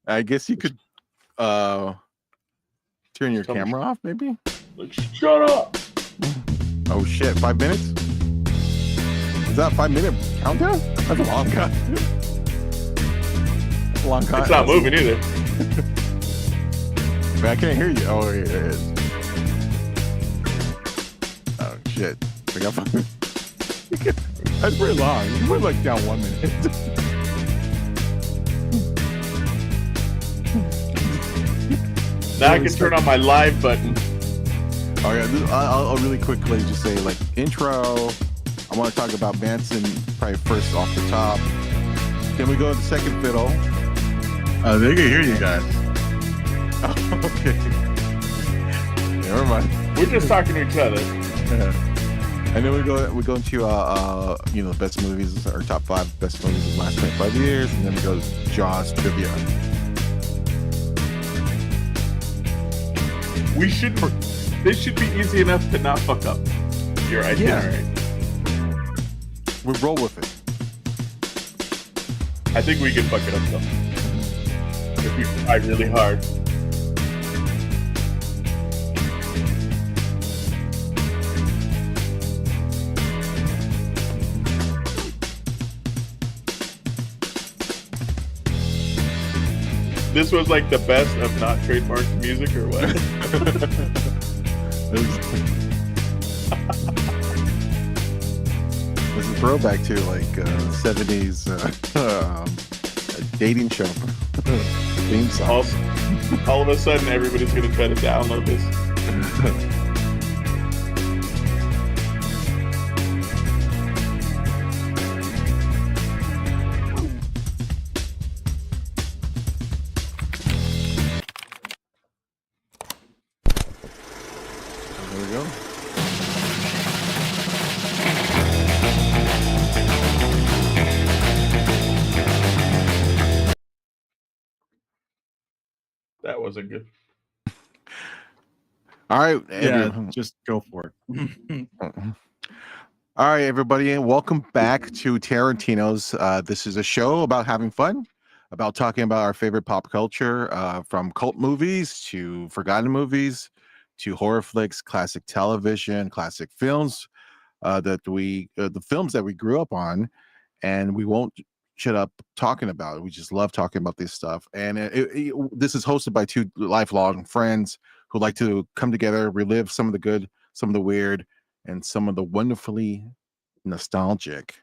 I guess you could turn your Tell me- camera off, maybe? Like, shut up. Oh shit, 5 minutes? Is that a 5-minute countdown? That's a long countdown. Long countdown. It's not moving either. I can't hear you. Oh, here it is. Oh shit. I got That's pretty long. You went like down 1 minute. Now I can turn on my live button. Oh yeah, I'll really quickly just say like intro. I want to talk about Madsen probably first off the top. Then we go to the second fiddle. They can hear you guys. Oh, okay. Never mind. We're just talking to each other. Yeah. And then we go into the best movies, our top 5 best movies of the last 25 years, and then we go to Jaws trivia. This should be easy enough to not fuck up your itinerary. Yeah. We roll with it. I think we can fuck it up though. If we try really hard. This was like the best of not trademarked music or what? This is throwback to like 70s dating show theme song. All of a sudden, everybody's gonna try to download this. There we go. That wasn't good. All right, Yeah, just go for it. All right, everybody, and welcome back to Terrortinos. This is a show about having fun, about talking about our favorite pop culture, from cult movies to forgotten movies to horror flicks, classic television, classic films, the films that we grew up on, and we won't shut up talking about it. We just love talking about this stuff. And this is hosted by 2 lifelong friends who like to come together, relive some of the good, some of the weird, and some of the wonderfully nostalgic.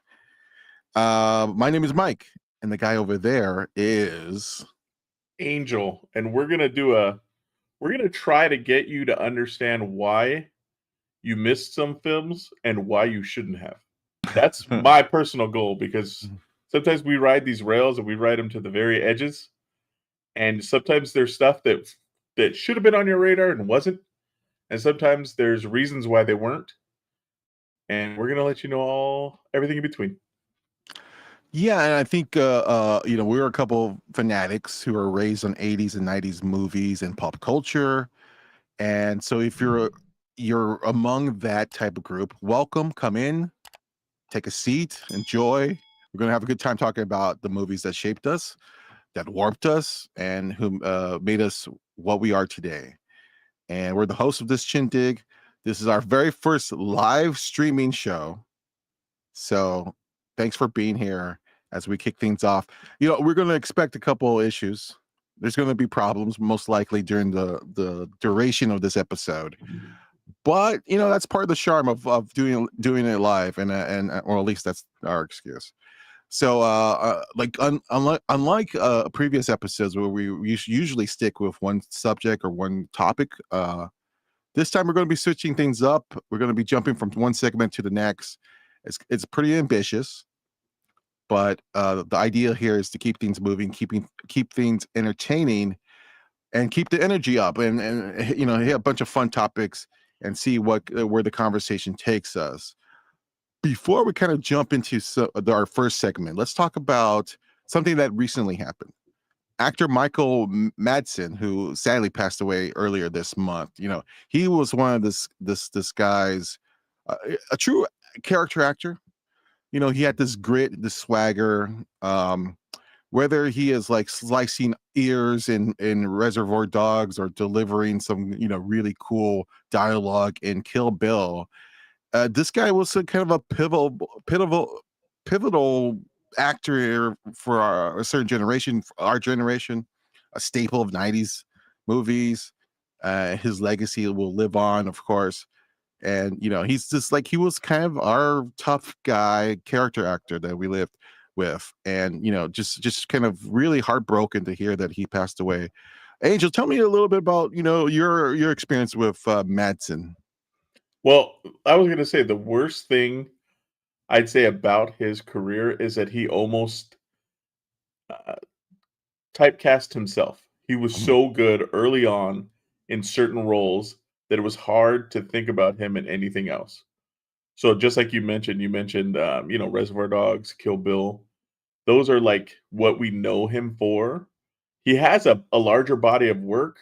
My name is Mike, and the guy over there is Angel, and we're gonna try to get you to understand why you missed some films and why you shouldn't have. That's my personal goal, because sometimes we ride these rails and we ride them to the very edges, and sometimes there's stuff that should have been on your radar and wasn't, and sometimes there's reasons why they weren't, and we're gonna let you know everything in between. Yeah, and I think we're a couple fanatics who are raised on 80s and 90s movies and pop culture. And so if you're among that type of group, welcome, come in, take a seat, enjoy. We're going to have a good time talking about the movies that shaped us, that warped us, and who made us what we are today. And we're the hosts of this shindig. This is our very first live streaming show. So thanks for being here as we kick things off. We're going to expect a couple issues. There's going to be problems, most likely during the duration of this episode. But that's part of the charm of doing it live, and or at least that's our excuse. So unlike previous episodes where we usually stick with one subject or one topic, this time we're going to be switching things up. We're going to be jumping from one segment to the next. It's pretty ambitious, but the idea here is to keep things moving, keep things entertaining, and keep the energy up, and hit a bunch of fun topics and see where the conversation takes us. Before we kind of jump into our first segment, let's talk about something that recently happened. Actor Michael Madsen, who sadly passed away earlier this month, he was one of this guy's a true character actor. He had this grit, this swagger, whether he is like slicing ears in Reservoir Dogs or delivering some really cool dialogue in Kill Bill. This guy was a kind of a pivotal actor for a certain generation, for our generation, a staple of '90s movies. His legacy will live on, of course. And he's just like, he was kind of our tough guy character actor that we lived with. And just kind of really heartbroken to hear that he passed away. Angel, tell me a little bit about your experience with Madsen. Well, I was gonna say the worst thing I'd say about his career is that he almost uh, typecast himself. He was Mhm. so good early on in certain roles that it was hard to think about him in anything else. So just like you mentioned, Reservoir Dogs, Kill Bill. Those are like what we know him for. He has a larger body of work,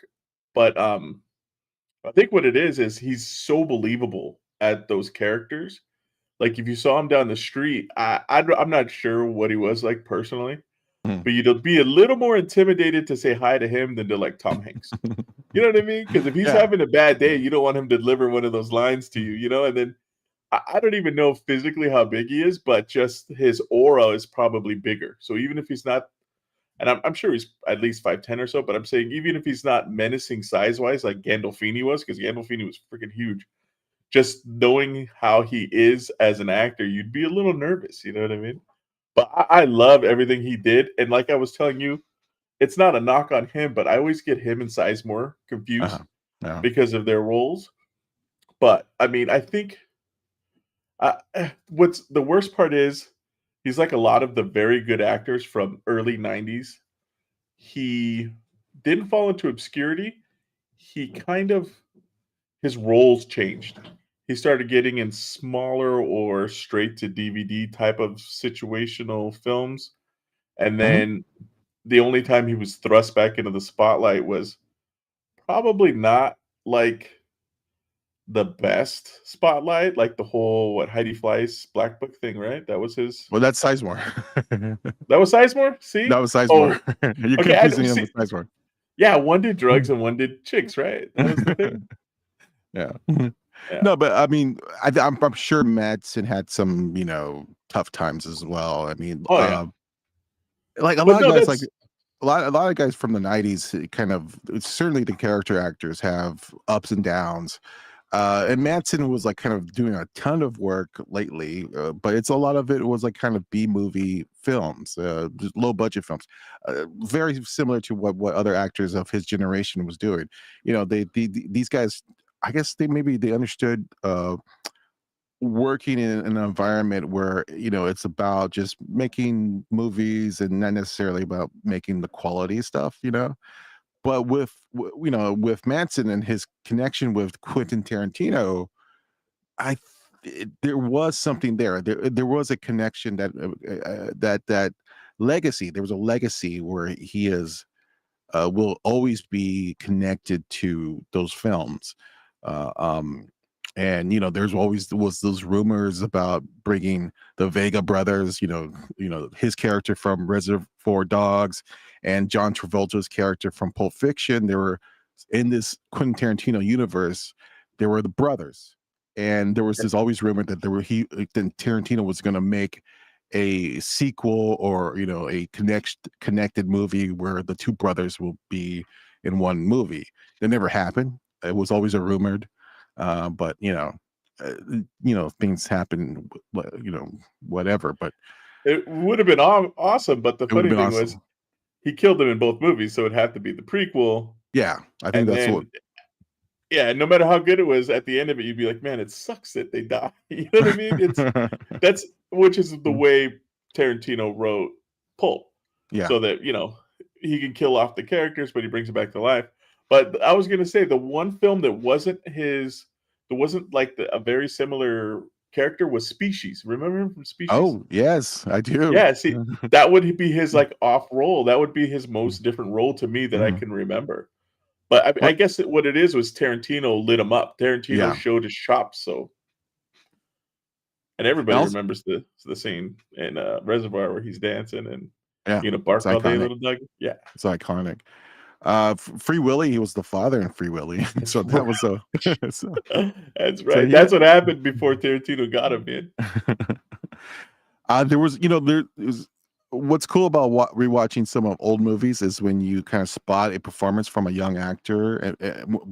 but I think what it is he's so believable at those characters. Like if you saw him down the street, I'm not sure what he was like personally, Mhm. but you'd be a little more intimidated to say hi to him than to like Tom Hanks. You know what I mean? Because if he's Yeah. having a bad day, you don't want him to deliver one of those lines to you, and then I don't even know physically how big he is, but just his aura is probably bigger. So even if he's not, and I'm sure he's at least 5'10" or so, but I'm saying even if he's not menacing size wise like Gandolfini was, because Gandolfini was freaking huge, just knowing how he is as an actor, you'd be a little nervous. You know what I mean? But I love everything he did, and like I was telling you, it's not a knock on him, but I always get him and Sizemore confused Uh-huh. Yeah. because of their roles. But I mean, I think what's the worst part is he's like a lot of the very good actors from early '90s. He didn't fall into obscurity. He kind of his roles changed. He started getting in smaller or straight to DVD type of situational films, and Mhm. then the only time he was thrust back into the spotlight was probably not like the best spotlight, like the whole what Heidi Fleiss Black Book thing, right? That was his. Well, that's Sizemore. That was Sizemore. That See? was Sizemore. Oh, You're okay. I confusing him see. with Sizemore. Yeah, one did drugs and one did chicks, right? That was the thing. Yeah. Yeah. No, but I mean, I'm sure Madsen had some, tough times as well. I mean, Oh yeah. like a But lot of no, guys, like that's a lot of guys from the '90s, kind of certainly the character actors have ups and downs. And Madsen was like kind of doing a ton of work lately, but it's a lot of it was like kind of B movie films, just low budget films, very similar to what other actors of his generation was doing. These guys, I guess they understood working in an environment where it's about just making movies and not necessarily about making the quality stuff. But with Manson and his connection with Quentin Tarantino, there was something there. There was a connection that legacy. There was a legacy where he is will always be connected to those films. Uh, um, and there's always was those rumors about bringing the Vega brothers, his character from Reservoir Dogs and John Travolta's character from Pulp Fiction. They were in this Quentin Tarantino universe. They were the brothers, and there was this always rumor that then Tarantino was going to make a sequel or a connected movie where the two brothers will be in one movie. That never happened. It was always a rumored, but things happen. Whatever. But it would have been awesome. But the it would have funny been thing was awesome. he killed them in both movies, so it'd have to be the prequel. Yeah, I think And that's what. then yeah, no matter how good it was, at the end of it, you'd be like, man, it sucks that they die. You know what I mean? That's which is the way Tarantino wrote Pulp, Yeah. so that he can kill off the characters, but he brings it back to life. But I was gonna say the one film that wasn't like a very similar character was Species. Remember him from Species? Oh yes, I do. Yeah, see, that would be his like off role. That would be his most different role to me that I Mhm. can remember. But I What? guess what it is was Tarantino lit him up. Tarantino Yeah. showed his chops, so and And everybody also, remembers the scene in Reservoir where he's dancing and Yeah, bark it's all day, iconic. little dog. Yeah, It's iconic. Free Willy, he was the father in Free Willy, that's so that right. was a so, That's so right. yeah. That's what happened before Tarantino got him, man. There was, there is what's cool about rewatching some of old movies is when you kind of spot a performance from a young actor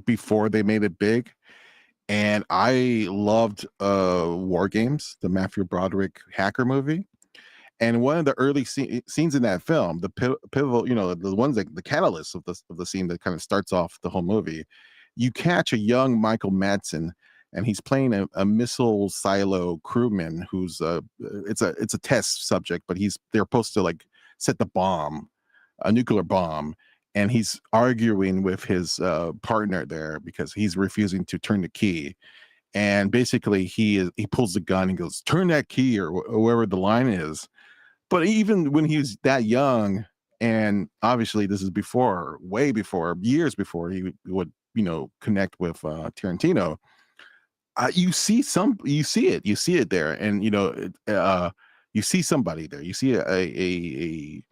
before they made it big. And I loved War Games, the Matthew Broderick hacker movie. And one of the early scenes in that film, the pivotal, the ones that the catalyst of the scene that kind of starts off the whole movie, you catch a young Michael Madsen, and he's playing a missile silo crewman who's it's a test subject, but they're supposed to like set the bomb, a nuclear bomb, and he's arguing with his partner there because he's refusing to turn the key. And basically, he pulls the gun and goes, "Turn that key," or wherever the line is. But even when he was that young, and obviously this is way before, years before he would, connect with Tarantino. You see it there, and you see somebody there. You see a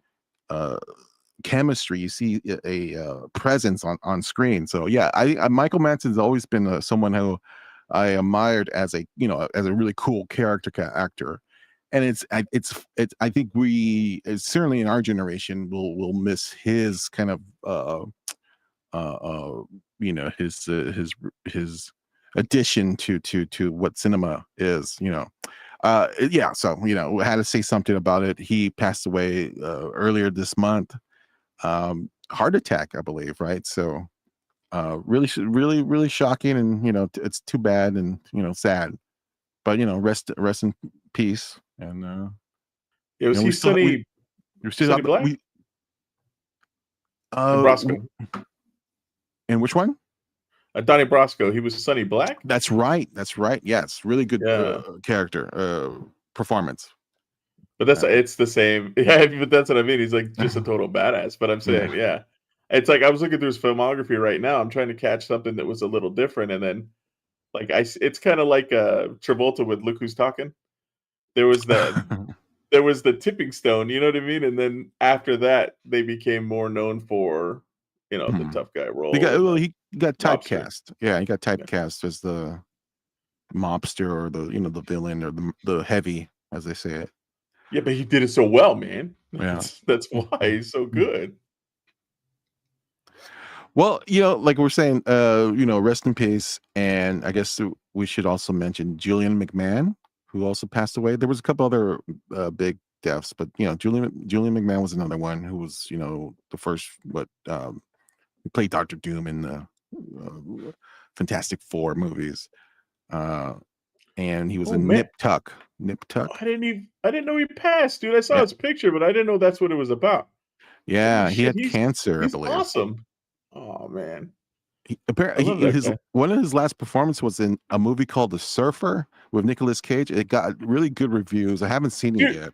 chemistry. You see a presence on screen. So yeah, Michael Madsen's always been someone who I admired as as a really cool character actor. And I think certainly in our generation will miss his kind of his addition to what cinema is. Yeah. So I had to say something about it. He passed away earlier this month. Heart attack, I believe, right? So really, really shocking, and it's too bad, and sad. But rest in peace. And Yeah, was we he still we Sonny still Sonny have Black we or Brosco? and which one? Donnie Brosco. He was Sonny Black. That's right. Yes, really good Yeah, character performance. but it's the same. Yeah, but that's what I mean. He's like just a total badass. But I'm saying, yeah, it's like I was looking through his filmography right now. I'm trying to catch something that was a little different, and then like it's kind of like Travolta with Look Who's Talking. There was the tipping stone, you know what I mean? And then after that, they became more known for, the tough guy role and the He got mobster. typecast. Yeah, he got Yeah. typecast as the mobster, or the villain, or the heavy, as they say it. Yeah, but he did it so well, man. Yeah. That's why he's so good. Well, like we're saying, rest in peace. And I guess we should also mention Julian McMahon, who also passed away. There was a couple other big deaths, but Julian McMahon was another one who was, the first he played Doctor Doom in the Fantastic Four movies. And he was in Man. Nip Tuck. Nip Tuck. I didn't know he passed, dude. I saw Yeah. his picture, but I didn't know that's what it was about. Yeah, Holy he shit, had cancer, I he's believe. awesome. Oh man. Apparently, I love that guy. one of his last performances was in a movie called The Surfer with Nicolas Cage. It got really good reviews. I haven't seen it Dude, yet.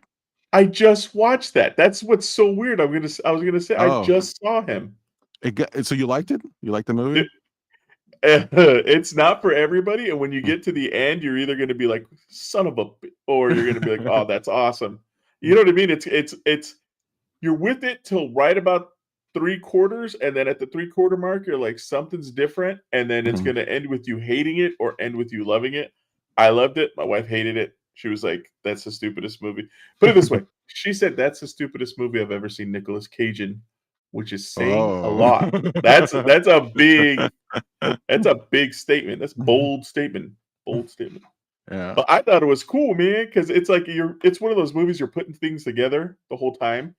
I just watched that. That's what's so weird. I was gonna say I Oh, just saw him. so you liked it? You liked the movie? It's not for everybody, and when you get to the end, you're either gonna be like, "Son of a," or you're gonna be like, "Oh, that's awesome." You know what I mean? It's you're with it till right about 3/4, and then at the 3/4 mark, you're like, "Something's different," and then it's Mhm. gonna end with you hating it or end with you loving it. I loved it. My wife hated it. She was like, "That's the stupidest movie." Put it this way, she said, "That's the stupidest movie I've ever seen Nicolas Cage in," which is saying a Oh. lot. That's a big statement. That's bold statement. Bold statement. Yeah. But I thought it was cool, man, because it's like it's one of those movies you're putting things together the whole time.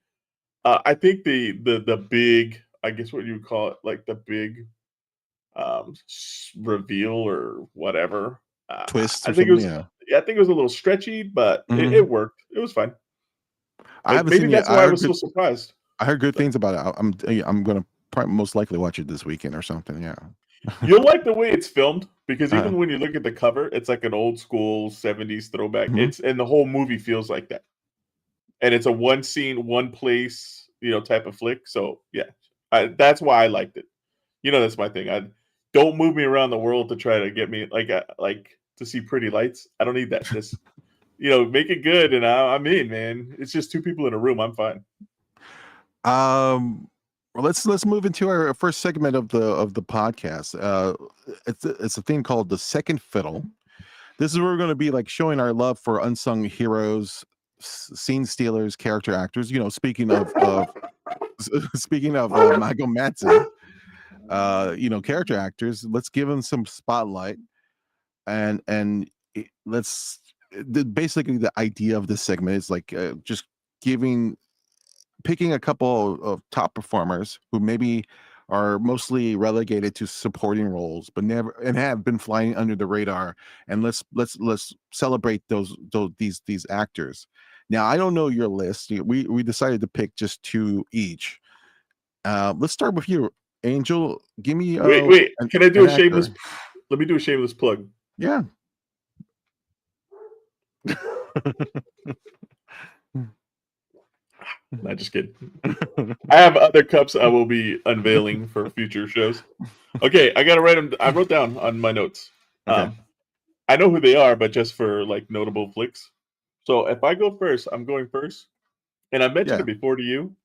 I think the big, I guess what you would call it, like the big reveal or whatever. Twist I or think it something. was Yeah. I think it was a little stretchy, but it Mhm. worked. It was fine. I haven't Maybe seen it yet. that's why I was so surprised. I heard good But things about it. I'm gonna probably most likely watch it this weekend or something. Yeah. you'll like the way it's filmed because uh, even when you look at the cover, it's like an old school 70s throwback. mhm. And the whole movie feels like that. And it's a one scene, one place, type of flick. So yeah, that's why I liked it. That's my thing. I don't move me around the world to try to get me like to see pretty lights. I don't need that. Just make it good, and I'm in, man. It's just two people in a room. I'm fine. Well, let's move into our first segment of the podcast. It's a thing called the second fiddle. This is where we're going to be like showing our love for unsung heroes, scene stealers, character actors. You know, speaking of Michael Madsen, you know, character actors. Let's give them some spotlight, and let's basically the idea of this segment is like just picking a couple of top performers who maybe are mostly relegated to supporting roles but never and have been flying under the radar, and let's celebrate these actors. Now I don't know your list. We decided to pick just two each. Let's start with you, Angel. Give me Wait. Can I do an a shameless? actor. Let me do a shameless plug. Yeah. Not just kidding. I have other cups I will be unveiling for future shows. Okay, I gotta write them. I wrote down on my notes. Okay. I know who they are, but just for like notable flicks. So if I go first, I'm going first, and I mentioned Yeah. it before to you.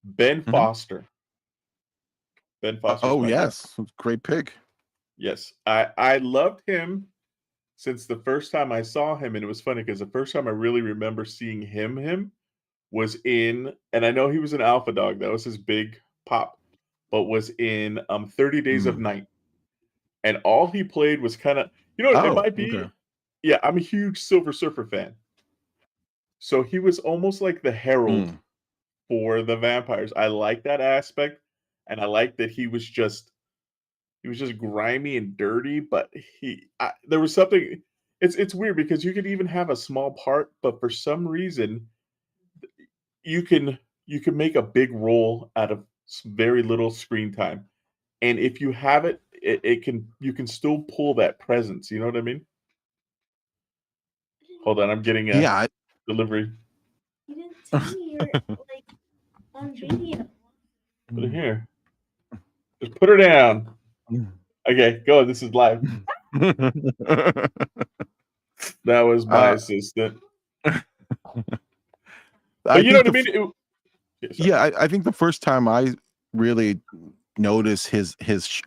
Ben Mhm. Foster. Ben Foster's Oh my guy. yes, great pick. Yes, I loved him since the first time I saw him, and it was funny because the first time I really remember seeing him was in, and I know he was an Alpha Dog. That was his big pop, but was in 30 Days of Mm. Night, and all he played was kind of, it Oh, might okay. be, yeah. I'm a huge Silver Surfer fan, so he was almost like the herald Mm. for the vampires. I like that aspect, and I like that he was just grimy and dirty, but there was something. It's weird because you could even have a small part, but for some reason you can you can make a big role out of very little screen time, and if you have it can you can still pull that presence. You know what I mean? Hold on, I'm getting a Yeah, delivery. You didn't tell me you're like on video. Put it here. Just put her down. Okay, go. This is live. That was my uh, assistant. I But you know think what I mean? Sorry. yeah, I think the first time I really noticed his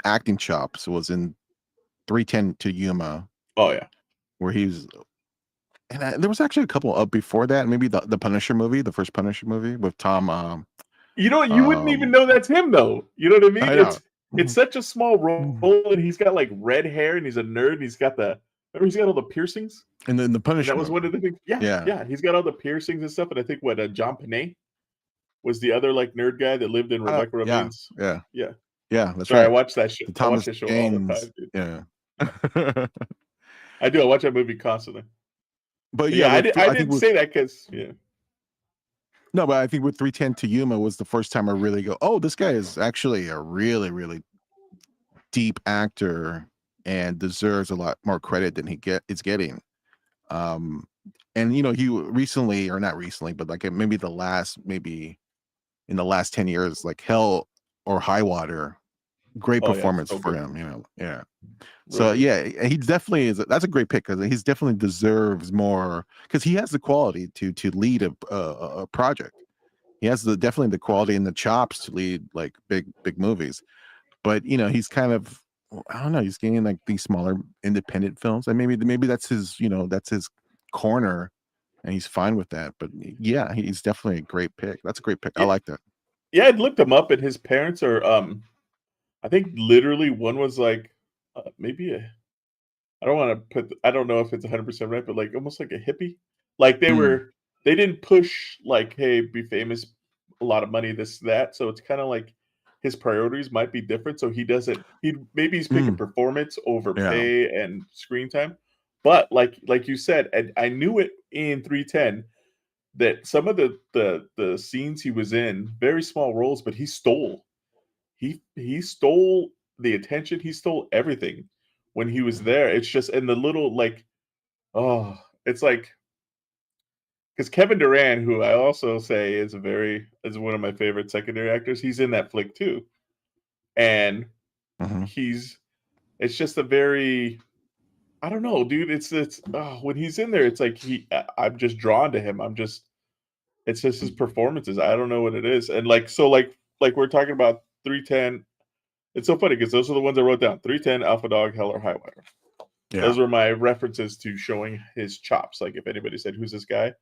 acting chops was in 310 to Yuma, Oh yeah. where he was, and there was actually a couple up before that. Maybe the Punisher movie, the first Punisher movie with Tom. You know, you wouldn't even know that's him though. You know what I mean? I know. It's such a small role, and he's got like red hair, and he's a nerd. And he's got he's got all the piercings, And then the and that Punisher was movie. one of the things. Yeah, Yeah. yeah, he's got all the piercings and stuff. And I think what John Panay was the other like nerd guy that lived in Rebecca Yeah. Romijn's. Yeah. Yeah, Yeah. That's sorry, I right. watched that show. The I watch Thomas that show all the James. time, dude. Yeah. I do. I watch that movie constantly. But But yeah, yeah, I I think didn't say that because yeah. no, but I think with 310 to Yuma was the first time I really go, oh, this guy is actually a really, really deep actor and deserves a lot more credit than is getting. Um, and you know, he recently, or not recently, but like maybe in the last 10 years, like Hell or High Water, great Oh yeah, performance so for good. him, you know. Yeah. Real So good. yeah, he definitely is. That's a great pick because he's definitely deserves more because he has the quality to lead a project. He has definitely the quality and the chops to lead like big movies. But you know, he's kind of, I don't know, he's getting like these smaller independent films, and maybe that's his, you know, that's his corner, and he's fine with that. But yeah, he's definitely a great pick. That's a great pick. I Yeah, like that. yeah. I looked him up, and his parents are I think literally one was like maybe a I don't want to put I don't know if it's 100% right, but like almost like a hippie. Like Mm, they didn't push like hey be famous, a lot of money, this that. So it's kind of like his priorities might be different. So he doesn't he maybe he's picking mm, performance over yeah. pay and screen time. But like you said, and I knew it in 310 that some of the scenes he was in, very small roles, but he stole the attention. He stole everything when he was there. It's just in the little like oh, it's like because Kevin Durant, who I also say is one of my favorite secondary actors, he's in that flick too, and Mhm. he's it's just a very I don't know, dude. It's when he's in there, it's like I'm just drawn to him. I'm just It's just his performances. I don't know what it is. And like we're talking about 310. It's so funny because those are the ones I wrote down. 310, Alpha Dog, Hell or High Wire. Yeah. Those were my references to showing his chops. Like if anybody said, "Who's this guy?"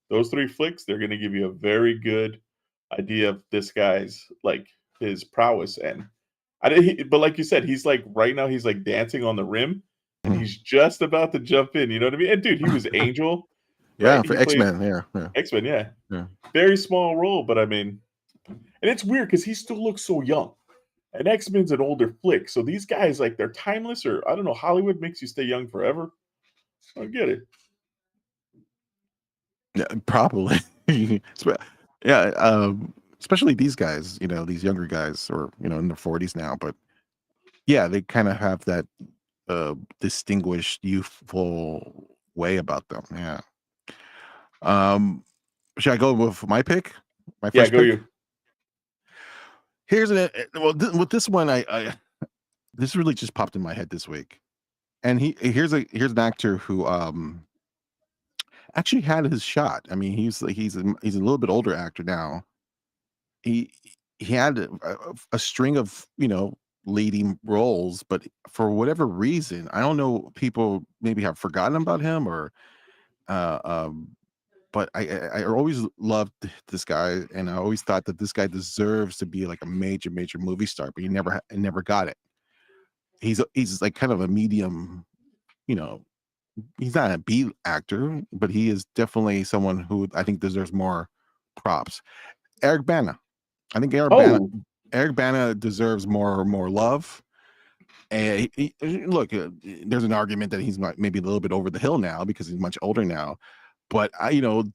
Those 3 flicks, they're going to give you a very good idea of this guy's like his prowess. And but like you said, he's like right now he's like dancing on the rim, and he's just about to jump in. You know what I mean? And dude, he was Angel, Yeah, right? for He played X-Men. Yeah. X-Men, yeah. Yeah. Very small role, but I mean, and it's weird because he still looks so young. And X-Men's an older flick, so these guys like they're timeless, or I don't know. Hollywood makes you stay young forever. I get it. Yeah, probably. Yeah, especially these guys, these younger guys, or in their 40s now. But yeah, they kind of have that distinguished, youthful way about them. Yeah. Should I go with my pick? My Yeah, first go pick. you. Here's with this one, I this really just popped in my head this week, and here's an actor who actually had his shot. I mean, he's a little bit older actor now. He had a string of leading roles, but for whatever reason, I don't know, people maybe have forgotten about him, or uh, um, but I always loved this guy, and I always thought that this guy deserves to be like a major movie star, but he never got it. He's like kind of a medium, you know. He's not a B actor, but he is definitely someone who I think deserves more props. Eric Bana. I think Oh, Eric Bana deserves more love. And look, there's an argument that he's maybe a little bit over the hill now because he's much older now. But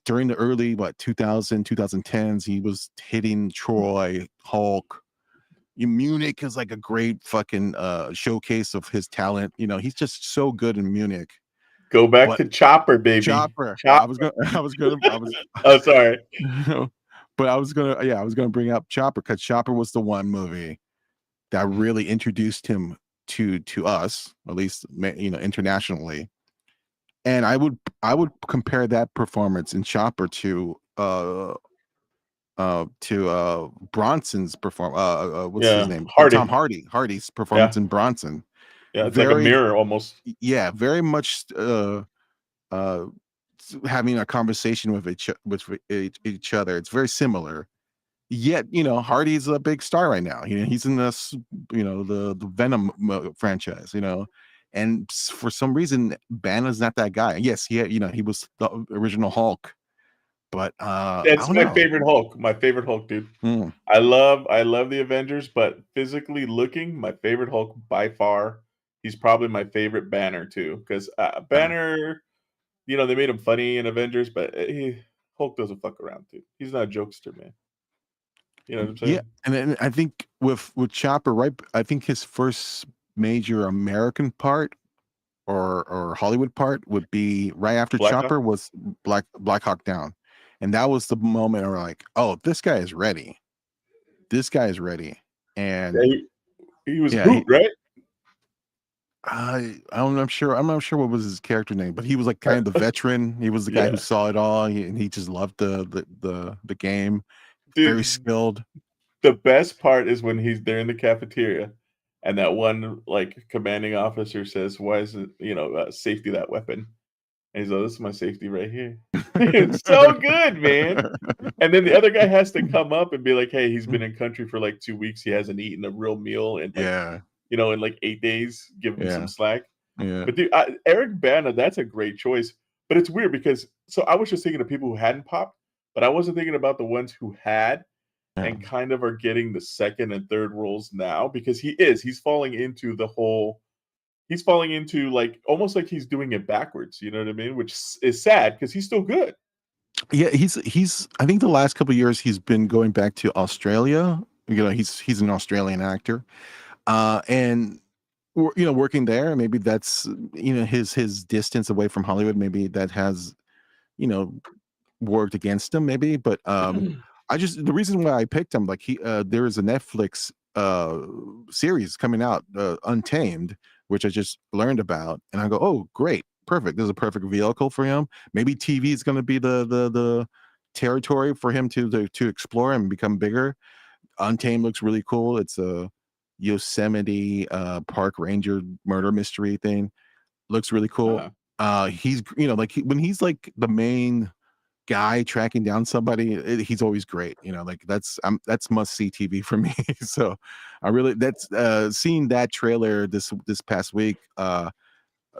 during the early 2010s, he was hitting Troy, Hulk. Munich is like a great fucking showcase of his talent. He's just so good in Munich. go back But to Chopper, baby. Chopper. Chopper. I was gonna Oh, sorry. but I was gonna bring up Chopper because Chopper was the one movie that really introduced him to us, at least internationally. And I would compare that performance in Chopper to Bronson's what's his Yeah, name? Hardy. Tom Hardy's performance Yeah, in Bronson. yeah. It's like a Very, mirror almost. yeah, very much having a conversation with each other. It's very similar. Yet, Hardy's a big star right now. He's in this, the Venom franchise, and for some reason, Banner's not that guy. Yes, he was the original Hulk, but I That's don't my know. favorite Hulk. My favorite Hulk, dude. Mm. I love the Avengers, but physically looking, my favorite Hulk by far. He's probably my favorite Banner too, because Banner, they made him funny in Avengers, but Hulk doesn't fuck around, dude. He's not a jokester, man. You know what I'm saying? Yeah, and then I think with Chopper, right? I think his first major American part or Hollywood part would be right after Black Hawk? Chopper was Black Hawk Down, and that was the moment where like, oh, this guy is ready. This guy is ready, and Yeah, he was yeah, Groot, right? I'm not sure. I'm not sure what was his character name, but he was like kind of the veteran. He was the guy who Yeah, saw it all, and he just loved the game. Very dude. skilled. The best part is when they're in the cafeteria, and that one like commanding officer says, "Why is it safety that weapon?" And he's like, "This is my safety right here." It's so good, man. And then the other guy has to come up and be like, "Hey, he's been in country for like 2 weeks. He hasn't eaten a real meal in like Yeah, in like 8 days. Give him some yeah, slack." yeah. But dude, Eric Bana, that's a great choice. But it's weird because I was just thinking of people who hadn't popped, but I wasn't thinking about the ones who had Yeah. and kind of are getting the second and third roles now because he's falling into he's falling into like almost like he's doing it backwards, you know what I mean? Which is sad because he's still good. Yeah, he's I think the last couple of years he's been going back to Australia. He's an Australian actor. And working there, maybe that's his distance away from Hollywood, maybe that has you know worked against him, maybe. But the reason why I picked him, like there is a Netflix series coming out, Untamed, which I just learned about, and I go, oh great, perfect, this is a perfect vehicle for him. Maybe TV is going to be the territory for him to explore and become bigger. Untamed looks really cool. It's a Yosemite park ranger murder mystery thing. Looks really cool. He's like when he's like the main guy tracking down somebody, he's always great. Like that's must see TV for me. So I really seeing that trailer this past week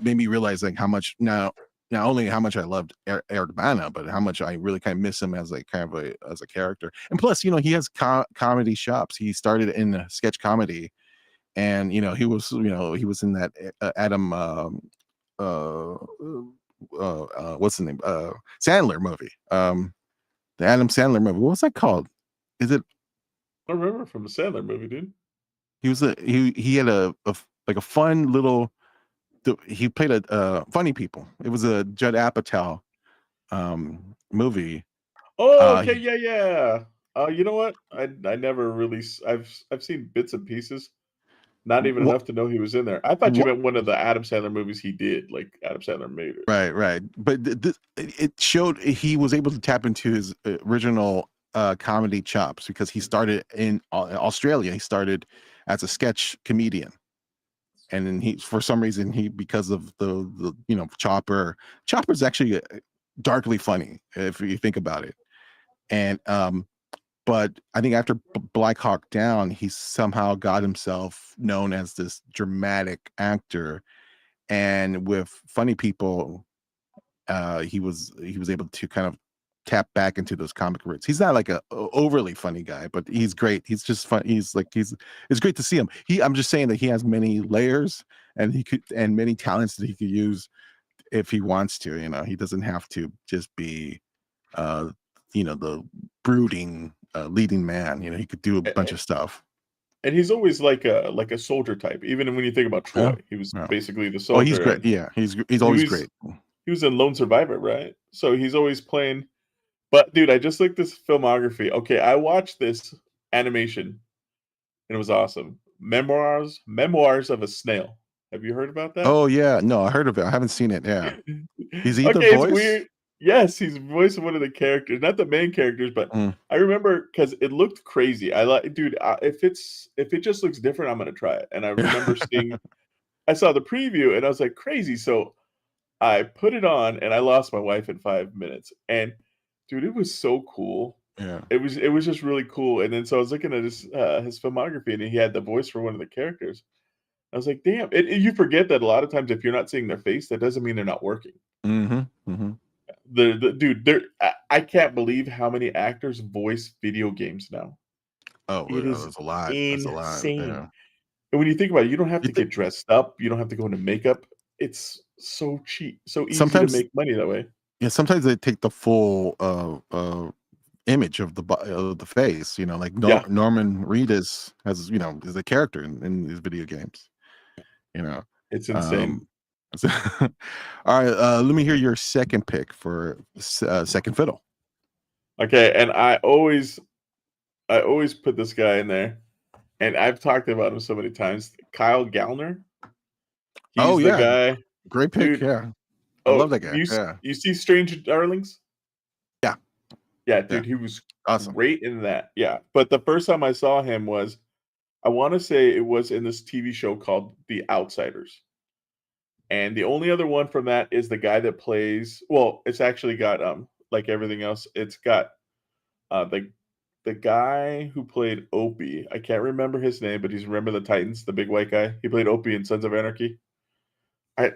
made me realize like how much not only how much I loved Eric Bana, but how much I really kind of miss him as like kind of as a character. And plus, he has comedy shops. He started in a sketch comedy, and he was in that Adam what's the name Sandler movie, the Adam Sandler movie. What was that called? Is it? I remember from the Sandler movie, dude. He was he had a fun little. He played a Funny People. It was a Judd Apatow movie. Oh, okay, yeah. You know what? I never really. I've seen bits and pieces. Not even enough to know he was in there. I thought you meant one of the Adam Sandler movies he did, like Adam Sandler made it. Right. But it showed he was able to tap into his original comedy chops because he started in Australia. He started as a sketch comedian, and then for some reason because of the Chopper's actually darkly funny if you think about it, and but I think after Black Hawk Down, he somehow got himself known as this dramatic actor, and with Funny People, he was able to kind of tap back into those comic roots. He's not like a overly funny guy, but he's great. He's just fun. It's great to see him. I'm just saying that he has many layers and many talents that he could use if he wants to. He doesn't have to just be the brooding leading man. He could do a bunch of stuff. And he's always like a soldier type. Even when you think about Troy, he was basically the soldier. Oh, he's great. Yeah, he's always great. He was in Lone Survivor, right? So he's always playing. But dude, I just looked this filmography. Okay, I watched this animation, and it was awesome. Memoirs of a Snail. Have you heard about that? Oh yeah, no, I heard of it. I haven't seen it. Yeah, is he the voice? It's weird. Yes, he's voicing one of the characters, not the main characters, but I remember because it looked crazy. I like, dude, if it just looks different, I'm gonna try it. And I remember I saw the preview, and I was like, crazy. So I put it on, and I lost my wife in 5 minutes. And dude, it was so cool. Yeah, it was just really cool. And then so I was looking at his filmography, and he had the voice for one of the characters. I was like, damn! You forget that a lot of times if you're not seeing their face, that doesn't mean they're not working. The dude, I can't believe how many actors voice video games now. Oh, it is that's a lot. insane. That's a lot. Yeah. And when you think about it, you don't have to get dressed up. You don't have to go into makeup. It's so cheap, so easy to make money that way. Yeah, sometimes they take the full image of the face. Like Norman Reedus is a character in these video games. It's insane. All right, let me hear your second pick for Second Fiddle. Okay, and I always put this guy in there, and I've talked about him so many times. Kyle Gallner. He's the guy. Great pick. Dude. Yeah, I love that guy. You see Strange Darlings? Yeah, dude, he was awesome. Great in that. Yeah, but the first time I saw him was, I want to say it was in this TV show called The Outsiders. And the only other one from that is the guy that plays. Well, it's actually got like everything else. It's got the guy who played Opie. I can't remember his name, but he's Remember the Titans, the big white guy. He played Opie in Sons of Anarchy. Yeah.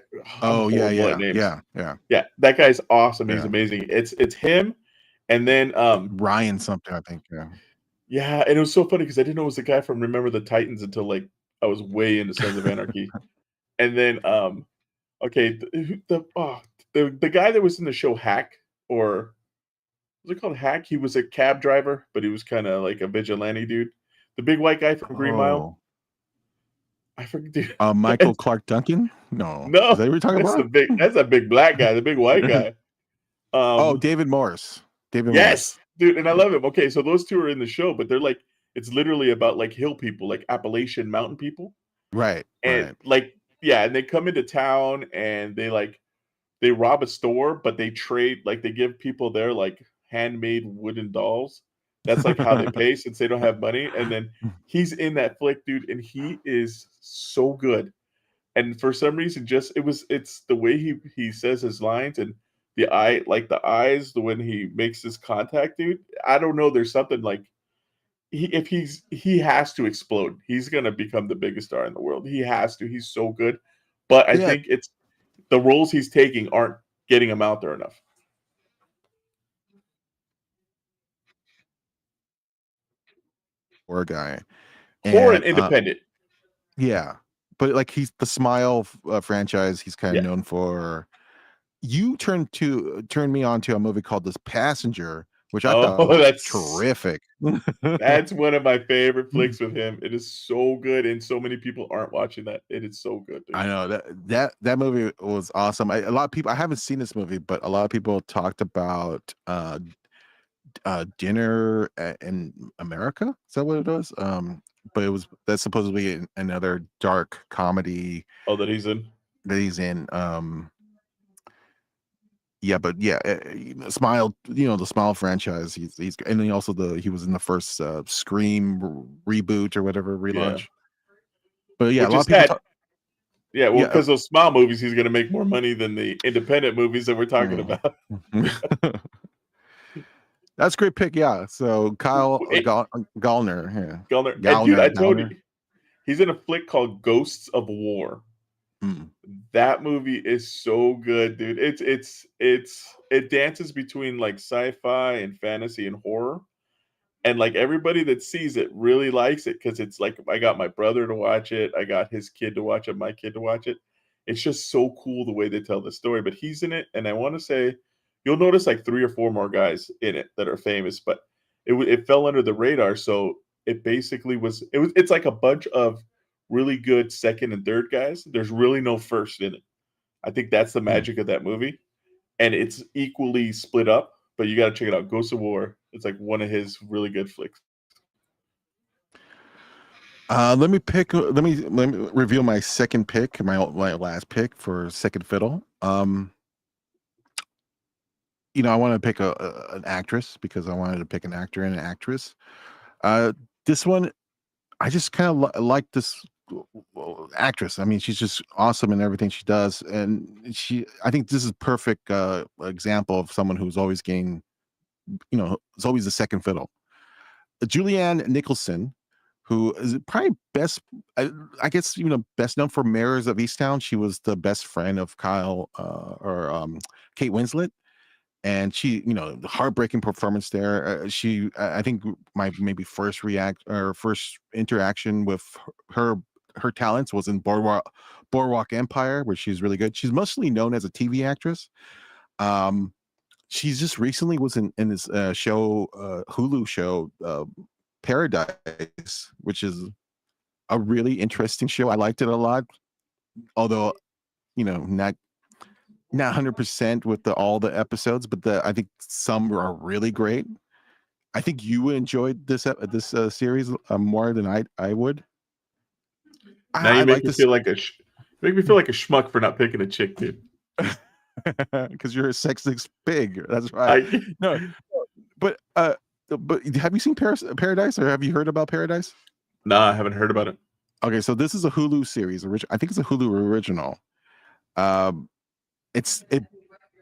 That guy's awesome. He's amazing. It's him, and then Ryan something, I think. Yeah, and it was so funny because I didn't know it was the guy from Remember the Titans until like I was way into Sons of Anarchy, and then okay, the guy that was in the show Hack, or was it called Hack? He was a cab driver, but he was kind of like a vigilante dude. The big white guy from Green Mile. I forget. Dude. Michael Clark Duncan? No. Is that what you're talking about? That's a big black guy, the big white guy. David Morris. Yes, dude, and I love him. Okay, so those two are in the show, but they're like, it's literally about like hill people, like Appalachian mountain people. Right. And and they come into town and they rob a store, but they trade, like they give people there like, handmade wooden dolls. That's like how they pay since they don't have money. And then he's in that flick, dude, and he is so good. And for some reason, it's the way he says his lines and the eyes, the when he makes his contact, dude. I don't know. There's something like he has to explode. He's gonna become the biggest star in the world. He has to. He's so good. But I Yeah. think it's the roles he's taking aren't getting him out there enough. Poor guy. Horror and And independent. yeah, but like he's the Smile franchise. He's kind of Yeah. known for. You turned me on to a movie called This Passenger, which I thought was terrific. That's one of my favorite flicks with him. It is so good, and so many people aren't watching that. It is so good, dude. I know that movie was awesome. A lot of people. I haven't seen this movie, but a lot of people talked about Dinner in America. Is that what it was? But that's supposedly another dark comedy. Oh, that he's in. Yeah, but yeah, Smile. The Smile franchise. He's and then also he was in the first Scream reboot or whatever relaunch. Yeah. But yeah, Which a lot of people. Yeah, well, because those Smile movies, he's going to make more money than the independent movies that we're talking about. That's a great pick, yeah. So Kyle Gallner, yeah. Gallner. And dude, I told you, he's in a flick called Ghosts of War. That movie is so good, dude. It dances between like sci-fi and fantasy and horror. And like everybody that sees it really likes it because it's like I got my brother to watch it, I got his kid to watch it, my kid to watch it. It's just so cool the way they tell the story. But he's in it, and I want to say you'll notice like 3 or 4 more guys in it that are famous, but it fell under the radar. So it basically it's like a bunch of really good second and third guys. There's really no first in it. I think that's the magic of that movie, and it's equally split up. But you got to check it out. Ghosts of War. It's like one of his really good flicks. Let me reveal my second pick, my last pick for Second Fiddle. I want to pick an actress because I wanted to pick an actor and an actress. This one, I just kind of like this actress. I mean, she's just awesome in everything she does, and I think this is a perfect example of someone who's always getting, it's always the second fiddle. Julianne Nicholson, who is probably best, I guess, best known for Mares of Easttown. She was the best friend of Kyle Kate Winslet. And she, heartbreaking performance there. I think my maybe first interaction with her talents was in Boardwalk Empire, where she's really good. She's mostly known as a TV actress. She's just recently was in this show, Hulu show, Paradise, which is a really interesting show. I liked it a lot, although not 100% with all the episodes, but I think some are really great. I think you enjoyed this series more than I would. Now you make me feel like a schmuck for not picking a chick, dude. Because you're a sexist pig. That's right. No, but have you seen Paradise, or have you heard about Paradise? No, I haven't heard about it. Okay, so this is a Hulu series. I think it's a Hulu original. It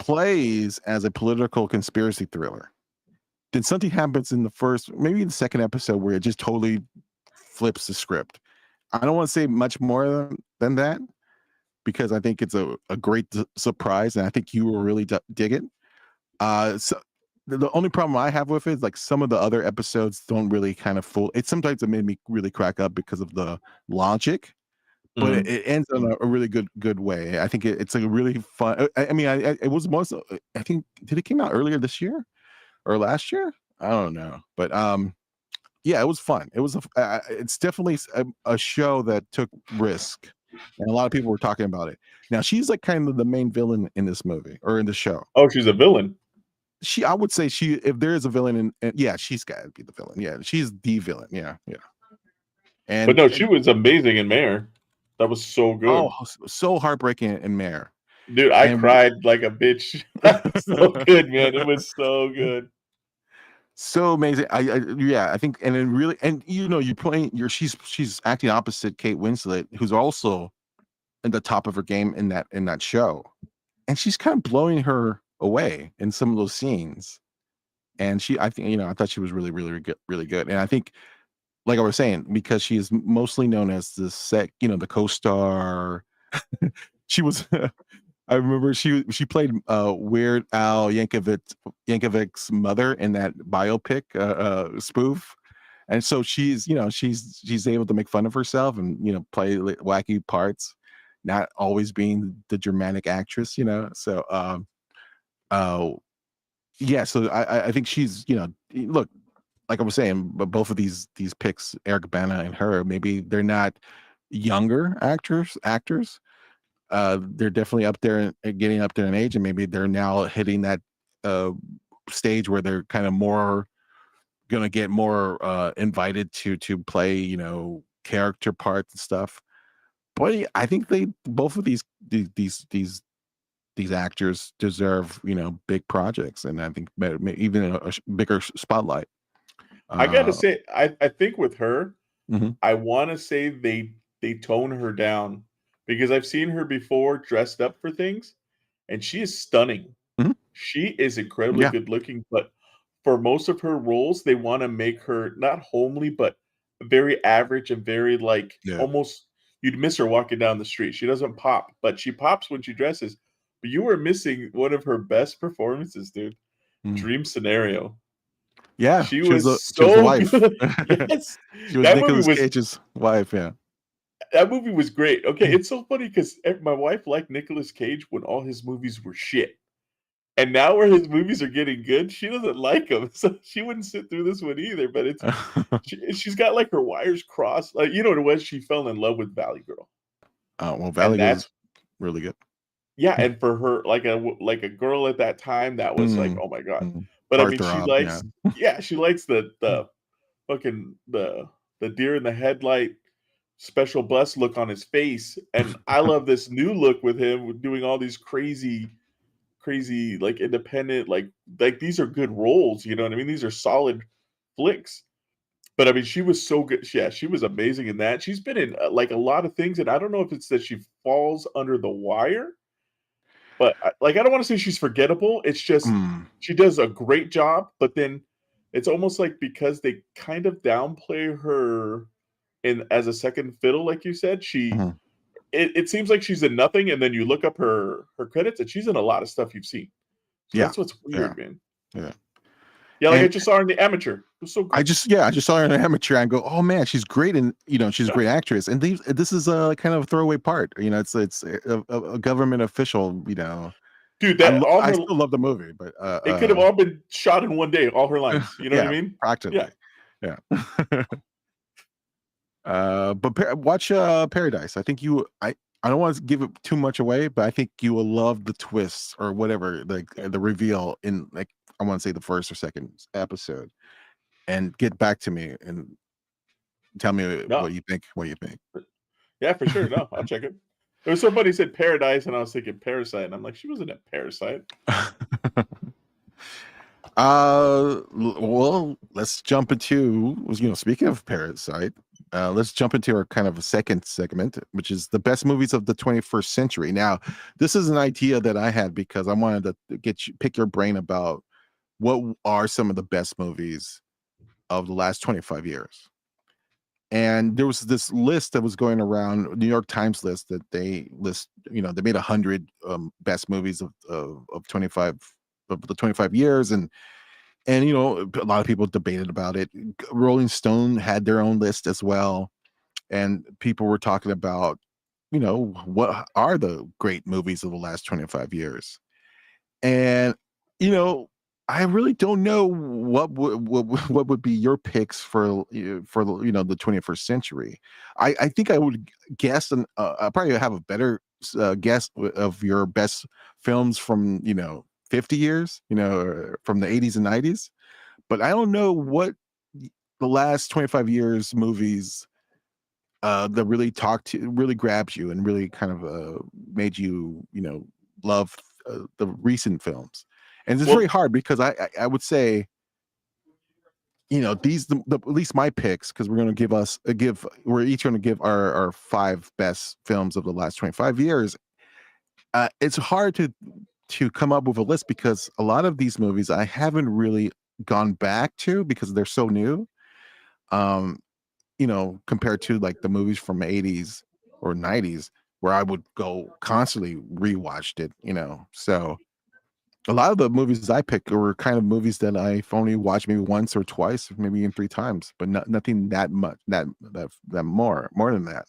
plays as a political conspiracy thriller. Then something happens in maybe the second episode, where it just totally flips the script. I don't want to say much more than that, because I think it's a great surprise, and I think you will really dig it. So the only problem I have with it is like some of the other episodes don't really kind of fool. Sometimes it made me really crack up because of the logic. But it ends in a really good way. I think it's a really fun. I mean, it was most. I think did it came out earlier this year or last year? I don't know, but yeah, it was fun. It was it's definitely a show that took risk, and a lot of people were talking about it. Now she's like kind of the main villain in this movie or in the show. Oh, she's a villain. I would say if there is a villain yeah, she's got to be the villain. Yeah, she's the villain. Yeah. But no, she was amazing in Mayor. That was so good. Oh, so heartbreaking in Mayor. Dude, I cried like a bitch. So good, man. It was so good. So amazing. Yeah, I think, and then really, and you playing she's acting opposite Kate Winslet, who's also in the top of her game in that show, and she's kind of blowing her away in some of those scenes. And I think, I thought she was really, really good, really good. And I think, like I was saying, because she is mostly known as the co-star. She was. I remember she played Weird Al Yankovic's mother in that biopic spoof, and so she's able to make fun of herself and play wacky parts, not always being the dramatic actress. So uh, yeah, so I think she's look, like I was saying, but both of these picks, Eric Bana and her, maybe they're not younger actors. They're definitely up there and getting up there in age, and maybe they're now hitting that uh stage where they're kind of more gonna get more invited to play character parts and stuff. But I think they both of these actors deserve big projects, and I think even a bigger spotlight. I gotta uh say, I think with her, mhm. I want to say they tone her down because I've seen her before dressed up for things, and she is stunning. Mhm. She is incredibly Yeah, good looking, but for most of her roles, they want to make her not homely, but very average and very like yeah. almost you'd miss her walking down the street. She doesn't pop, but she pops when she dresses. But you were missing one of her best performances, dude. Mhm. Dream Scenario. Yeah, She she was was the so wife. good. Yes. She was That movie Nicolas was Cage's wife. Yeah. that movie was great. Okay, it's so funny because my wife liked Nicolas Cage when all his movies were shit. And now where his movies are getting good, she doesn't like him. So she wouldn't sit through this one either. But she's got like her wires crossed. Like you know what it was? She fell in love with Valley Girl. Well, And Valley was that's really good. yeah, and for her, like a girl at that time, that was like, Mm, oh my god. mm. But I mean, she Heartthrob, yeah. likes yeah, she likes the fucking the deer in the headlight special bus look on his face, and I love this new look with him with doing all these crazy like independent like these are good roles, you know what I mean? These are solid flicks. But I mean, she was so good. Yeah, she was amazing in that. She's been in like a lot of things, and I don't know if it's that she falls under the wire, but like I don't want to say she's forgettable. It's just Mm, she does a great job, but then it's almost like because they kind of downplay her in as a second fiddle, like you said, mhm. it seems like she's in nothing, and then you look up her credits, and she's in a lot of stuff you've seen. So Yeah, that's what's yeah, weird, man. yeah. Yeah, like I And just saw her in The Amateur. It was so good. I just saw her in an amateur and go, oh man, she's great, and she's a great actress. And this is a kind of throwaway part. It's a government official. Dude, that all I her still love the movie, but it could have all been shot in one day, all her lines. You know what I yeah, mean? Yeah. practically, yeah. But watch Paradise. I think I don't want to give it too much away, but I think you will love the twists or whatever, like the reveal in, like, I want to say the first or second episode, and get back to me and tell me No. what you think. Yeah, for sure. No, I'll check it. There was somebody said Paradise, and I was thinking Parasite, and I'm like, she wasn't a Parasite. Well, let's jump into, speaking of Parasite, let's jump into our kind of a second segment, which is the best movies of the 21st century. Now, this is an idea that I had because I wanted to pick your brain about what are some of the best movies of the last 25 years. And there was this list that was going around, New York Times list, that they they made 100 best movies of 25 of the 25 years, and a lot of people debated about it. Rolling Stone had their own list as well, and people were talking about what are the great movies of the last 25 years. And I really don't know what would be your picks for the 21st century. I think I would guess, and I probably have a better guess of your best films from 50 years, or from the 80s and 90s, but I don't know what the last 25 years movies that really grabbed you and really kind of made you love the recent films. And it's very Well, hard because I would say at least my picks, because we're going to we're each going to give our 5 best films of the last 25 years. It's hard to come up with a list because a lot of these movies I haven't really gone back to because they're so new. Compared to like the movies from the 80s or 90s where I would go constantly rewatched it. So a lot of the movies I pick were kind of movies that I've only watched maybe once or twice, maybe even 3 times, but nothing that much, that more than that.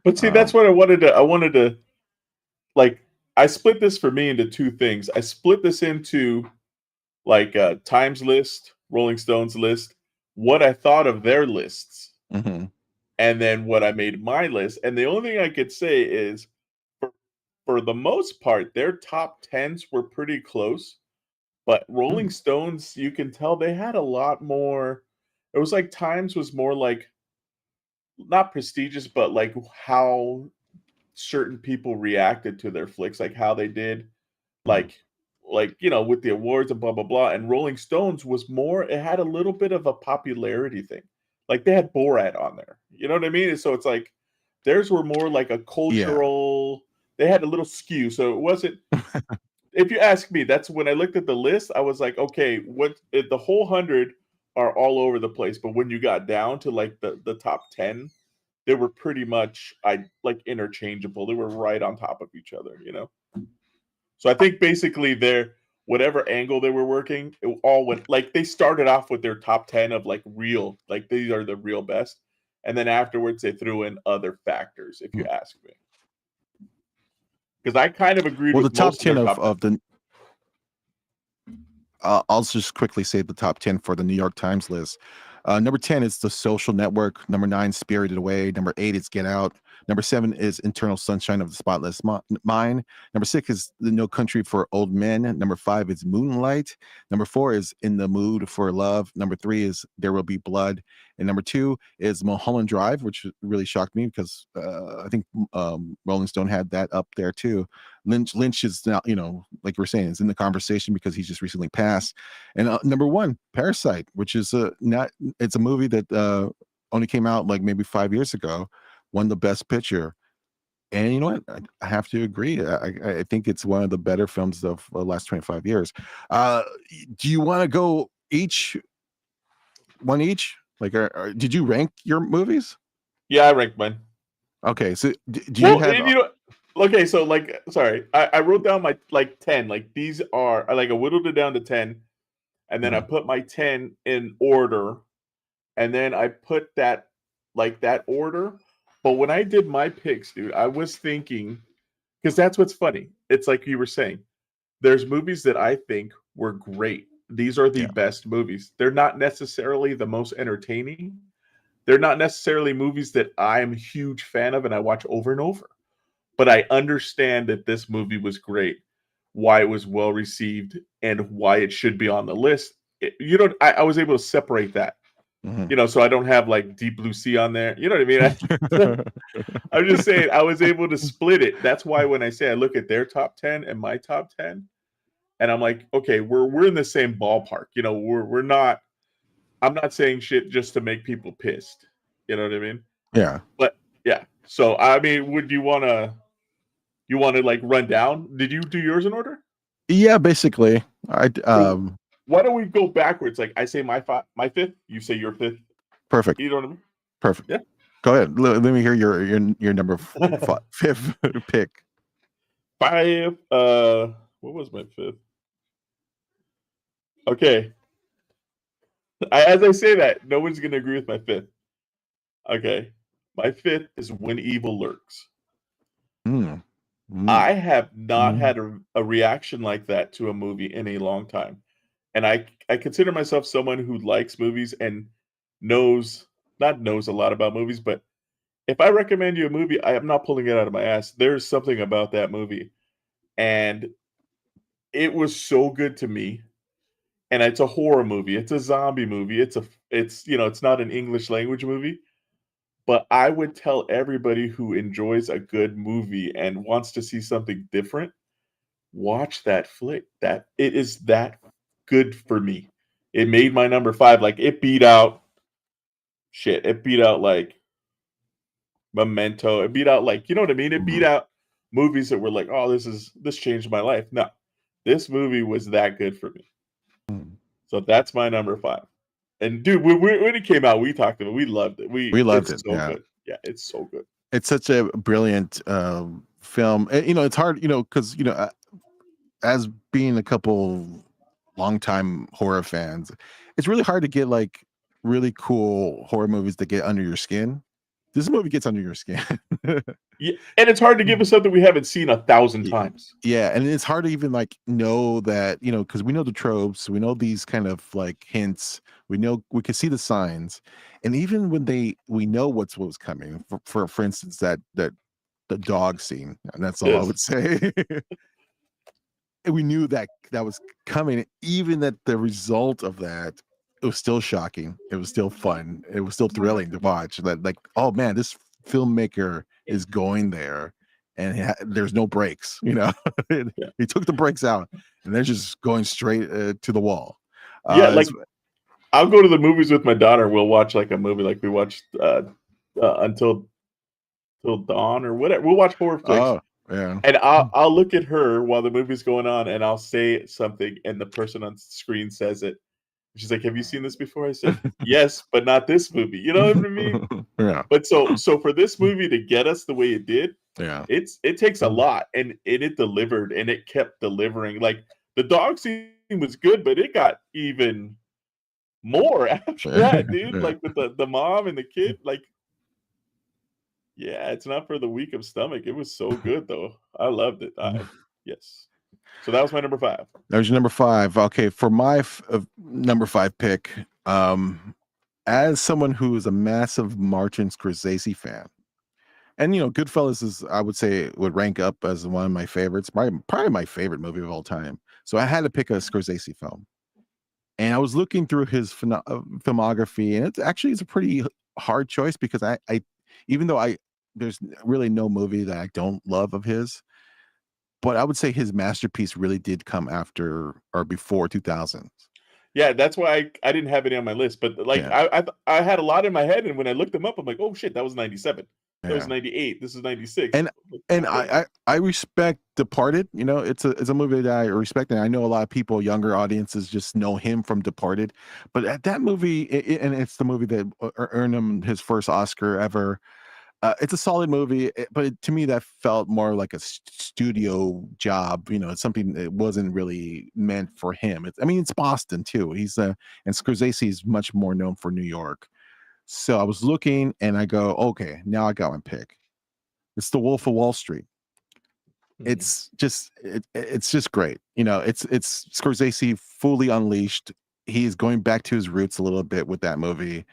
But see, that's what I wanted to like. I split this for me into 2 things. I split this into like Times list, Rolling Stones list, what I thought of their lists, Mhm. and then what I made my list. And the only thing I could say is, for the most part, their top 10s were pretty close. But Rolling Stones, you can tell they had a lot more. It was like Times was more like not prestigious, but like how certain people reacted to their flicks, like how they did, like with the awards and blah blah blah. And Rolling Stones was more. It had a little bit of a popularity thing, like they had Borat on there. You know what I mean? So it's like theirs were more like a Yeah. cultural. They had a little skew, so it wasn't. If you ask me, that's when I looked at the list, I was like, okay, the whole 100 are all over the place, but when you got down to like the top 10, they were pretty much like interchangeable. They were right on top of each other. So I think basically their whatever angle they were working, it all went like they started off with their top 10 of like real, like these are the real best. And then afterwards they threw in other factors, if you ask me. Because I kind of agreed Well, the with top most of their 10 top 10. of the I'll just quickly say the top 10 for the New York Times list. Number 10 is The Social Network. Number 9, Spirited Away. Number 8 is Get Out. Number 7 is Internal Sunshine of the Spotless Mind. Number 6 is The No Country for Old Men. Number 5 is Moonlight. Number 4 is In the Mood for Love. Number 3 is There Will Be Blood. And number 2 is Mulholland Drive, which really shocked me because I think Rolling Stone had that up there too. Lynch is now, like we're saying, is in the conversation because he's just recently passed. And number 1, Parasite, which is it's a movie that only came out like maybe 5 years ago, won the Best Picture. And you know what? I have to agree. I think it's one of the better films of the last 25 years. Do you want to go one each? Like, did you rank your movies? Yeah, I ranked mine. Okay, so do you Well, have? and okay, so like, sorry, I wrote down my like 10. Like these are, I whittled it down to 10, and then I put my 10 in order, and then I put that order. But when I did my picks, dude, I was thinking because that's what's funny. It's like you were saying, there's movies that I think were great. These are the Yeah. best movies. They're not necessarily the most entertaining. They're not necessarily movies that I'm a huge fan of and I watch over and over. But I understand that this movie was great, why it was well received, and why it should be on the list. I was able to separate that. So I don't have like Deep Blue Sea on there. You know what I mean? I'm just saying I was able to split it. That's why when I say I look at their top 10 and my top 10, and I'm like, okay, we're in the same ballpark. We're not. I'm not saying shit just to make people pissed. You know what I mean? Yeah. But yeah. So I mean, would you want to? You want to like run down? Did you do yours in order? Yeah, basically. I Why don't we go backwards? Like I say my fifth, you say your fifth. Perfect. You know what I mean? Perfect. Yeah. Go ahead. Let me hear your number 5th pick. 5. What was my 5th? Okay. As I say that, no one's gonna agree with my 5th. Okay. My 5th is When Evil Lurks. I have not had a reaction like that to a movie in a long time. And I consider myself someone who likes movies and not knows a lot about movies, but if I recommend you a movie, I am not pulling it out of my ass. There's something about that movie. And it was so good to me. And it's a horror movie. It's a zombie movie. It's not an English language movie. But I would tell everybody who enjoys a good movie and wants to see something different, watch that flick. That it is that good for me. it made my number 5. Like it beat out shit. It beat out like Memento. It beat out like, you know what I mean? It beat out movies that were like, oh, this changed my life. No, this movie was that good for me. So that's my number 5. And dude, when it came out, we talked about it. We loved it. We loved it's it. So Yeah. good. Yeah, it's so good. It's such a brilliant film. You know, it's hard, you know, because, you know, as being a couple longtime horror fans, it's really hard to get like really cool horror movies that get under your skin. This movie gets under your skin. Yeah, and it's hard to give us something we haven't seen 1,000 times. Yeah, and it's hard to even like know that, you know, because we know the tropes, we know these kind of like hints, we can see the signs, and even when we know what was coming. For instance, that the dog scene, and that's all I would say. And we knew that was coming, even that the result of that, it was still shocking. It was still fun. It was still thrilling to watch. That like, oh man, this filmmaker is going there, and there's no breaks. You know, he took the breaks out, and they're just going straight to the wall. Yeah, like I'll go to the movies with my daughter. We'll watch like a movie, like we watched until dawn or whatever. We'll watch horror flicks. Oh, yeah. And I'll look at her while the movie's going on, and I'll say something, and the person on screen says it. She's like, "Have you seen this before?" I said, "Yes, but not this movie." You know what I mean? Yeah. But so for this movie to get us the way it did, Yeah, it takes a lot, and it delivered, and it kept delivering. Like the dog scene was good, but it got even more after that, dude. Yeah. Like with the mom and the kid, like. Yeah, it's not for the weak of stomach. It was so good, though. I loved it. Yes. So that was my number 5. That was your number 5. Okay, for my number 5 pick, as someone who is a massive Martin Scorsese fan, and you know, Goodfellas is, I would say, would rank up as one of my favorites, probably my favorite movie of all time. So I had to pick a Scorsese film, and I was looking through his filmography, and it's a pretty hard choice because I even though there's really no movie that I don't love of his, but I would say his masterpiece really did come after or before 2000s. Yeah, that's why I didn't have any on my list. But like I had a lot in my head, and when I looked them up, I'm like, oh shit, that was 97. That was 98. This is 96. And I respect Departed. You know, it's a movie that I respect, and I know a lot of people, younger audiences, just know him from Departed. But at that movie, and it's the movie that earned him his first Oscar ever. It's a solid movie, but to me that felt more like a studio job. You know, it's something that wasn't really meant for him. It's Boston too. And Scorsese is much more known for New York. So I was looking, and I go, okay, now I got my pick. It's The Wolf of Wall Street. It's just great. You know, it's Scorsese fully unleashed. He's going back to his roots a little bit with that movie.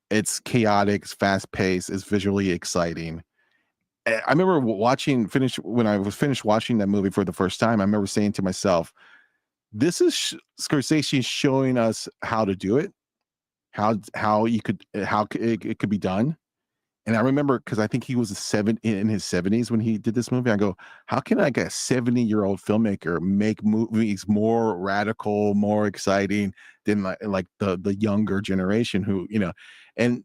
It's chaotic, it's fast paced, it's visually exciting. I remember when I was finished watching that movie for the first time, I remember saying to myself, this is Scorsese showing us how to do it, how it could be done. And I remember, because I think he was in his 70s when he did this movie. I go, how can like a 70-year-old filmmaker make movies more radical, more exciting than like the younger generation who, you know, and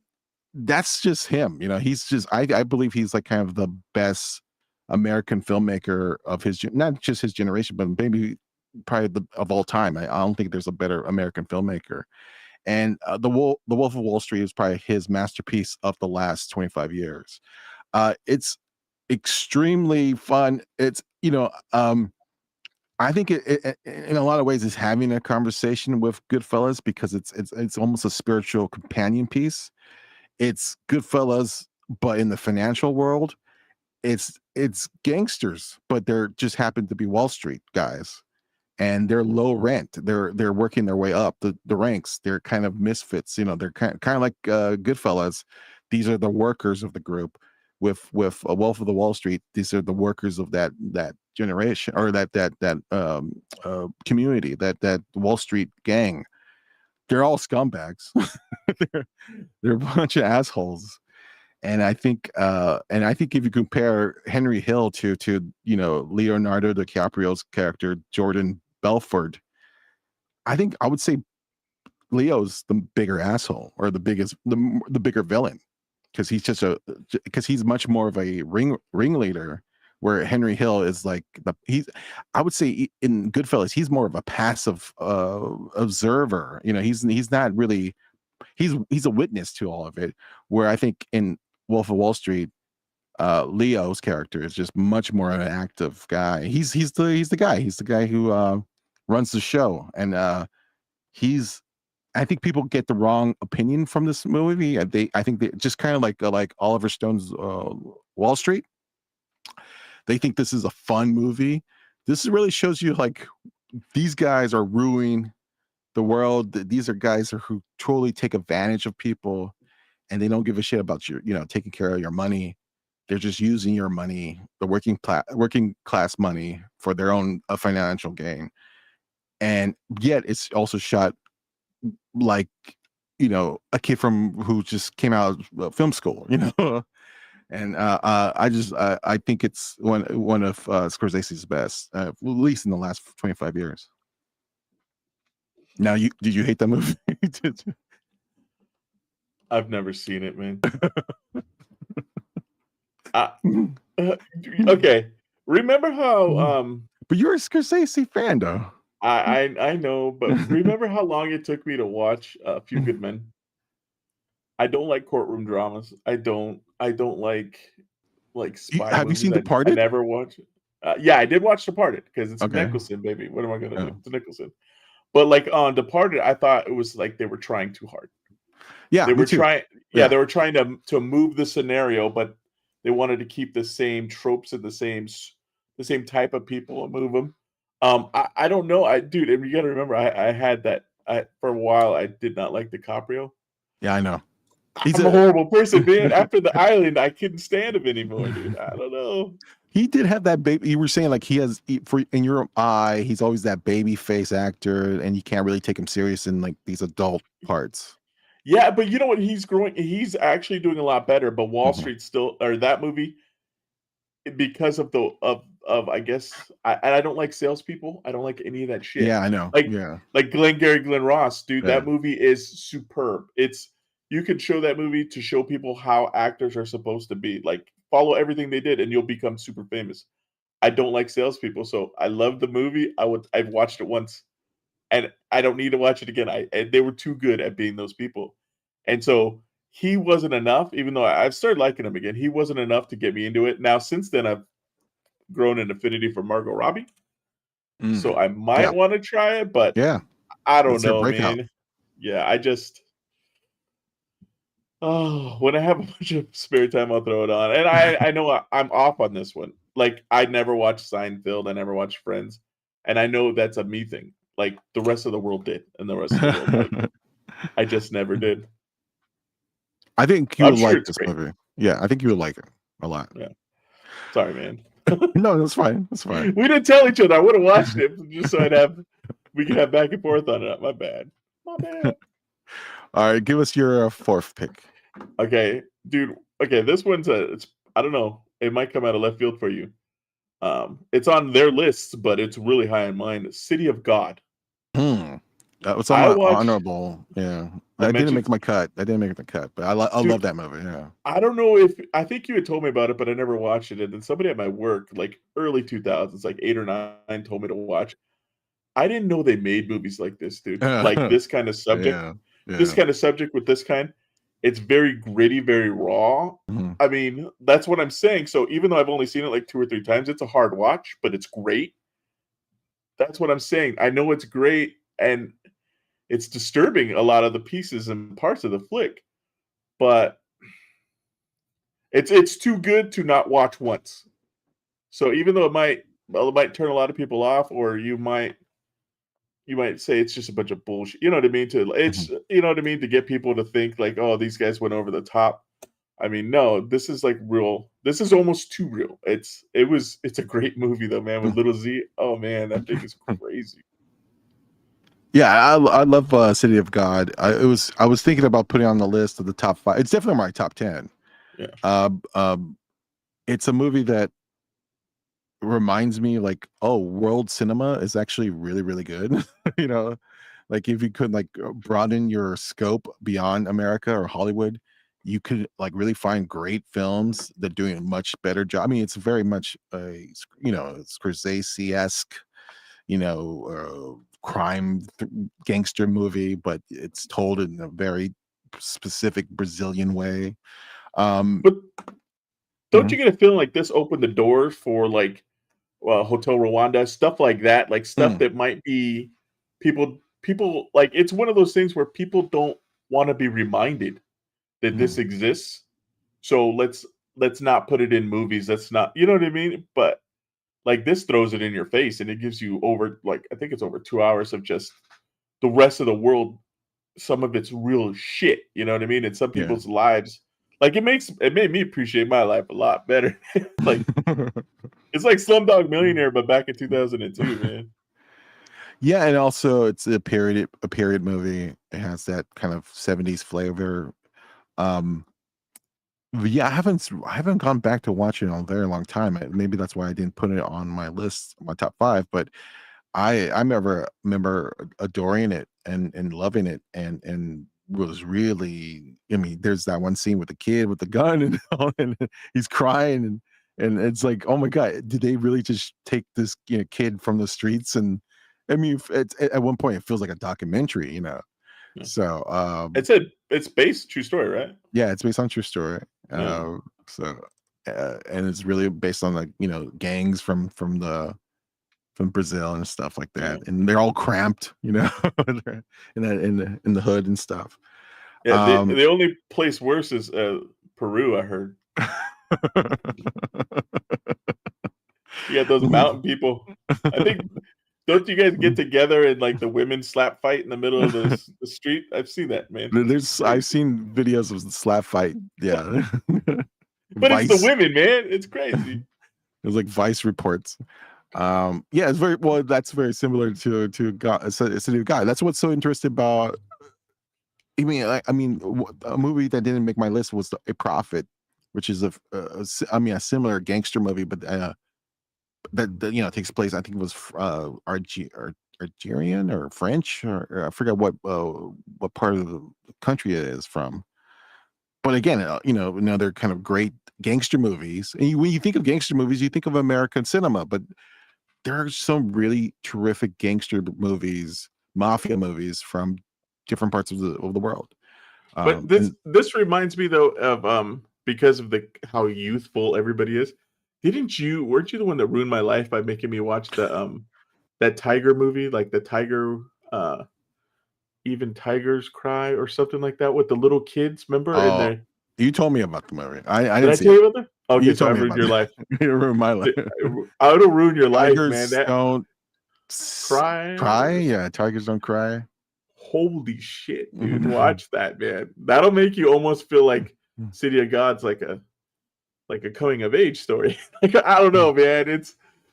that's just him. You know, he's just, I believe he's like kind of the best American filmmaker of not just his generation, but maybe probably of all time. I don't think there's a better American filmmaker. And the Wolf of Wall Street is probably his masterpiece of the last 25 years. It's extremely fun. It's, you know, I think it in a lot of ways is having a conversation with Goodfellas, because it's almost a spiritual companion piece. It's Goodfellas, but in the financial world. It's gangsters, but they're just happen to be Wall Street guys. And they're low rent. They're working their way up the ranks. They're kind of misfits. You know, they're kind of like Goodfellas. These are the workers of the group. With a Wolf of the Wall Street, these are the workers of that generation, or that community, that Wall Street gang. They're all scumbags. they're a bunch of assholes. And I think if you compare Henry Hill to you know, Leonardo DiCaprio's character Jordan Belfort, I think I would say Leo's the bigger asshole, or the bigger villain, because he's much more of a ringleader, where Henry Hill is like I would say in Goodfellas he's more of a passive observer. He's not really, he's a witness to all of it, where I think in Wolf of Wall Street, Leo's character is just much more of an active guy. He's the guy who runs the show, and I think people get the wrong opinion from this movie. I think they just kind of like Oliver Stone's Wall Street. They think this is a fun movie. This really shows you like these guys are ruining the world. These are guys who totally take advantage of people, and they don't give a shit about your, taking care of your money. They're just using your money, the working class money, for their own financial gain. And yet it's also shot like, a kid who just came out of film school, and I think it's one of Scorsese's best, at least in the last 25 years. Now, did you hate that movie? I've never seen it, man. Okay, remember how but you're a Scorsese fan, though. I know, but remember how long it took me to watch A Few Good Men? I don't like courtroom dramas. I don't like spy Have you movies. seen I Departed? never watch it. Yeah, I did watch Departed because it's Okay. Nicholson, baby. What am I gonna Yeah. do? It's Nicholson. But like on Departed, I thought it was like they were trying too hard. Yeah, They me were too. trying. Yeah. Yeah, they were trying to move the scenario, but they wanted to keep the same tropes and the same type of people and move them. I don't know. Dude, and you got to remember, I had that. For a while, I did not like DiCaprio. Yeah, I know. I'm a horrible person, man. After The Island, I couldn't stand him anymore, dude. I don't know. He did have that baby. You were saying like in your eye, he's always that baby face actor, and you can't really take him serious in like these adult parts. Yeah, but you know what? He's growing. He's actually doing a lot better. But Wall Mhm. Street still, or that movie, because of I guess I don't like salespeople. I don't like any of that shit. Yeah, I know. Like Yeah. like Glenn Ross, dude. Yeah. That movie is superb. You can show that movie to show people how actors are supposed to be. Like follow everything they did, and you'll become super famous. I don't like salespeople, so I love the movie. I've watched it once, and I don't need to watch it again. They were too good at being those people, and so he wasn't enough. Even though I've started liking him again, he wasn't enough to get me into it. Now since then, I've grown an affinity for Margot Robbie, so I might want to try it, but Yeah, I don't It's her know, breakout. man. Yeah, when I have a bunch of spare time, I'll throw it on. And I know I'm off on this one. Like, I never watched Seinfeld. I never watched Friends. And I know that's a me thing. Like, the rest of the world did. And the rest of the world did. I just never did. I think you I'm would sure like it's this great. movie. Yeah, I think you would like it a lot. Yeah. Sorry, man. No, that's fine. That's fine. We didn't tell each other. I would have watched it just so we could have back and forth on it. My bad. My bad. All right, give us your fourth pick. Okay, dude. Okay, this one's I don't know. It might come out of left field for you. It's on their list, but it's really high in mine. City of God. That was on I my watched- honorable. Yeah, I that didn't mentioned- make my cut. That didn't make the cut, but I Dude, love that movie. Yeah. I don't know I think you had told me about it, but I never watched it. And then somebody at my work, like early 2000s, like 8 or 9, told me to watch. I didn't know they made movies like this, dude. Like this kind of subject. Yeah. This kind of subject with this kind. It's very gritty, very raw. Mhm. I mean, that's what I'm saying. So even though I've only seen it like 2 or 3 times, it's a hard watch, but it's great. That's what I'm saying. I know it's great, and it's disturbing, a lot of the pieces and parts of the flick, but it's too good to not watch once. So even though it might turn a lot of people off, or you might say it's just a bunch of bullshit. You know what I mean? You know what I mean, to get people to think like, oh, these guys went over the top. I mean, no, this is like real. This is almost too real. It's a great movie though, man. With Little Z. Oh man, that thing is crazy. Yeah, I love City of God. I was thinking about putting it on the list of the top 5. It's definitely my top 10. Yeah. It's a movie that reminds me like, oh, world cinema is actually really, really good. Like if you could like broaden your scope beyond America or Hollywood, you could like really find great films that doing a much better job. I mean, it's very much a Scorsese-esque, crime gangster movie, but it's told in a very specific Brazilian way. But don't you get a feeling like this opened the doors for like Hotel Rwanda, stuff like that, like stuff that might be people like it's one of those things where people don't want to be reminded that this exists. So let's not put it in movies. That's not, you know what I mean? But like this throws it in your face and it gives you over like I think it's over 2 hours of just the rest of the world. Some of it's real shit, you know what I mean? And some people's lives, like it made me appreciate my life a lot better. Like it's like Slumdog Millionaire, but back in 2002, man. Yeah, and also it's a period movie. It has that kind of 70s flavor. Yeah, I haven't gone back to watch it in a very long time. Maybe that's why I didn't put it on my list, my top 5. But I remember adoring it and loving it and was really. I mean, there's that one scene with the kid with the gun and and he's crying and it's like, oh my god, did they really just take this kid from the streets? And I mean, it's at one point it feels like a documentary. Yeah. So it's based true story, right? yeah, it's based on true story. Yeah. And it's really based on like gangs from Brazil and stuff like that, and they're all cramped, in the hood and stuff. Yeah, the only place worse is Peru, I heard. You got those mountain people. I think don't you guys get together and like the women slap fight in the middle of the street? I've seen that, man. I've seen videos of the slap fight. Yeah. But Vice. It's the women, man. It's crazy. It was like Vice reports. Yeah, it's very well. That's very similar to God, City of God. That's what's so interesting about. I mean, a movie that didn't make my list was A Prophet, which is a similar gangster movie, but that takes place. I think it was Algerian or French, or I forget what part of the country it is from. But again, another kind of great gangster movies. And when you think of gangster movies, you think of American cinema, but there are some really terrific gangster movies, mafia movies from different parts of the world. But this reminds me though of because of how youthful everybody is. Weren't you the one that ruined my life by making me watch the that tiger movie, like the tiger Even Tigers Cry or something like that with the little kids, remember? You told me about the movie. I did I tell you about that? Okay, so I ruined your life. You ruined my life. I would have ruined your life, Tigers man. That don't cry. Yeah, tigers don't cry. Holy shit, dude. Watch that, man. That'll make you almost feel like City of God's like a coming of age story. Like, I don't know, man.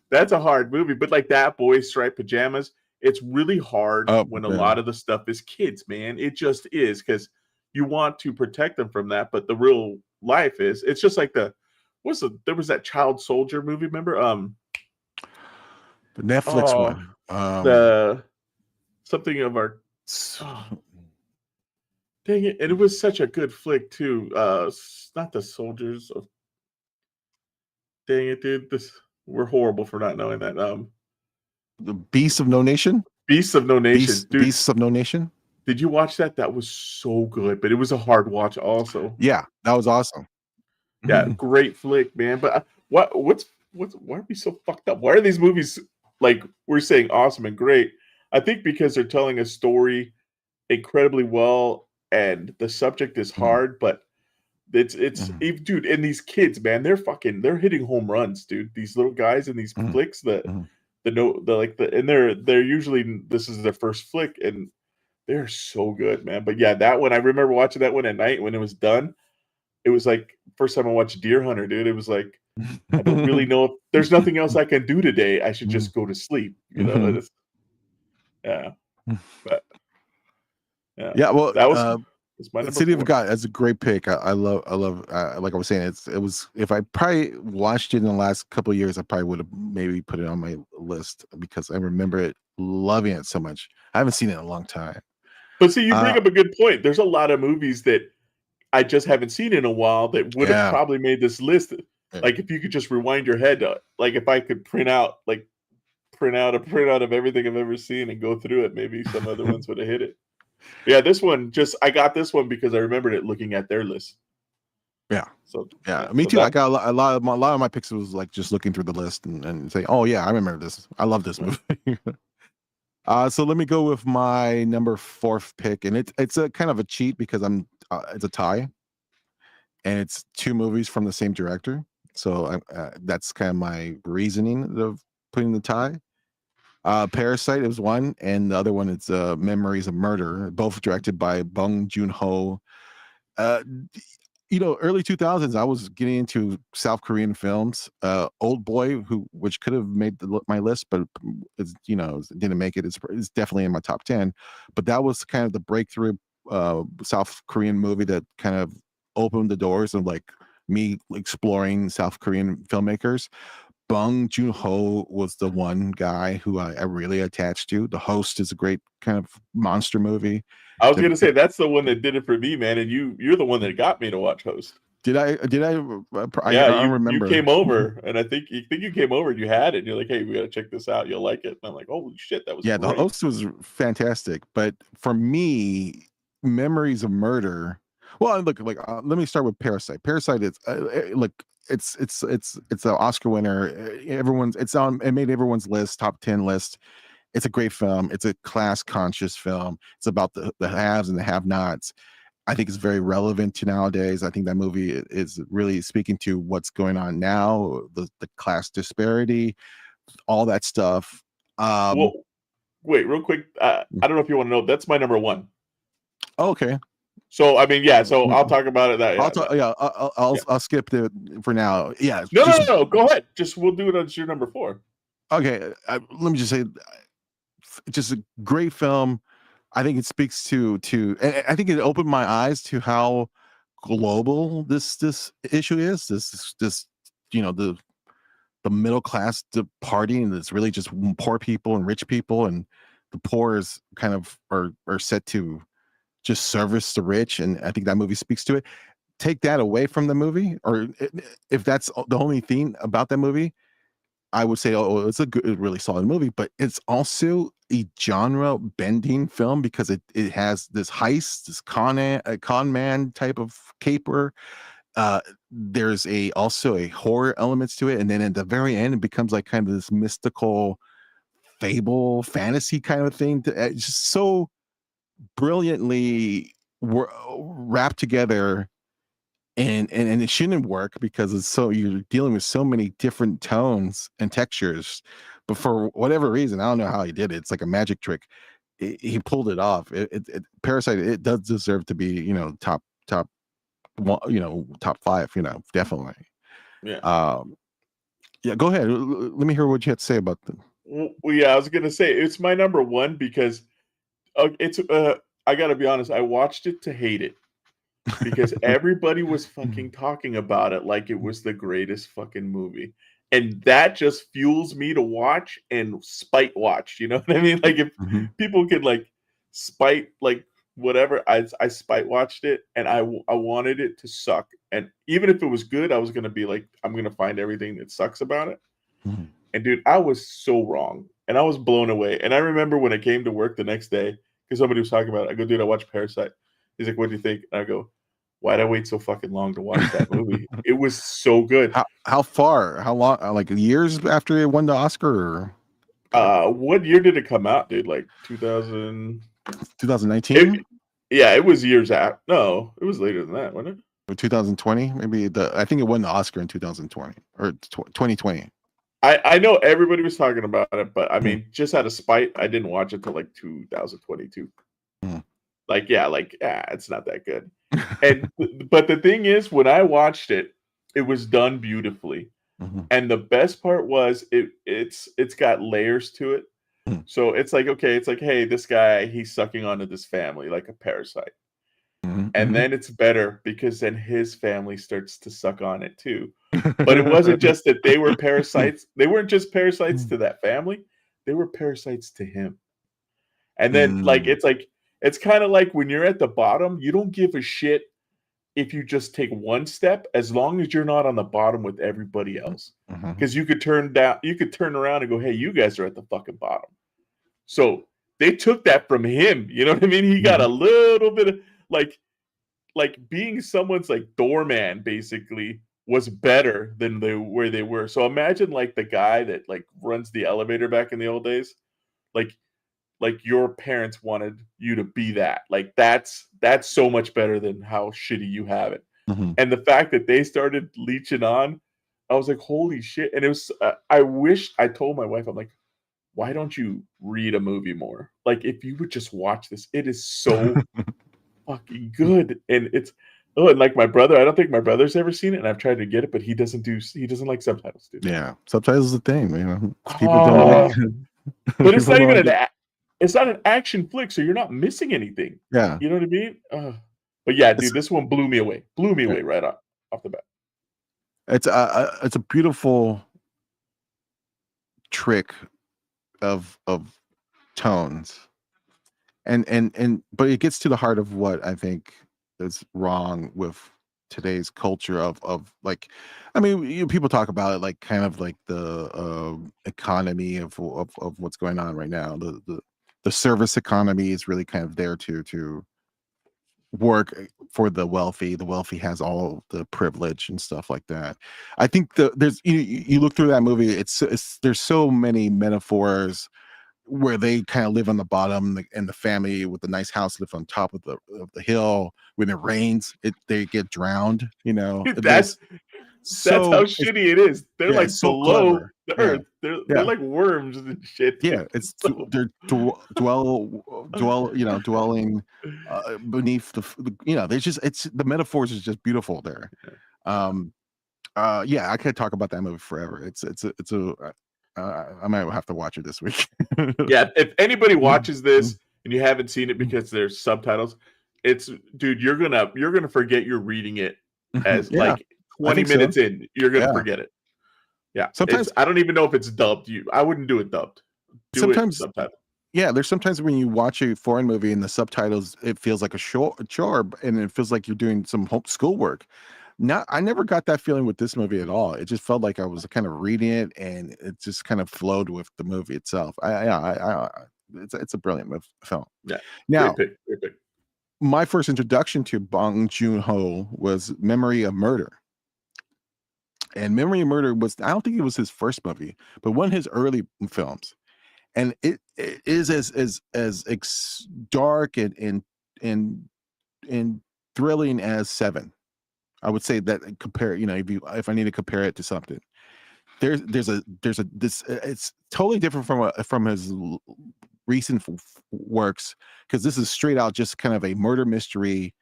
That's a hard movie, but like that Boys Striped Pajamas, it's really hard when a lot of the stuff is kids, man. It just is, because you want to protect them from that, but the real life it's just like there was that Child Soldier movie, remember? The Netflix one. The something of our dang it. And it was such a good flick too. Not the Soldiers of dang it, dude. We're horrible for not knowing that. The Beasts of No Nation? Beasts of No Nation. Beasts of No Nation? Did you watch that? That was so good, but it was a hard watch also. Yeah, that was awesome. Yeah, great flick, man. But why are we so fucked up? Why are these movies like we're saying awesome and great? I think because they're telling a story incredibly well, and the subject is hard, but it's dude, and these kids, man, they're hitting home runs, dude. These little guys in these flicks and they're usually this is their first flick, and they're so good, man. But yeah, that one, I remember watching that one at night when it was done. It was like first time I watched Deer Hunter, dude. It was like I don't really know if there's nothing else I can do today. I should just go to sleep, Yeah. But, yeah, well, that was my City 4. of God. That's a great pick. I love like I was saying, it was, if I probably watched it in the last couple of years, I probably would have maybe put it on my list, because I remember it loving it so much. I haven't seen it in a long time. But see, you bring Uh, up a good point. There's a lot of movies that I just haven't seen in a while that would have Yeah. probably made this list. Yeah. Like if you could just rewind your head, like if I could print out a printout of everything I've ever seen and go through it, maybe some other ones would have hit it. Yeah, this one I got this one because I remembered it looking at their list. Yeah. So Yeah, me so too. I that, got a lot of my picks was like just looking through the list and saying, "Oh yeah, I remember this. I love this movie." So let me go with my number 4th pick, and it's a kind of a cheat because it's a tie, and it's 2 movies from the same director. So that's kind of my reasoning of putting the tie. Parasite is one, and the other one is Memories of Murder, both directed by Bong Joon-ho. Uh, Early 2000s, I was getting into South Korean films. Old Boy, which could have made my list, but it didn't make it. It's definitely in my top 10. But that was kind of the breakthrough South Korean movie that kind of opened the doors of like me exploring South Korean filmmakers. Bong Joon-ho was the one guy who I really attached to. The Host is a great kind of monster movie. I was gonna say that's the one that did it for me, man. And you're the one that got me to watch Host. Did I? Yeah, I don't you remember. came over, and I think you came over and you had it. And you're like, "Hey, we gotta check this out. You'll like it." And I'm like, "Holy shit, that was Yeah, great." The Host was fantastic. But for me, Memories of Murder. Well, look, like let me start with Parasite. Parasite is look, it's an Oscar winner. It made everyone's list, top 10 list. It's a great film. It's a class conscious film. It's about the haves and the have-nots. I think it's very relevant to nowadays. I think that movie is really speaking to what's going on now, the class disparity, all that stuff. Well, wait, real quick. I don't know if you want to know. That's my number 1. Okay. So I mean, yeah. So I'll talk about it. I'll skip it for now. Yeah. No. Go ahead. We'll do it as your number 4. Okay. Let me just say, just a great film. I think it speaks to and I think it opened my eyes to how global this issue is. This the middle class party, and it's really just poor people and rich people, and the poor is kind of are set to just service the rich. And I think that movie speaks to it. Take that away from the movie, or if that's the only thing about that movie, I would say, oh, it's a good, really solid movie, but it's also a genre bending film because it has this heist, this con man type of caper. There's also a horror elements to it, and then at the very end, it becomes like kind of this mystical fable fantasy kind of thing. It's just so brilliantly wrapped together. And it shouldn't work because you're dealing with so many different tones and textures, but for whatever reason, I don't know how he did it. It's like a magic trick. He pulled it off. Parasite, it does deserve to be, top one, top 5, definitely. Yeah. Yeah. Go ahead. Let me hear what you had to say about them. Well, yeah, I was gonna say it's my number 1 because it's. I gotta be honest. I watched it to hate it. Because everybody was fucking talking about it like it was the greatest fucking movie. And that just fuels me to watch and spite watch. You know what I mean? Like if people could like spite like whatever, I spite watched it and I wanted it to suck. And even if it was good, I was gonna be like, I'm gonna find everything that sucks about it. And dude, I was so wrong. And I was blown away. And I remember when I came to work the next day, because somebody was talking about it, I go, dude, I watched Parasite. He's like, what do you think? And I go, why'd I wait so fucking long to watch that movie? It was so good. How far? How long? Like years after it won the Oscar? What year did it come out, dude? Like 2019? Yeah, it was years out. No, it was later than that, wasn't it? Or 2020? Maybe I think it won the Oscar in 2020 or 2020. I know everybody was talking about it, but I mean, just out of spite, I didn't watch it till like 2022. It's not that good. And but the thing is, when I watched it, it was done beautifully. And the best part was it's got layers to it. So it's like, okay, it's like, hey, this guy, he's sucking onto this family like a parasite. And then it's better because then his family starts to suck on it too. But it wasn't just that they were parasites. They weren't just parasites to that family. they were parasites to him. And then it's kind of like when you're at the bottom, you don't give a shit if you just take one step, as long as you're not on the bottom with everybody else. Because you could turn around and go, hey, you guys are at the fucking bottom. So they took that from him. You know what I mean? He got a little bit of like being someone's like doorman basically was better than where they were. So imagine like the guy that like runs the elevator back in the old days, like your parents wanted you to be that. Like that's so much better than how shitty you have it. And the fact that they started leeching on, I was like, holy shit. And it was I told my wife, I'm like, why don't you read a movie more? Like if you would just watch this, it is so fucking good. And it's and like my brother, I don't think my brother's ever seen it, and I've tried to get it, but he doesn't like subtitles, dude. Yeah, subtitles is the thing, you know. People don't like but it's not even it's not an action flick, so you're not missing anything. Yeah. You know what I mean? But yeah, dude, this one blew me away. Blew me away right off the bat. It's a beautiful trick of tones. And but it gets to the heart of what I think is wrong with today's culture of like, I mean, people talk about it like kind of like the economy of what's going on right now. The service economy is really kind of there to work for the wealthy. The wealthy has all the privilege and stuff like that. I think there's you look through that movie, it's there's so many metaphors where they kind of live on the bottom, and the family with the nice house live on top of the hill. When it rains, they get drowned. You know, that's how shitty it is. They're like so below clever. The earth. They're like worms and shit. Yeah, it's they're dwelling beneath the there's just the metaphors is just beautiful there. Yeah, I could talk about that movie forever. I might have to watch it this week. Yeah, if anybody watches this and you haven't seen it because there's subtitles, dude, you're gonna forget you're reading it as like 20 minutes in. You're gonna forget it. Yeah, sometimes I don't even know if it's dubbed. I wouldn't do it dubbed. Sometimes subtitle. Yeah, there's sometimes when you watch a foreign movie and the subtitles, it feels like a chore, and it feels like you're doing some schoolwork. I never got that feeling with this movie at all. It just felt like I was kind of reading it, and it just kind of flowed with the movie itself. It's a brilliant film. Yeah. Now, great pick. My first introduction to Bong Joon-ho was Memory of Murder. And Memory of Murder I don't think it was his first movie, but one of his early films. And it is as dark and thrilling as Seven. I would say that compare, if I need to compare it to something, it's totally different from his recent works, because this is straight out just kind of a murder mystery.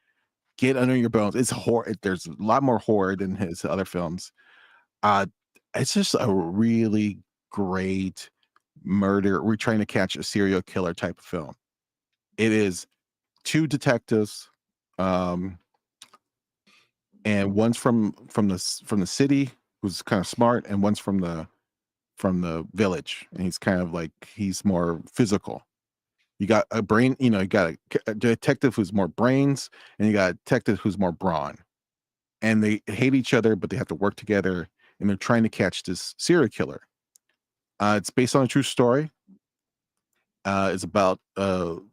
Get under your bones. It's horror. There's a lot more horror than his other films. It's just a really great murder. We're trying to catch a serial killer type of film. It is two detectives, and one's from the city, who's kind of smart, and one's from the village, and he's kind of like, he's more physical. You got a brain, you got a detective who's more brains, and you got a detective who's more brawn, and they hate each other, but they have to work together, and they're trying to catch this serial killer. It's based on a true story. It's about and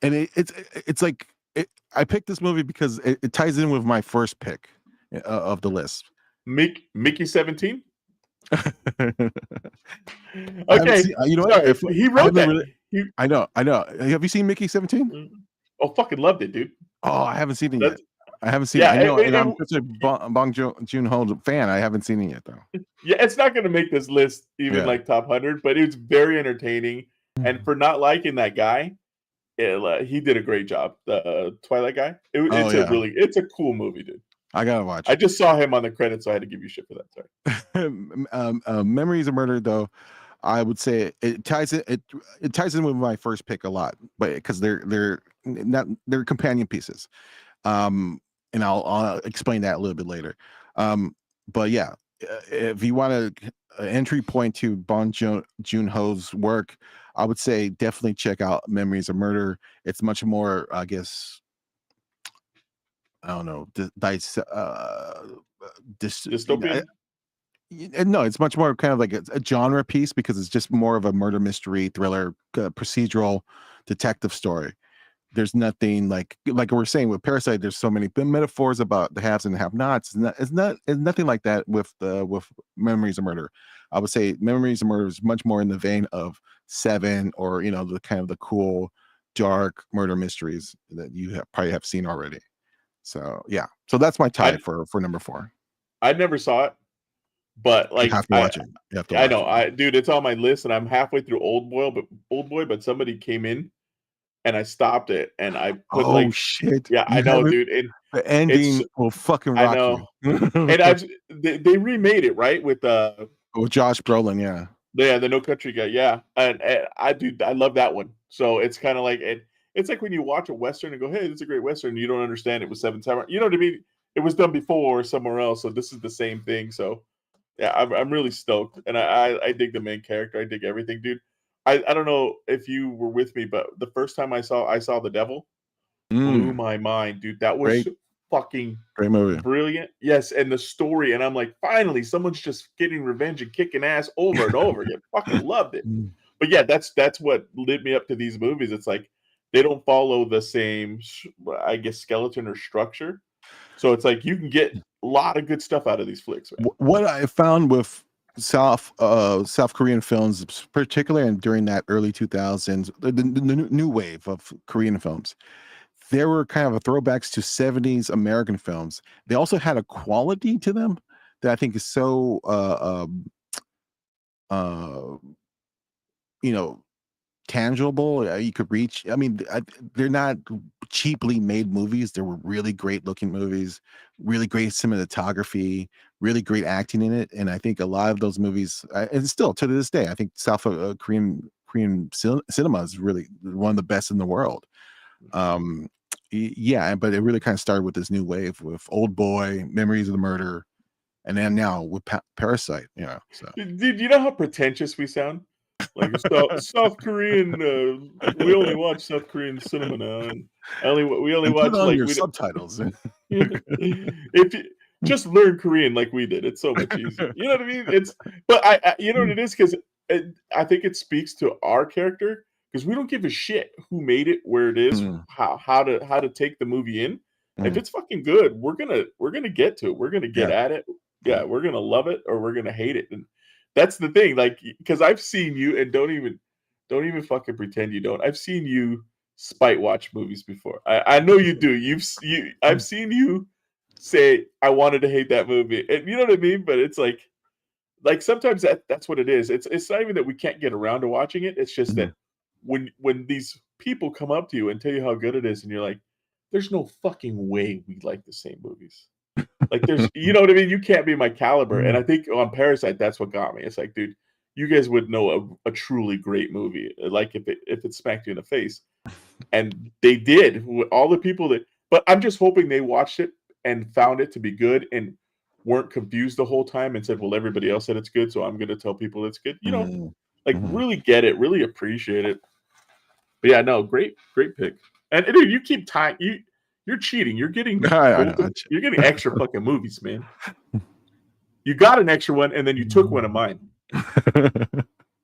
it's like, I picked this movie because it ties in with my first pick of the list. Mickey 17. Okay, you know what? If he wrote that. I know. Have you seen Mickey 17? Oh, fucking loved it, dude. Oh, I haven't seen it yet. I haven't seen it. I know, and I'm such a Bong Joon-ho fan. I haven't seen it yet, though. Yeah, it's not going to make this list even like top 100, but it's very entertaining. And for not liking that guy, he did a great job. The Twilight guy. It's a cool movie, dude. I gotta watch. I just saw him on the credits, so I had to give you shit for that. Sorry. Memories of Murder, though, I would say it ties in with my first pick a lot, but because they're companion pieces. And I'll explain that a little bit later. But yeah, if you want an entry point to Joon-ho's work, I would say definitely check out Memories of Murder. It's much more, I guess, I don't know, Dystopian. no, it's much more kind of like a genre piece because it's just more of a murder mystery thriller, procedural detective story. There's nothing like we're saying with Parasite. There's so many metaphors about the haves and the have-nots. It's nothing like that with Memories of Murder. I would say Memories of Murder is much more in the vein of Seven, or the kind of the cool, dark murder mysteries that you probably have seen already. So yeah, so that's my tie for number 4. I never saw it, but You like have to watch it. You have to I watch know, it. dude, it's on my list, and I'm halfway through Old Boy, but somebody came in, and I stopped it, and I put Oh shit! yeah, I You know, haven't. dude, and The it's ending will fucking I rock know, you. and they remade it right with With Josh Brolin, yeah. the No Country guy, yeah, and I love that one. So it's kind of like it's like when you watch a western and go, hey, this is a great western, you don't understand it was Seven Samurai, you know what I mean? It was done before somewhere else, so this is the same thing. So yeah, I'm really stoked, and I dig the main character. I dig everything, dude. I don't know if you were with me, but the first time I saw The Devil, blew Mm, my mind, dude. That was great, fucking great movie. brilliant. Yes, and the story, and I'm like, finally, someone's just getting revenge and kicking ass over and over again. Fucking loved it. Mm. But yeah, that's what lit me up to these movies. It's like they don't follow the same, I guess, skeleton or structure. So it's like you can get a lot of good stuff out of these flicks, man. What I found with South Korean films, particularly during that early 2000s, the new wave of Korean films, there were kind of a throwbacks to 70s American films. They also had a quality to them that I think is so uh, you know, tangible. You could reach. I mean, they're not cheaply made movies. They were really great looking movies, really great cinematography, really great acting in it. And I think a lot of those movies, and still to this day, I think South Korean cinema is really one of the best in the world. Yeah, but it really kind of started with this new wave with Old Boy, Memories of the Murder, and then now with Parasite. So Dude, you know how pretentious we sound? Like South Korean, we only watch South Korean cinema now, and we only and put watch on like your we don't, subtitles. if you just learn Korean like we did, it's so much easier. You know what I mean? But I you know what it is, because I think it speaks to our character, because we don't give a shit who made it, where it is, Mm, how to take the movie in. If mm, it's fucking good, we're gonna get to it. We're gonna get yeah. at it. Yeah, we're gonna love it or we're gonna hate it. And that's the thing, like, because I've seen you, and don't even fucking pretend you don't. I've seen you spite watch movies before. I know you do. I've seen you say I wanted to hate that movie, and you know what I mean. But it's like sometimes that's what it is. It's not even that we can't get around to watching it. It's just that Mhm. when these people come up to you and tell you how good it is, and you're like, there's no fucking way we like the same movies. Like there's, you know what I mean? You can't be my caliber. And I think on Parasite, that's what got me. It's like, dude, you guys would know a truly great movie, like if it smacked you in the face. And they did. All the people that, but I'm just hoping they watched it and found it to be good and weren't confused the whole time and said, well, everybody else said it's good, so I'm going to tell people it's good. Mhm. Like Mhm. really get it, really appreciate it. But yeah, no, great pick. And dude, you keep tying, you're cheating. You're getting I both know. you're getting extra fucking movies, man. You got an extra one, and then you took one of mine.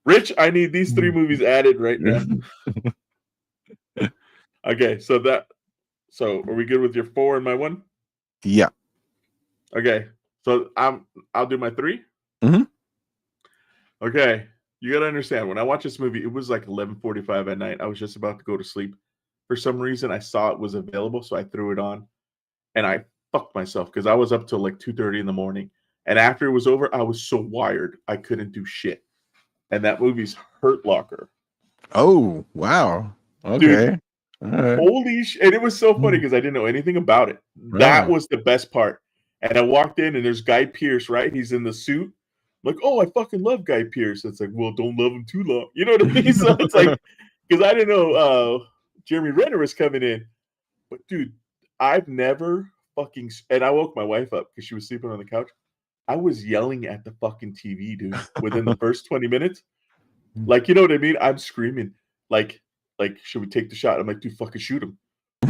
Rich, I need these 3 movies added right now. Okay, so are we good with your 4 and my 1? Yeah. Okay. So I'll do my 3. Mhm. Okay. You got to understand, when I watched this movie, it was like 11:45 at night. I was just about to go to sleep. For some reason, I saw it was available, so I threw it on, and I fucked myself because I was up till like 2:30 in the morning. And after it was over, I was so wired I couldn't do shit. And that movie's Hurt Locker. Oh, wow. Dude, Okay. All right. holy shit. And it was so funny Mm. because I didn't know anything about it. That Wow. was the best part. And I walked in and there's Guy Pearce, right? He's in the suit. I'm like, oh, I fucking love Guy Pearce. It's like, well, don't love him too long. You know what I mean? So it's like, because I didn't know Jeremy Renner was coming in. But dude, I've never fucking, and I woke my wife up because she was sleeping on the couch. I was yelling at the fucking TV, dude, within the first 20 minutes. Like, you know what I mean? I'm screaming, like, should we take the shot? I'm like, dude, fucking shoot him.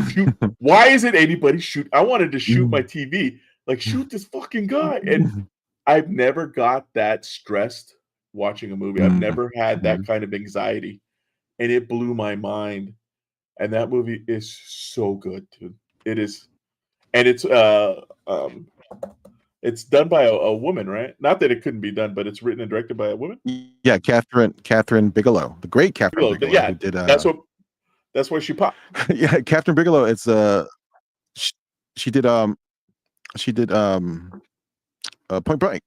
Shoot. Why isn't anybody shoot? I wanted to shoot my TV. Like, shoot this fucking guy. And I've never got that stressed watching a movie. I've never had that kind of anxiety. And it blew my mind. And that movie is so good, dude. It is. And it's done by a woman, right? Not that it couldn't be done, but it's written and directed by a woman. Yeah, Catherine Bigelow, the great Catherine Bigelow, yeah, who did. That's why she popped. Yeah, Catherine Bigelow. It's she did Point Blank,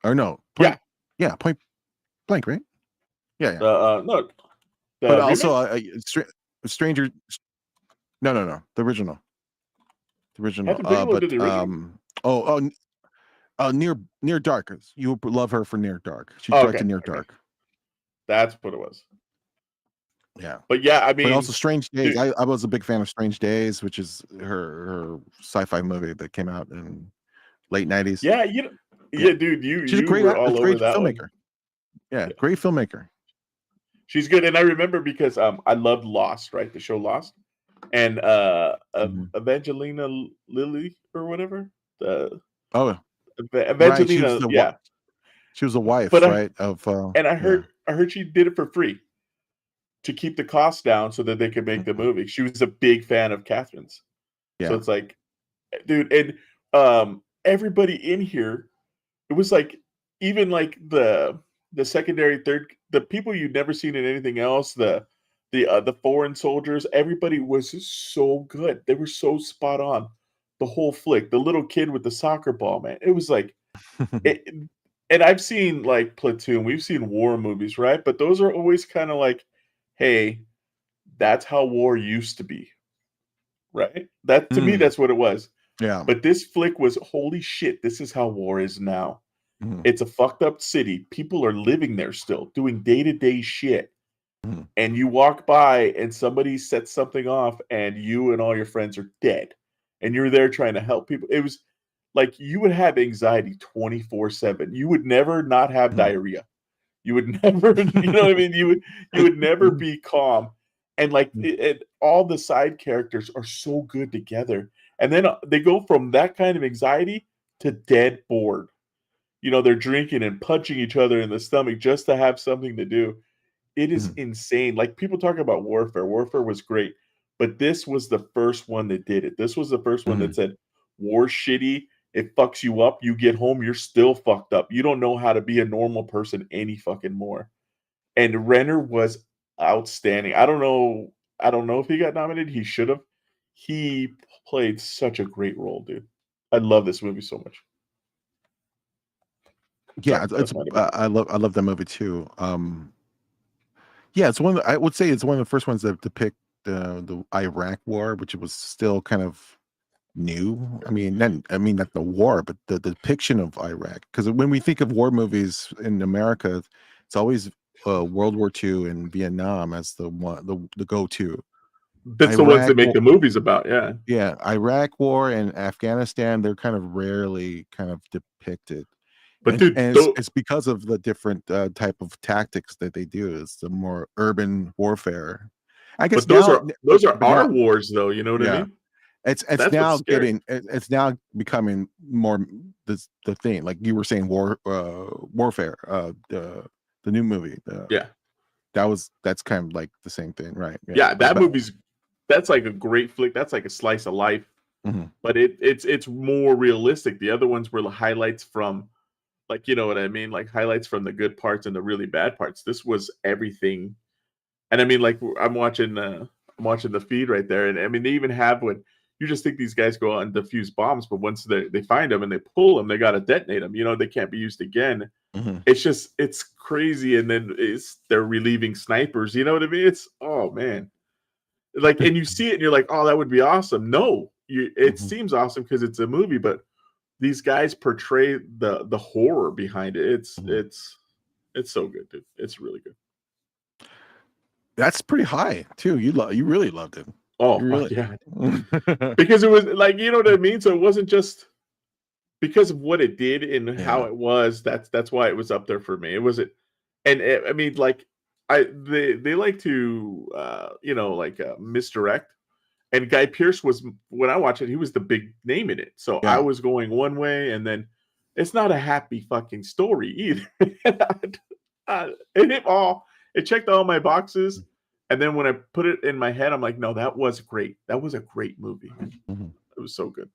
or no? Point Blank, right? Yeah. No, But remake? also Stranger. No, the original. The original. Catherine Bigelow did the original? Near Dark. You would love her for Near Dark. She Oh, directed Near Dark. That's what it was. Yeah. But yeah, I mean, But also Strange Days. dude, I was a big fan of Strange Days, which is her sci-fi movie that came out in late 90s. yeah, dude, She's a great, were all over great that filmmaker. one. Yeah, great filmmaker. She's good, and I remember because I loved Lost, right? The show Lost, and Evangelina Lilly or whatever. Evangelina, right, she was a wife, but right? I heard she did it for free to keep the cost down so that they could make the movie. She was a big fan of Catherine's, so it's like, dude, and everybody in here, it was like, even like the secondary the people you'd never seen in anything else, the foreign soldiers, everybody was so good. They were so spot on. The whole flick, the little kid with the soccer ball, man. It was like, and I've seen like Platoon, we've seen war movies, right? But those are always kind of like, hey, that's how war used to be, right? That to me, that's what it was. Yeah. But this flick was, holy shit, this is how war is now. It's a fucked up city. People are living there still, doing day-to-day shit. And you walk by and somebody sets something off and you and all your friends are dead. And you're there trying to help people. It was like you would have anxiety 24/7. You would never not have diarrhea. You would never, you know what I mean? You would never be calm. And like all the side characters are so good together. And then they go from that kind of anxiety to dead bored. You know, they're drinking and punching each other in the stomach just to have something to do. It is insane. Like, people talk about warfare. Warfare was great, but this was the first one that did it. This was the first one that said, war's shitty. It fucks you up. You get home, you're still fucked up. You don't know how to be a normal person any fucking more. And Renner was outstanding. I don't know if he got nominated. He should have. He played such a great role, dude. I love this movie so much. Yeah, I love that movie too. Yeah, it's I would say it's one of the first ones that depict the Iraq War, which was still kind of new. I mean, not the war, but the depiction of Iraq. Because when we think of war movies in America, it's always World War II and Vietnam as the go-to. That's the ones that make the movies about, yeah. Yeah, Iraq War and Afghanistan, they're kind of rarely kind of depicted. But dude, it's because of the different type of tactics that they do. It's the more urban warfare. I guess but those are our wars, though. You know what I mean? It's now getting it's now becoming more the thing. Like you were saying, warfare. The new movie. That's kind of like the same thing, right? Yeah, that's like a great flick. That's like a slice of life. But it's more realistic. The other ones were the highlights from, like, you know what I mean? Like highlights from the good parts and the really bad parts. This was everything. And I mean, like, I'm watching the feed right there. And I mean, they even have, when you just think these guys go out and defuse bombs, but once they find them and they pull them, they got to detonate them. You know, they can't be used again. It's crazy. And then they're relieving snipers. You know what I mean? It's, oh man. Like, and you see it and you're like, oh, that would be awesome. No, it seems awesome because it's a movie, but these guys portray the horror behind it. It's so good, dude. It's really good. That's pretty high too. You really loved it. Oh, really? Yeah. Because it was like, you know what I mean? So it wasn't just because of what it did and how Yeah. it was. That's why it was up there for me. It wasn't, and I mean, like they like to misdirect. And Guy Pearce was, when I watched it, he was the big name in it. So I Yeah. was going one way, and then it's not a happy fucking story either. It checked all my boxes. And then when I put it in my head, I'm like, no, that was great. That was a great movie. Mhm. It was so good.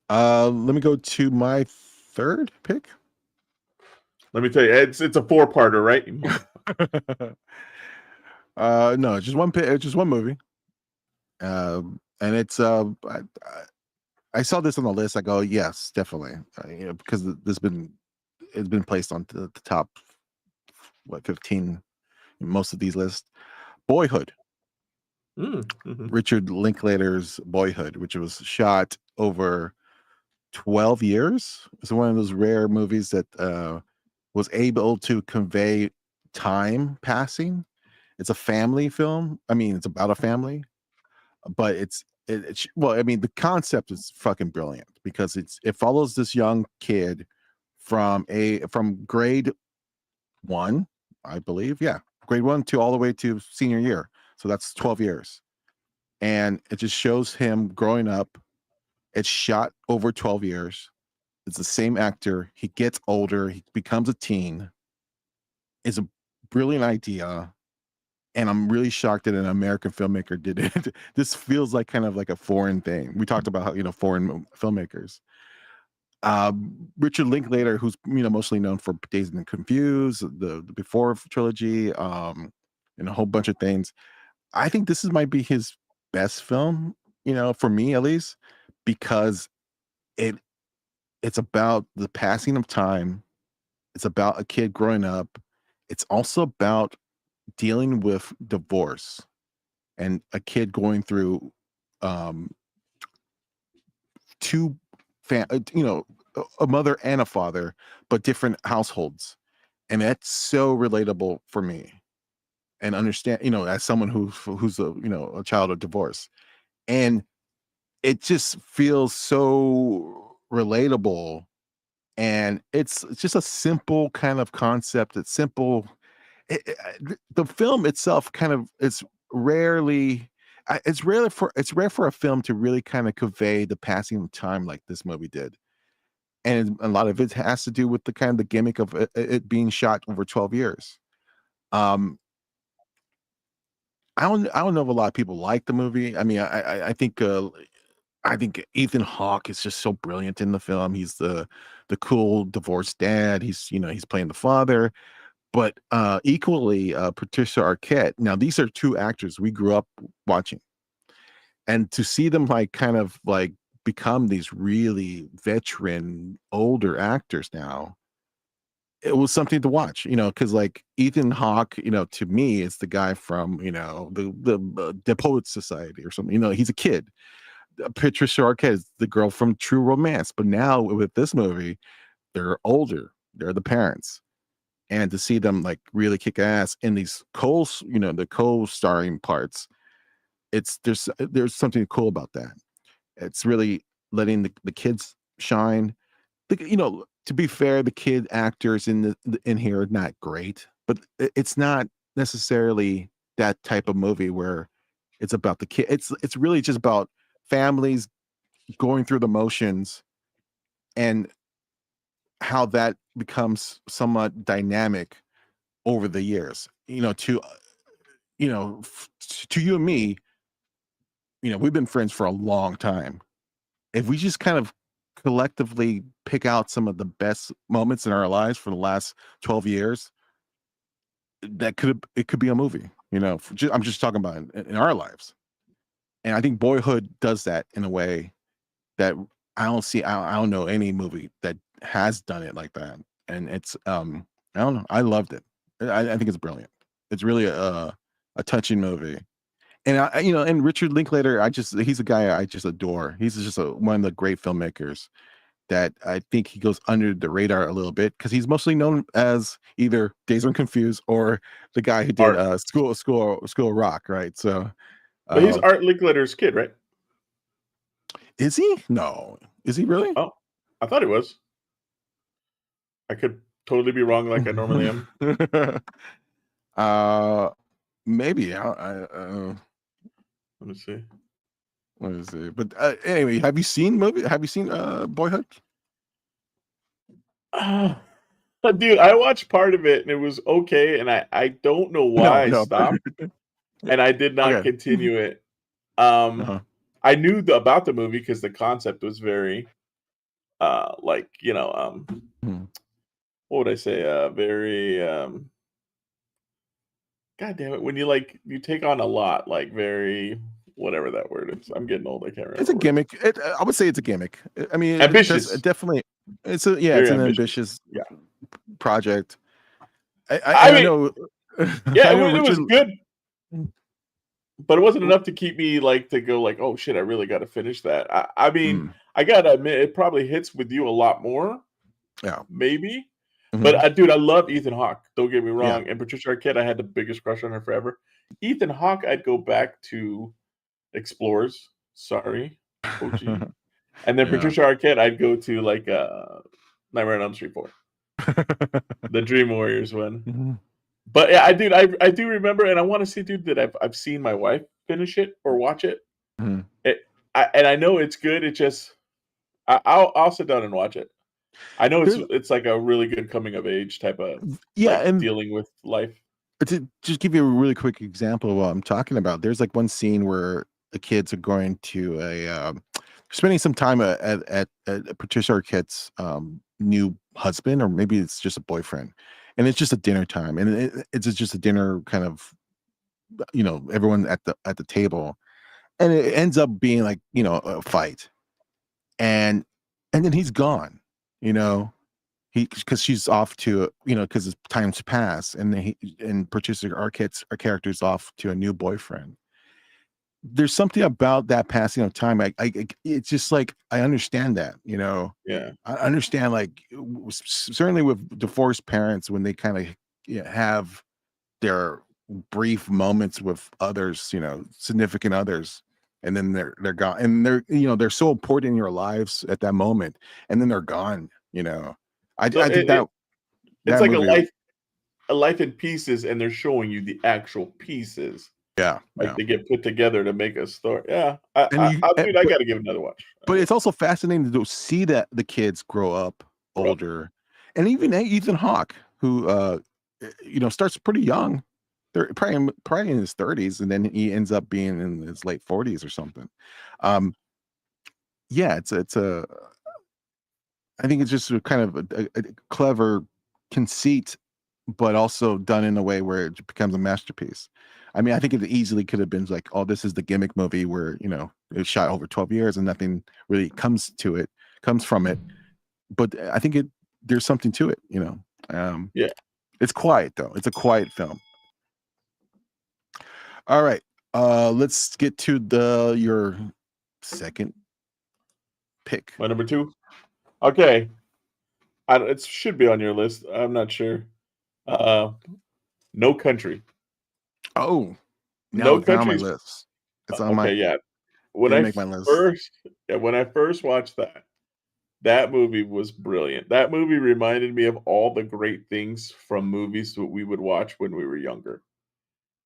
Let me go to my third pick. Let me tell you, it's a 4-parter, right? You motherfucker. No, just one pick, just one movie. And it's I saw this on the list. I go, yes, definitely, because it's been placed on the top 15 in most of these lists. Boyhood, Mhm. Richard Linklater's Boyhood, which was shot over 12 years. It's one of those rare movies that was able to convey time passing. It's a family film. I mean, it's about a family, but well, I mean, the concept is fucking brilliant because it follows this young kid from grade 1, I believe, yeah, grade 1 to all the way to senior year, so that's 12 years, and it just shows him growing up. It's shot over 12 years. It's the same actor. He gets older, he becomes a teen. It's a brilliant idea, and I'm really shocked that an American filmmaker did it. This feels like kind of like a foreign thing. We talked about how, foreign filmmakers. Richard Linklater, who's mostly known for Dazed and Confused, the Before trilogy, and a whole bunch of things. I think this might be his best film, for me at least, because it it's about the passing of time. It's about a kid growing up. It's also about dealing with divorce and a kid going through um two a mother and a father, but different households, and that's so relatable for me, and understand, as someone who's a child of divorce, and it just feels so relatable, and it's just a simple kind of concept. It's simple. The film itself kind of it's rarely it's rare for a film to really kind of convey the passing of time like this movie did, and a lot of it has to do with the kind of the gimmick of it being shot over 12 years. um I don't know if a lot of people like the movie. I mean, I think Ethan Hawke is just so brilliant in the film. He's the cool divorced dad. He's playing the father. But equally, Patricia Arquette. Now, these are two actors we grew up watching, and to see them like kind of like become these really veteran, older actors now, it was something to watch. Because like Ethan Hawke, to me, is the guy from the Poets Society or something. He's a kid. Patricia Arquette is the girl from True Romance, but now with this movie, they're older. They're the parents, and to see them like really kick ass in these the co-starring parts, there's something cool about that. It's really letting the kids shine. To be fair, the kid actors in here are not great, but it's not necessarily that type of movie where it's about the kid. It's really just about families going through the motions, and how that becomes somewhat dynamic over the years. To you and me, we've been friends for a long time. If we just kind of collectively pick out some of the best moments in our lives for the last 12 years, it could be a movie. I'm just talking about in our lives, and I think Boyhood does that in a way that I don't know any movie that has done it like that. And it's I don't know, I loved it. I think it's brilliant. It's really a touching movie. And and Richard Linklater, he's a guy I just adore. He's just one of the great filmmakers that I think he goes under the radar a little bit because he's mostly known as either Dazed and Confused or the guy who did Art. School of Rock, right? So But he's uh, Art Linklater's kid, right? is he? No, is he really? Oh, I thought he was. I could totally be wrong, like I normally am. Maybe. Let me see. What is it? But anyway, have you seen Boyhood? Dude, I watched part of it and it was okay, and I don't know why I No. stopped, and I did not Okay. continue it. Uh-huh. I knew about the movie because the concept was very, like, Hmm. what would I say? Very, God damn it, when you take on a lot, like very, whatever that word is. I'm getting old. I can't remember. It's a words. gimmick. I would say it's a gimmick. I mean, that's Ambitious. definitely. It's Very an ambitious. ambitious Yeah. project. I I mean, know. yeah, I know it was Richard. good, but it wasn't enough to keep me to go like, oh shit, I really got to finish that. I mean, I gotta admit, it probably hits with you a lot more, Yeah. maybe. Mhm. But dude, I love Ethan Hawke. Don't get me Yeah. wrong. And Patricia Arquette, I had the biggest crush on her forever. Ethan Hawke, I'd go back to Explorers. Sorry, OG. And then Yeah. Patricia Arquette, I'd go to like Nightmare on Elm Street 4, the Dream Warriors one. Mhm. But yeah, I do remember, and I want to see, dude, that I've seen my wife finish it or watch it. Mhm. And I know it's good. It just I'll sit down and watch it. I know it's like a really good coming of age type of and dealing with life. to just give you a really quick example of what I'm talking about, there's like one scene where the kids are going to spending some time at Patricia Arquette's new husband, or maybe it's just a boyfriend, and it's just a dinner time, and it's just a dinner kind of, everyone at the table, and it ends up being like a fight, and then he's gone, you know. Because she's off to, because it's time's pass, and Patricia Arquette's character's off to a new boyfriend. There's something about that passing of time. It's just like, I understand that, Yeah. I understand, like, certainly with divorced parents, when they kind of have their brief moments with others, significant others, and then they're gone, and they're so important in your lives at that moment, and then they're gone. I So think that it's like movie, a life in pieces, and they're showing you the actual pieces. yeah. Like they get put together to make a story. Yeah, And dude, I got to give it another watch. But it's also fascinating to see that the kids grow up older, and even Ethan Hawke, who starts pretty young. They're probably in his 30s, and then he ends up being in his late 40s or something. Yeah, it's a. I think it's just a kind of a clever conceit, but also done in a way where it becomes a masterpiece. I mean, I think it easily could have been like, oh, this is the gimmick movie where, it was shot over 12 years and nothing really comes from it. But I think there's something to it, Yeah. It's quiet though. It's a quiet film. All right. Let's get to your second pick. My number 2. Okay. It should be on your list. I'm not sure. No Country. Oh, now No it's on my Country's list. It's on okay, yeah. Didn't make my list. When I first watched that movie was brilliant. That movie reminded me of all the great things from movies that we would watch when we were younger.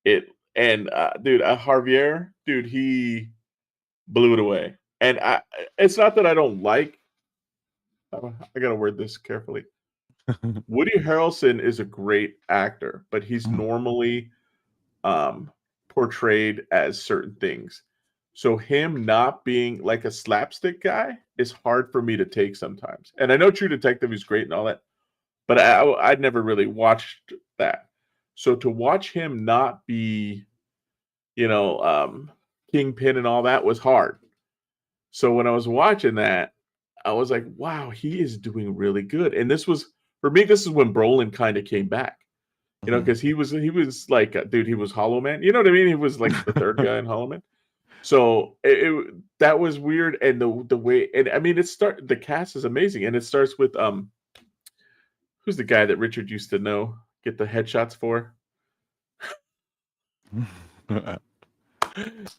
Dude, Javier, dude, he blew it away. And it's not that I don't like. I gotta word this carefully. Woody Harrelson is a great actor, but he's normally portrayed as certain things. So him not being like a slapstick guy is hard for me to take sometimes. And I know True Detective is great and all that, but I'd never really watched that. So to watch him not be, Kingpin and all that was hard. So when I was watching that, I was like, wow, he is doing really good. And for me, this is when Brolin kind of came back. Because he was like, dude, he was Hollow Man. You know what I mean? He was like the third guy in Hollow Man. So that was weird, and the way, and I mean, the cast is amazing, and it starts with who's the guy that Richard used to get the headshots for?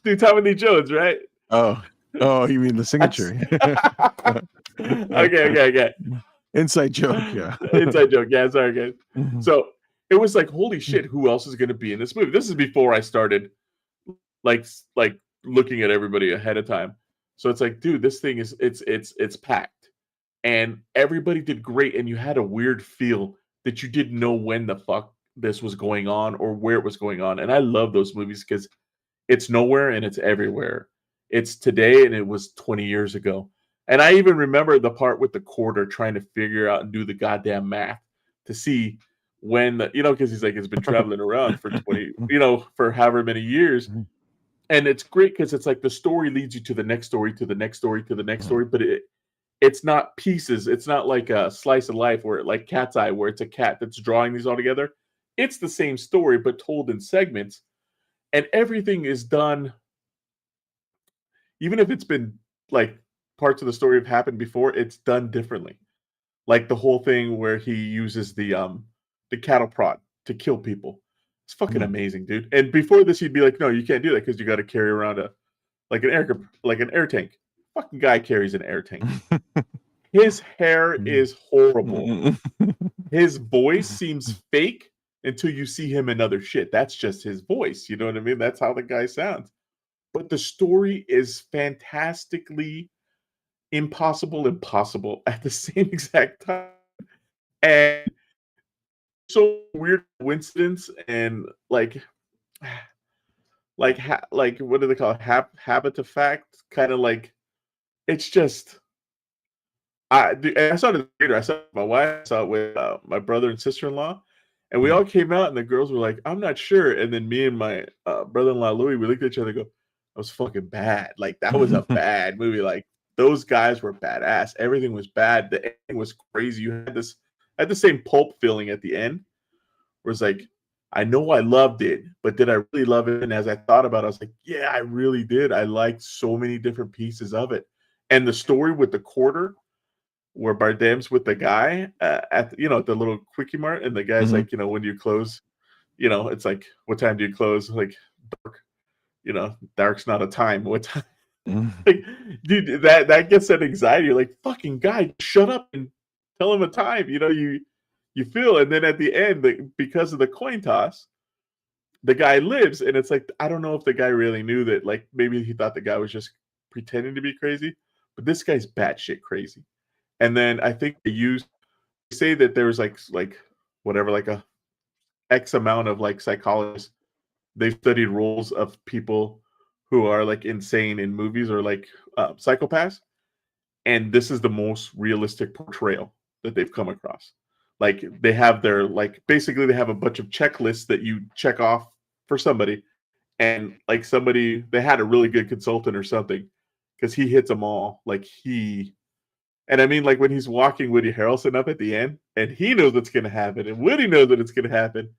Dude, Tommy Lee Jones, right? Oh, Oh, you mean the signature? Okay. Inside joke, yeah. Inside joke. Yeah, sorry, guys. Mhm. So it was like, holy shit, who else is going to be in this movie? This is before I started like looking at everybody ahead of time. So it's like, dude, this thing is it's packed, and everybody did great, and you had a weird feel that you didn't know when the fuck this was going on or where it was going on. And I love those movies because it's nowhere and it's everywhere. It's today and it was 20 years ago. And I even remember the part with the quarter trying to figure out and do the goddamn math to see when, because he's like, it's been traveling around for 20, for however many years. And it's great because it's like the story leads you to the next story, to the next story, to the next story, but it's not pieces. It's not like a slice of life where like Cat's Eye, where it's a cat that's drawing these all together. It's the same story, but told in segments. And everything is done, even if it's been like parts of the story have happened before, it's done differently. Like the whole thing where he uses the cattle prod to kill people. It's fucking amazing, dude. And before this, he'd be like, "No, you can't do that because you got to carry around an air tank." Fucking guy carries an air tank. His hair is horrible. His voice seems fake until you see him in other shit. That's just his voice. You know what I mean? That's how the guy sounds. But the story is fantastically impossible at the same exact time. And so weird coincidence and like what do they call it? Habit of fact, kind of like it's just I saw it in the theater. I saw it with my wife. I saw it with my brother and sister-in-law, and we all came out, and the girls were like, "I'm not sure." And then me and my brother-in-law Louis, we looked at each other, and go, "That was fucking bad. Like that was a bad movie. Like those guys were badass. Everything was bad. The ending was crazy. You had the same pulp feeling at the end, where it's like, I know I loved it, but did I really love it? And as I thought about it, I was like, yeah, I really did. I liked so many different pieces of it, and the story with the quarter where Bardem's with the guy at the little quickie mart, and the guy's like, when do you close? It's like, what time do you close? Like dark, dark's not a time. What time? Like, dude, that gets that anxiety. You're like, fucking guy, shut up and tell him a time. You feel, and then at the end, because of the coin toss, the guy lives, and it's like, I don't know if the guy really knew that. Like, maybe he thought the guy was just pretending to be crazy, but this guy's batshit crazy. And then I think they say that there's like whatever, like a X amount of like psychologists. They've studied roles of people who are like insane in movies or like psychopaths, and this is the most realistic portrayal that they've come across. Like they have basically they have a bunch of checklists that you check off for somebody, and like somebody they had a really good consultant or something because he hits them all. And I mean, like when he's walking Woody Harrelson up at the end, and he knows what's going to happen, and Woody knows that it's going to happen,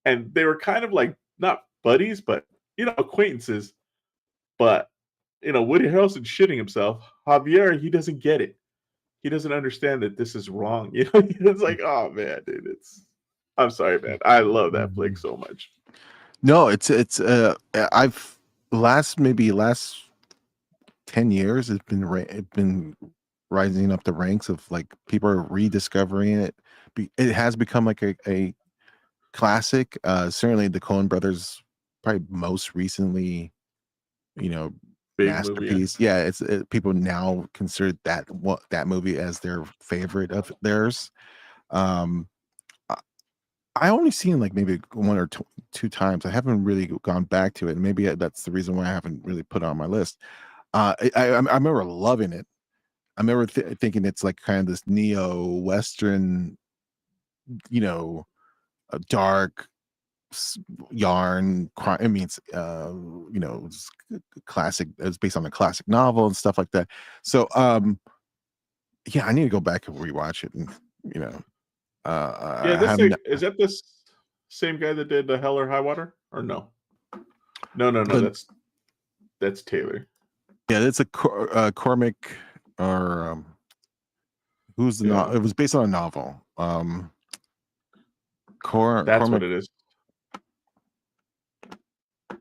and they were kind of like not buddies, but acquaintances. But Woody Harrelson shitting himself. Javier, he doesn't get it. He doesn't understand that this is wrong. It's like, oh man, dude, I'm sorry, man. I love that flick so much. No, it's I've last 10 years it's been rising up the ranks of like people are rediscovering it. It has become like a classic. Certainly the Coen brothers probably most recently, Big masterpiece. movie, yeah. Yeah, people now consider that movie as their favorite of theirs. Um I only seen like maybe one or two times. I haven't really gone back to it. And maybe that's the reason why I haven't really put it on my list. I remember loving it. I remember thinking it's like kind of this neo-Western, a dark yarn. I mean, it's classic. It's based on a classic novel and stuff like that. So, yeah, I need to go back and rewatch it. And Yeah, is that this same guy that did the Hell or High Water, or no? No, that's Taylor. Yeah, it's a Cormac or who's the novel? It was based on a novel. That's Cormac. what it is.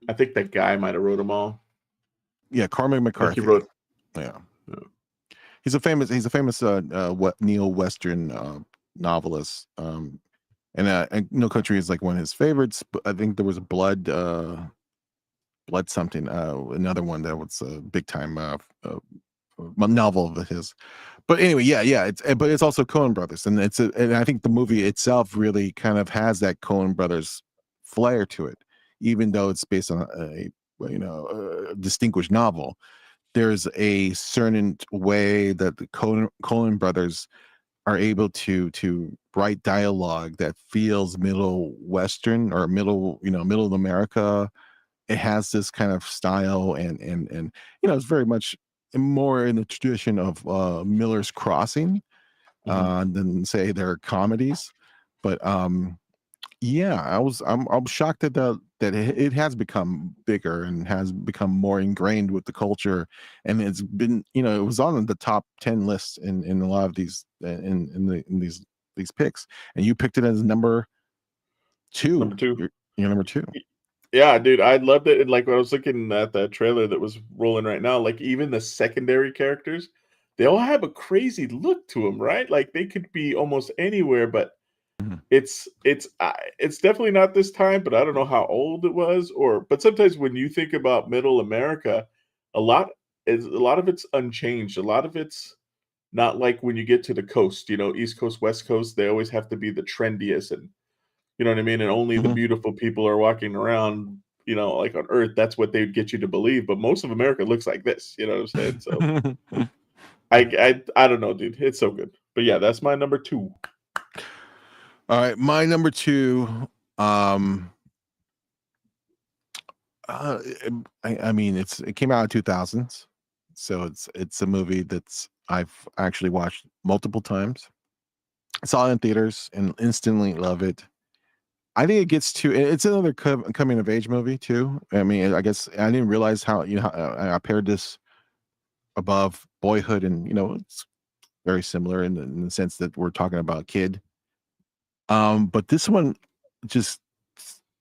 I think that guy might have wrote them all. Yeah, Cormac McCarthy. Like Yeah. He's a famous neo-Western novelist. And No Country is like one of his favorites. But I think there was Blood something. Another one that was a big time novel of his. But anyway, yeah. But it's also Coen Brothers, and and I think the movie itself really kind of has that Coen Brothers flair to it, even though it's based on a distinguished novel. There's a certain way that the Coen Brothers are able to write dialogue that feels middle Western or middle of America. It has this kind of style, and it's very much more in the tradition of Miller's Crossing than say their comedies. But yeah, I'm shocked that it has become bigger and has become more ingrained with the culture, and it's been it was on the top 10 lists in a lot of these in these picks, and you picked it as number two. Number 2. You're number 2. Yeah, dude, I loved it. And like when I was looking at that trailer that was rolling right now, like even the secondary characters, they all have a crazy look to them, right? Like they could be almost anywhere, but Mhm. it's definitely not this time. But I don't know how old it was, but sometimes when you think about Middle America, a lot a lot of it's unchanged. A lot of it's not like when you get to the coast, East Coast, West Coast, they always have to be the trendiest and you know what I mean? And only the Mhm. beautiful people are walking around, like on Earth. That's what they'd get you to believe. But most of America looks like this. You know what I'm saying? So I don't know, dude. It's so good. But yeah, that's my number 2. All right, my number 2. I mean, it came out in 2000s, so it's a movie that's I've actually watched multiple times. I saw it in theaters and instantly love it. I think it gets to it's another coming of age movie too. I mean, I guess I didn't realize how I paired this above Boyhood, and it's very similar in the sense that we're talking about a kid. But this one just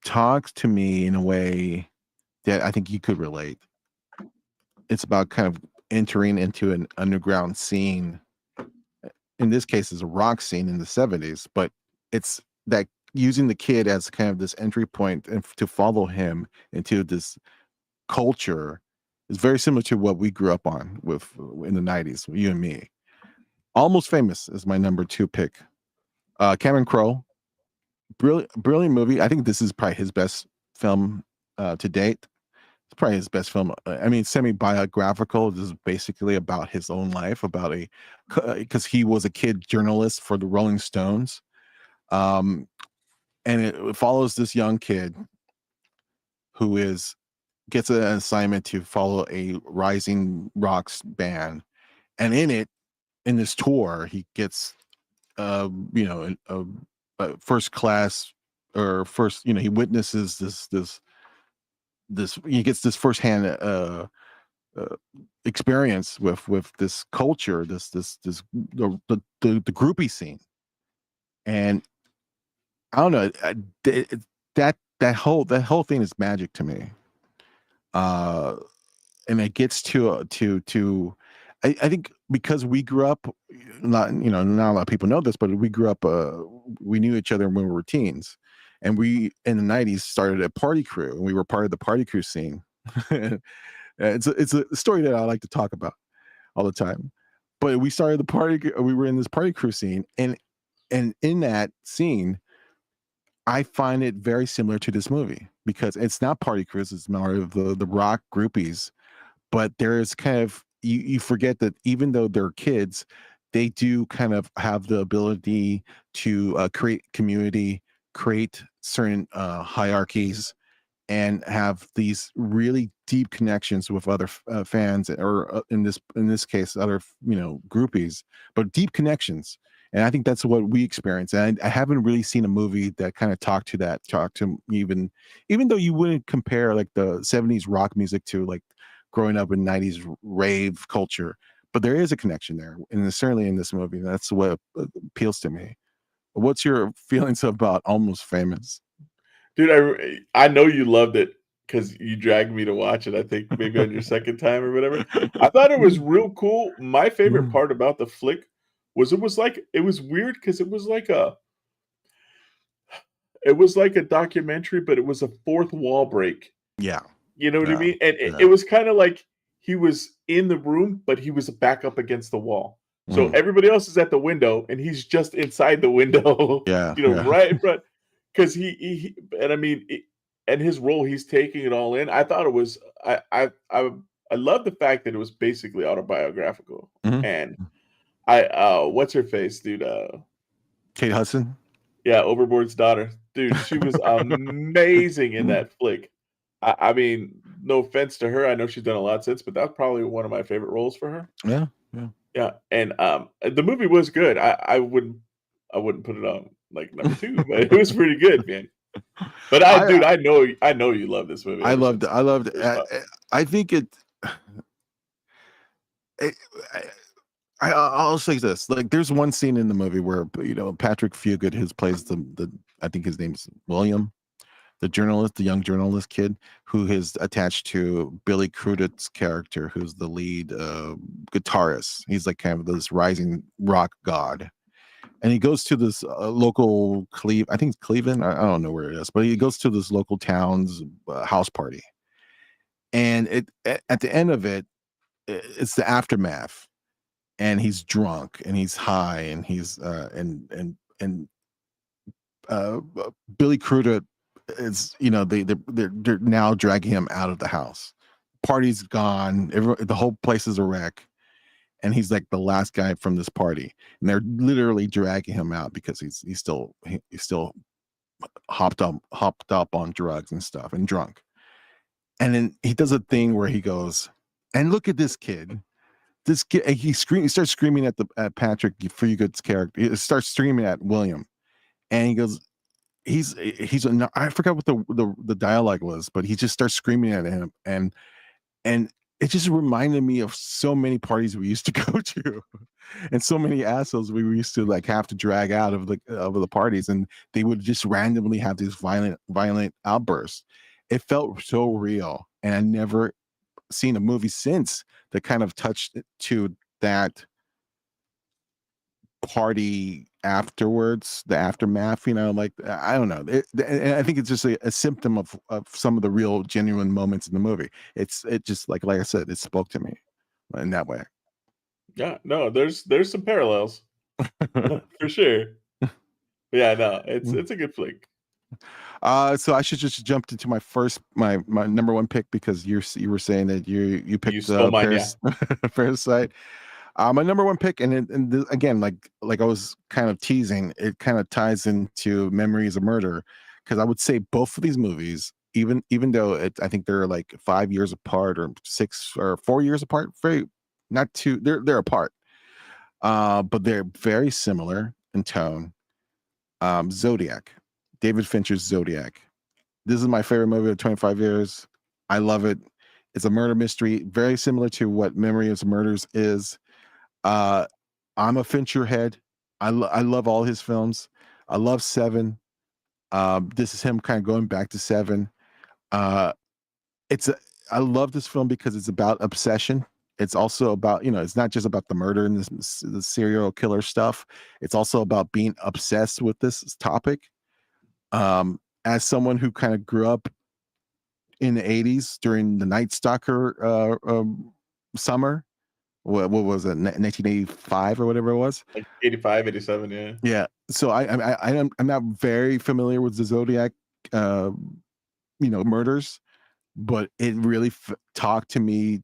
talks to me in a way that I think you could relate. It's about kind of entering into an underground scene. In this case, it's a rock scene in the 70s, but it's that using the kid as kind of this entry point and to follow him into this culture is very similar to what we grew up on with in the 90s, you and me. Almost Famous is my number 2 pick. Cameron Crowe, brilliant movie. I think this is probably his best film to date. It's probably his best film. I mean, semi-biographical. This is basically about his own life, about because he was a kid journalist for the Rolling Stones. And it follows this young kid who gets an assignment to follow a rising rocks band, and in this tour, he gets a first class or first he witnesses this he gets this firsthand uh, experience with this culture, the groupie scene, and I don't know, that whole thing is magic to me. And it gets I think because we grew up, not not a lot of people know this, but we grew up, we knew each other when we were teens, and we in the 90s started a party crew, and we were part of the party crew scene. It's a story that I like to talk about all the time. But we were in this party crew scene, and in that scene, I find it very similar to this movie because it's not party crews, it's more of the rock groupies. But there is kind of you forget that even though they're kids, they do kind of have the ability to create community, create certain hierarchies, and have these really deep connections with other fans, or in this case other groupies, but deep connections. And I think that's what we experience, and I haven't really seen a movie that kind of talk to even though you wouldn't compare like the 70s rock music to like growing up in 90s rave culture, but there is a connection there, and it's certainly in this movie. That's what appeals to me. What's your feelings about Almost Famous? Dude, I know you loved it because you dragged me to watch it. I think maybe on your second time or whatever. I thought it was real cool. My favorite part about the flick was it was weird because it was like a documentary, but it was a fourth wall break. Yeah. You know what I Yeah. mean? And Yeah. it was kind of like he was in the room, but he was back up against the wall. So everybody else is at the window, and he's just inside the window. Yeah. You know, Yeah. right in front. Because he and I mean, and his role, he's taking it all in. I thought it was. I love the fact that it was basically autobiographical. Mhm. And what's her face, dude? Kate Hudson. Yeah, Overboard's daughter, dude. She was amazing in that flick. I mean, no offense to her. I know she's done a lot since, but that's probably one of my favorite roles for her. Yeah. Yeah. Yeah, and the movie was good. I wouldn't put it on like number 2, but it was pretty good, man. But I know you love this movie. I ever loved it. since I loved the it. first time. I think I'll say this: like, there's one scene in the movie where Patrick Fugit, who plays the I think his name's William, the journalist, the young journalist kid, who is attached to Billy Crudit's character, who's the lead guitarist. He's like kind of this rising rock god, and he goes to this local I think it's Cleveland. I don't know where it is, but he goes to this local town's house party, and at the end of it, it's the aftermath, and he's drunk and he's high and he's Billy Crudup is, they're now dragging him out of the house. Party's gone. The whole place is a wreck, and he's like the last guy from this party, and they're literally dragging him out because he's still hopped up on drugs and stuff and drunk. And then he does a thing where he goes, and look at this kid. This kid, he starts screaming at Patrick Fugit's character. He starts screaming at William, and he goes, I forgot what the dialogue was, but he just starts screaming at him, and it just reminded me of so many parties we used to go to, and so many assholes we used to like have to drag out of the parties, and they would just randomly have these violent outbursts. It felt so real, and I never seen a movie since that kind of touched to that party afterwards, the aftermath. Like, I don't know. And I think it's just a symptom of some of the real genuine moments in the movie. It just like I said, it spoke to me in that way. Yeah, no, there's some parallels for sure. Yeah, no, it's a good flick. So I should just jump into my number one pick, because you were saying that you picked Parasite. My number one pick, and again, like I was kind of teasing, it kind of ties into Memories of Murder, because I would say both of these movies, even though I think they're like 5 years apart or 6 or 4 years apart, they're apart, but they're very similar in tone. Zodiac. David Fincher's Zodiac. This is my favorite movie of 25 years. I love it. It's a murder mystery, very similar to what Memory of Murders is. I'm a Fincher head. I love all his films. I love Seven. This is him kind of going back to Seven. I love this film because it's about obsession. It's also about, it's not just about the murder and the serial killer stuff. It's also about being obsessed with this topic. As someone who kind of grew up in the 80s during the Night Stalker summer, what was it, 1985 or whatever it was, like 85, 87, yeah. So I'm not very familiar with the Zodiac murders, but it really talked to me.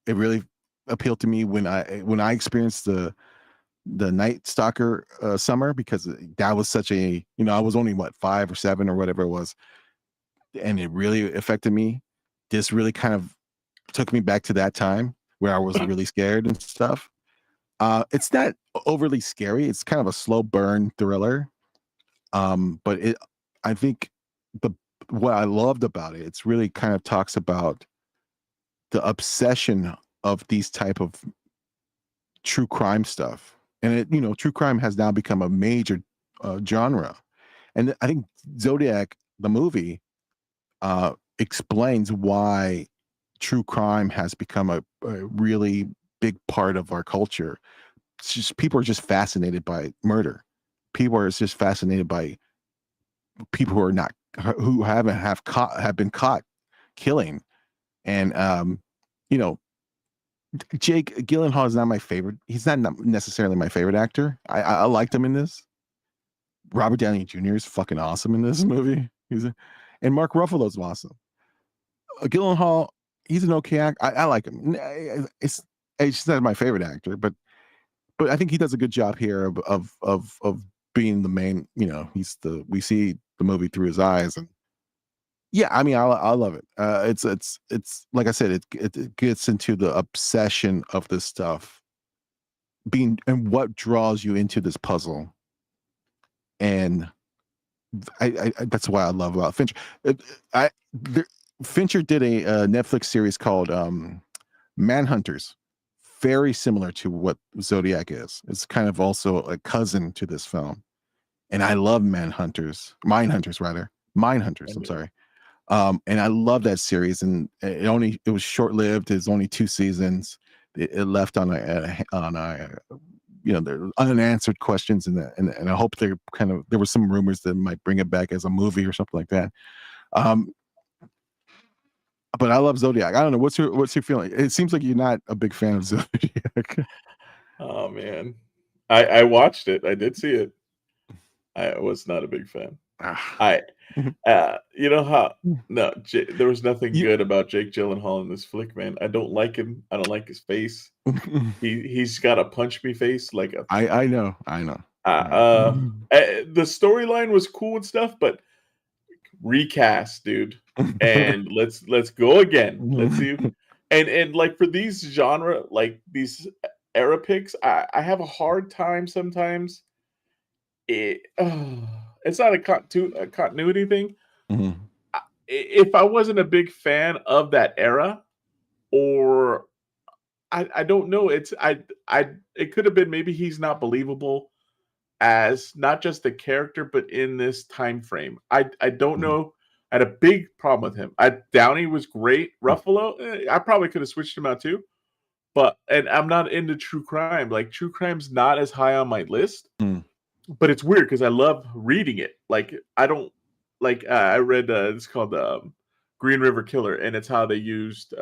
It really appealed to me when I experienced the Night Stalker summer, because that was such a, I was only 5 or 7 or whatever it was, and it really affected me. This really kind of took me back to that time where I was really scared and stuff. It's not overly scary. It's kind of a slow burn thriller. But I think what I loved about it, it's really kind of talks about the obsession of these type of true crime stuff. And true crime has now become a major genre. And I think Zodiac, the movie, explains why true crime has become a really big part of our culture. It's just people are just fascinated by murder. People are just fascinated by people who are not who have been caught killing. And you know, Jake Gyllenhaal is not my favorite. He's not necessarily my favorite actor. I liked him in this. Robert Downey Jr. is fucking awesome in this movie. And Mark Ruffalo's awesome. Gyllenhaal, he's an okay actor. I like him. It's just not my favorite actor, but I think he does a good job here of being the main. You know, we see the movie through his eyes, and yeah, I mean, I love it. It's like I said, it gets into the obsession of this stuff being and what draws you into this puzzle, and I that's why I love about Fincher. Fincher did a Netflix series called Manhunters, very similar to what Zodiac is. It's kind of also a cousin to this film, and I love Mindhunters. I'm sorry. And I love that series, and it was short lived. It's only 2 seasons. It left on a there were unanswered questions, and I hope there were some rumors that might bring it back as a movie or something like that. But I love Zodiac. I don't know what's your feeling. It seems like you're not a big fan of Zodiac. Oh man, I watched it. I did see it. I was not a big fan. You know how there was nothing good about Jake Gyllenhaal in this flick, man. I don't like him. I don't like his face. He's got a punch me face like a. I know. The storyline was cool and stuff, but recast, dude, and let's go again. Let's see, and like for these genre, like these era picks, I have a hard time sometimes. It's not a continuity thing. Mm-hmm. If I wasn't a big fan of that era, or I don't know, it could have been maybe he's not believable as not just the character, but in this time frame. I don't know. I had a big problem with him. Downey was great. Ruffalo, I probably could have switched him out too. And I'm not into true crime. Like true crime's not as high on my list. But it's weird because I love reading it. Like I don't like. I read it's called Green River Killer, and it's how they used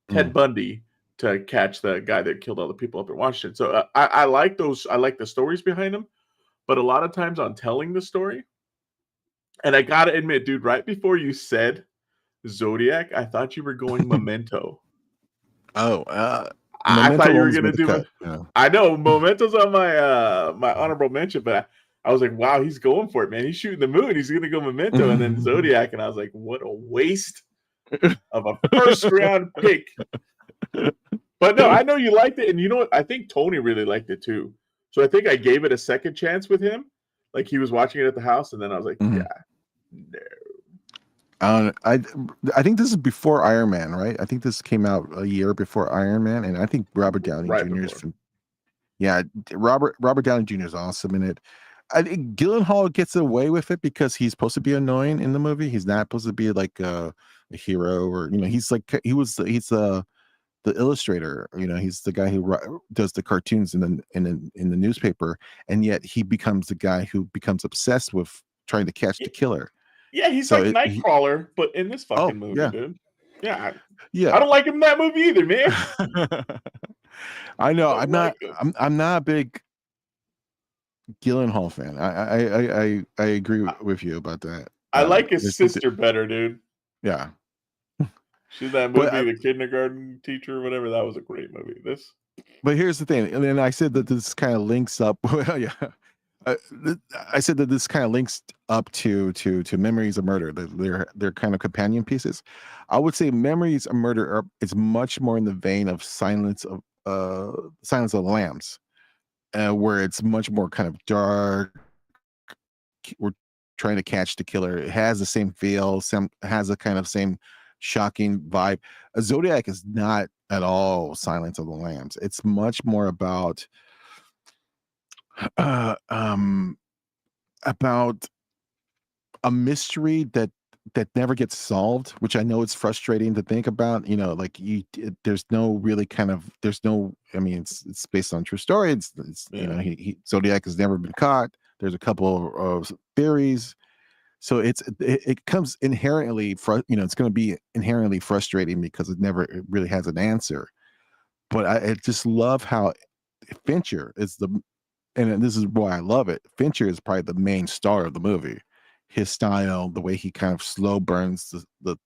Ted Bundy to catch the guy that killed all the people up in Washington. So I like those. I like the stories behind them. But a lot of times on telling the story, and I gotta admit, dude, right before you said Zodiac, I thought you were going Memento. I thought you were gonna do it. Yeah. I know Memento's on my my honorable mention, but I was like, wow, he's going for it, man. He's shooting the moon. He's gonna go Memento and then Zodiac, and I was like, what a waste of a first round pick. But no, I know you liked it, and you know what? I think Tony really liked it too. So I think I gave it a second chance with him. Like he was watching it at the house, and then I was like, yeah, no. I think this is before Iron Man, right? I think this came out a year before Iron Man, and I think Robert Downey Jr. is from. Yeah, Robert Downey Jr. is awesome in it. I think Gyllenhaal gets away with it because he's supposed to be annoying in the movie. He's not supposed to be like a hero, or he's the illustrator. He's the guy who does the cartoons in the newspaper, and yet he becomes the guy who becomes obsessed with trying to catch the killer. Yeah, he's like Nightcrawler, but in this fucking movie, dude. Yeah. I don't like him in that movie either, man. I know. I'm not a big Gyllenhaal fan. I agree with you about that. I like his sister better, dude. Yeah. She's that movie, The Kindergarten Teacher or whatever. That was a great movie. But here's the thing, and then I said that this kind of links up. Yeah. I said that this kind of links up to Memories of Murder. They're kind of companion pieces. I would say Memories of Murder is much more in the vein of Silence of the Lambs, where it's much more kind of dark. We're trying to catch the killer. It has the same feel, has a kind of same shocking vibe. Zodiac is not at all Silence of the Lambs. It's much more about about a mystery that that never gets solved, which I know it's frustrating to think about. Like there's no really kind of there's no. I mean, it's based on true story. It's Yeah. Zodiac has never been caught. There's a couple of theories, so it comes inherently it's going to be inherently frustrating because it really has an answer. But I just love how Fincher is and this is why I love it. Fincher is probably the main star of the movie. His style, the way he kind of slow burns the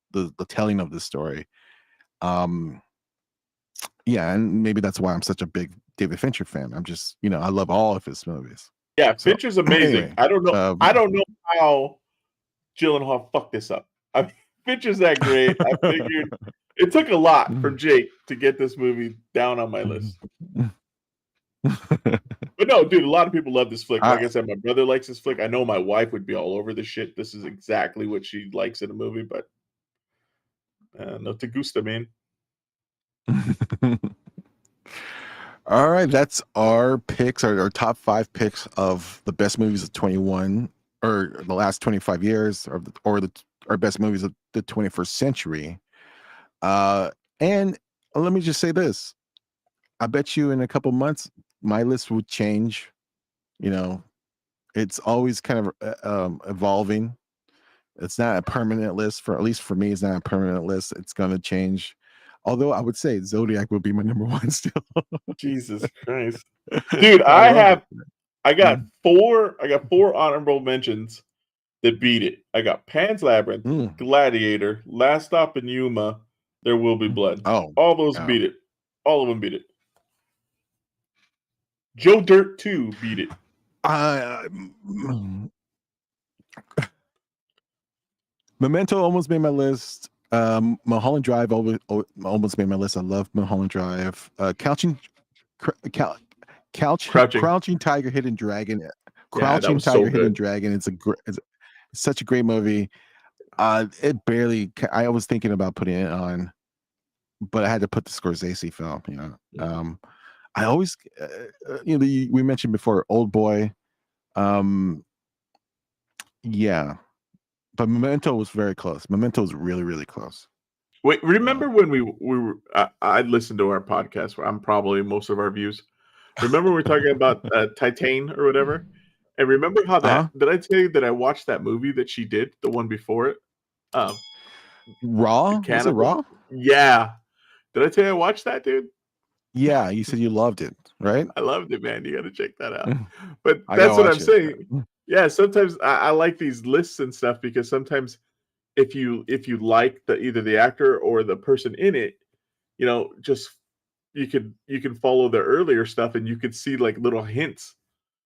telling of the story. Yeah, and maybe that's why I'm such a big David Fincher fan. I'm just, I love all of his movies. Yeah, So, Fincher's amazing. anyway, I don't know how Gyllenhaal fucked this up. I mean, Fincher's that great. I figured it took a lot for Jake to get this movie down on my list. But no, dude, a lot of people love this flick. Like I said, my brother likes this flick. I know my wife would be all over this shit. This is exactly what she likes in a movie, but no te gusta, man. All right, that's our picks, our top 5 picks of the best movies of 21 or the last 25 years, or our best movies of the 21st century. And let me just say this: I bet you in a couple months my list would change. It's always kind of evolving. It's not a permanent list, at least for me. It's not a permanent list. It's going to change. Although I would say Zodiac would be my number 1 still. Jesus Christ, dude! I got 4 honorable mentions that beat it. I got Pan's Labyrinth, Gladiator, Last Stop in Yuma, There Will Be Blood. Oh, all those beat it. All of them beat it. Joe Dirt 2 beat it. Memento almost made my list. Mulholland Drive almost made my list. I love Mulholland Drive. Crouching Tiger, Hidden Dragon. Crouching Tiger, Hidden Dragon. It's such a great movie. It barely. I was thinking about putting it on, but I had to put the Scorsese film. I always, we mentioned before, Old Boy. Yeah. But Memento was very close. Memento was really, really close. Wait, remember when we were? I listened to our podcast. Where I'm probably most of our views. Remember we were talking about Titan or whatever, and remember how that? Did I tell you that I watched that movie that she did, the one before it? Raw? Was it Raw? Yeah. Did I tell you I watched that, dude? Yeah, you said you loved it, right? I loved it, man. You got to check that out. But that's what I'm saying. Yeah, sometimes I like these lists and stuff because sometimes if you like either the actor or the person in it, just you can follow their earlier stuff and you could see like little hints.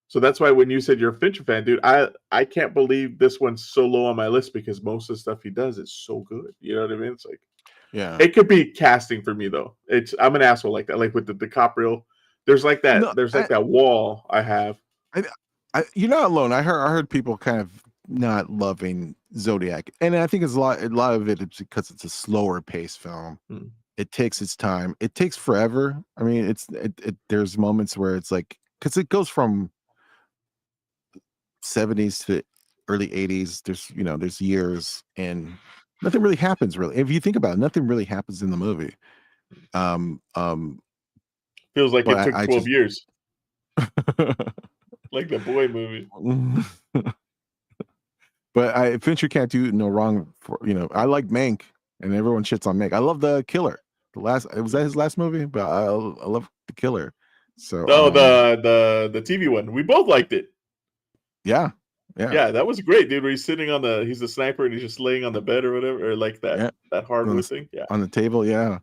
So that's why when you said you're a Fincher fan, dude, I can't believe this one's so low on my list because most of the stuff he does is so good. You know what I mean? It's like, yeah, it could be casting for me though. I'm an asshole like that. Like with the DiCaprio, there's like that. No, there's like that wall I have. You're not alone. I heard people kind of not loving Zodiac, and I think it's a lot of it is because it's a slower paced film. It takes its time. It takes forever. I mean, there's moments where it's like, because it goes from 70s to early 80s. There's years and nothing really happens. Really, if you think about it, nothing really happens in the movie. Feels like it took 12 years. Like the Boy movie. But Fincher can't do no wrong. I like Mank, and everyone shits on Mank. I love The Killer. Was that his last movie? But I love The Killer. So the TV one. We both liked it. Yeah, that was great, dude. Where he's sitting he's a sniper and he's just laying on the bed or whatever, or like that hardwood thing. Yeah, on the table. Yeah,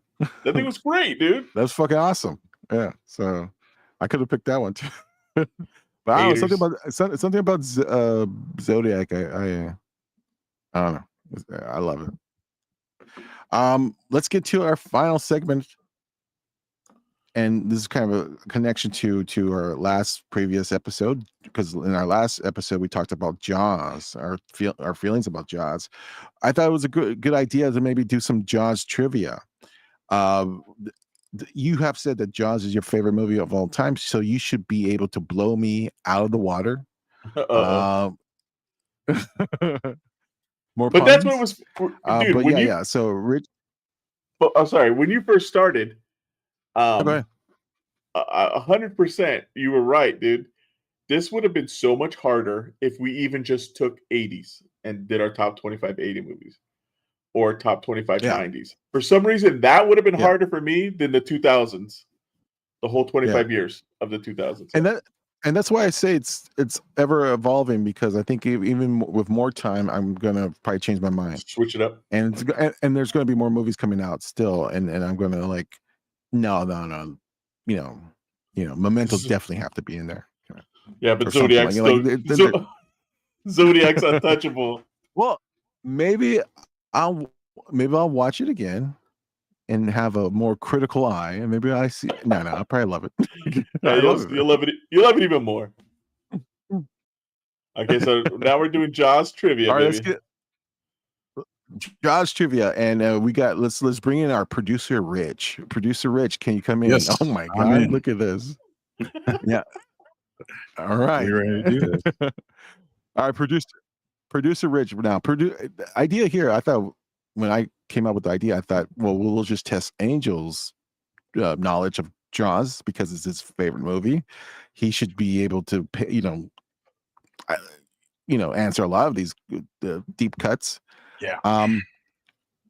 that thing was great, dude. That's fucking awesome. Yeah, so I could have picked that one too. But I don't know, something about Zodiac. I don't know. I love it. Let's get to our final segment, and this is kind of a connection to our previous episode, because in our last episode we talked about Jaws, our feelings about Jaws. I thought it was a good idea to maybe do some Jaws trivia. You have said that Jaws is your favorite movie of all time, so you should be able to blow me out of the water. More But that's what it puns? was, dude. But When you, yeah. So Rich, I'm sorry, when you first started, go ahead. 100%, you were right, dude. This would have been so much harder if we even just took 80s and did our top 25 80 movies or top 25 Yeah. 90s. For some reason, that would have been Yeah. harder for me than the 2000s, the whole 25 Yeah. years of the 2000s. And that's why I say it's ever evolving, because I think even with more time, I'm gonna probably change my mind. Switch it up. And and there's gonna be more movies coming out still, and I'm gonna like, no, you know, Mementos definitely have to be in there. Yeah, but Or something Zodiac's like still Zodiac's untouchable. well, maybe I'll watch it again and have a more critical eye, and maybe I see. No, I probably love it. Yeah, I love you'll love it. You'll love it even more. Okay, so now we're doing Jaws trivia, All right, baby. let's get Jaws trivia, and we got let's bring in our producer Rich. Producer Rich, can you come in? Yes, Oh my I'm God, in. look at this. Yeah. All right. We ready to do this? All right, producer Rich. Now, the idea here, I thought when I came up with the idea, I thought, well, we'll just test Angel's knowledge of Jaws because it's his favorite movie. He should be able to, answer a lot of these deep cuts. Yeah.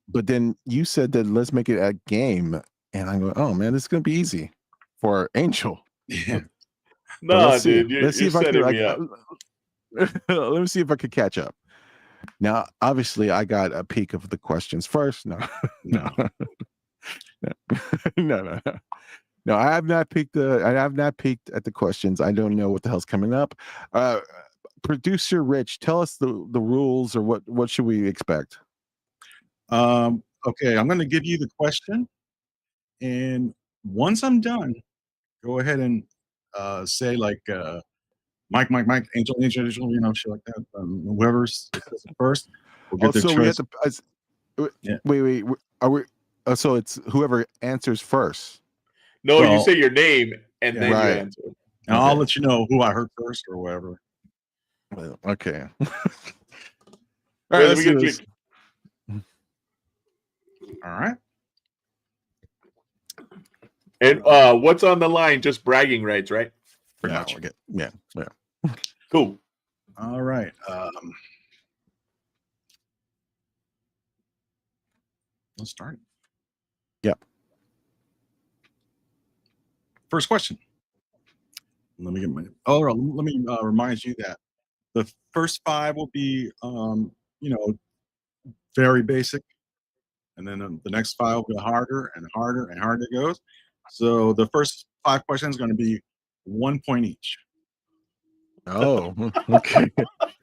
But then you said that let's make it a game, and I'm going, oh man, this is gonna be easy for Angel. Yeah. But No, let's see. dude, Let's see you're if I setting can. me up. Let me see if I could catch up. Now, obviously, I got a peek of the questions first. No, No. no. I have not peeked. I have not peeked at the questions. I don't know what the hell's coming up. Producer Rich, tell us the rules, or what should we expect? Okay, I'm going to give you the question, and once I'm done, go ahead and say like Mike, Angel, shit like that. Whoever says it first will get their So choice. we have to. Yeah. Wait. Are we? So it's whoever answers first. No, you Well, say your name and yeah. then you Right. answer. And I'll Okay. let you know who I heard first or whatever. Okay. All Wait, right, let me get a drink. All right. And what's on the line? Just bragging rights, right? Pretty Yeah. much. Yeah. Cool. All right. Let's start. Yep. First question. Let me get my. Oh, let me remind you that the first 5 will be, very basic, and then the next 5 will get harder and harder and harder it goes. So the first 5 questions are going to be 1 point each, Oh, okay.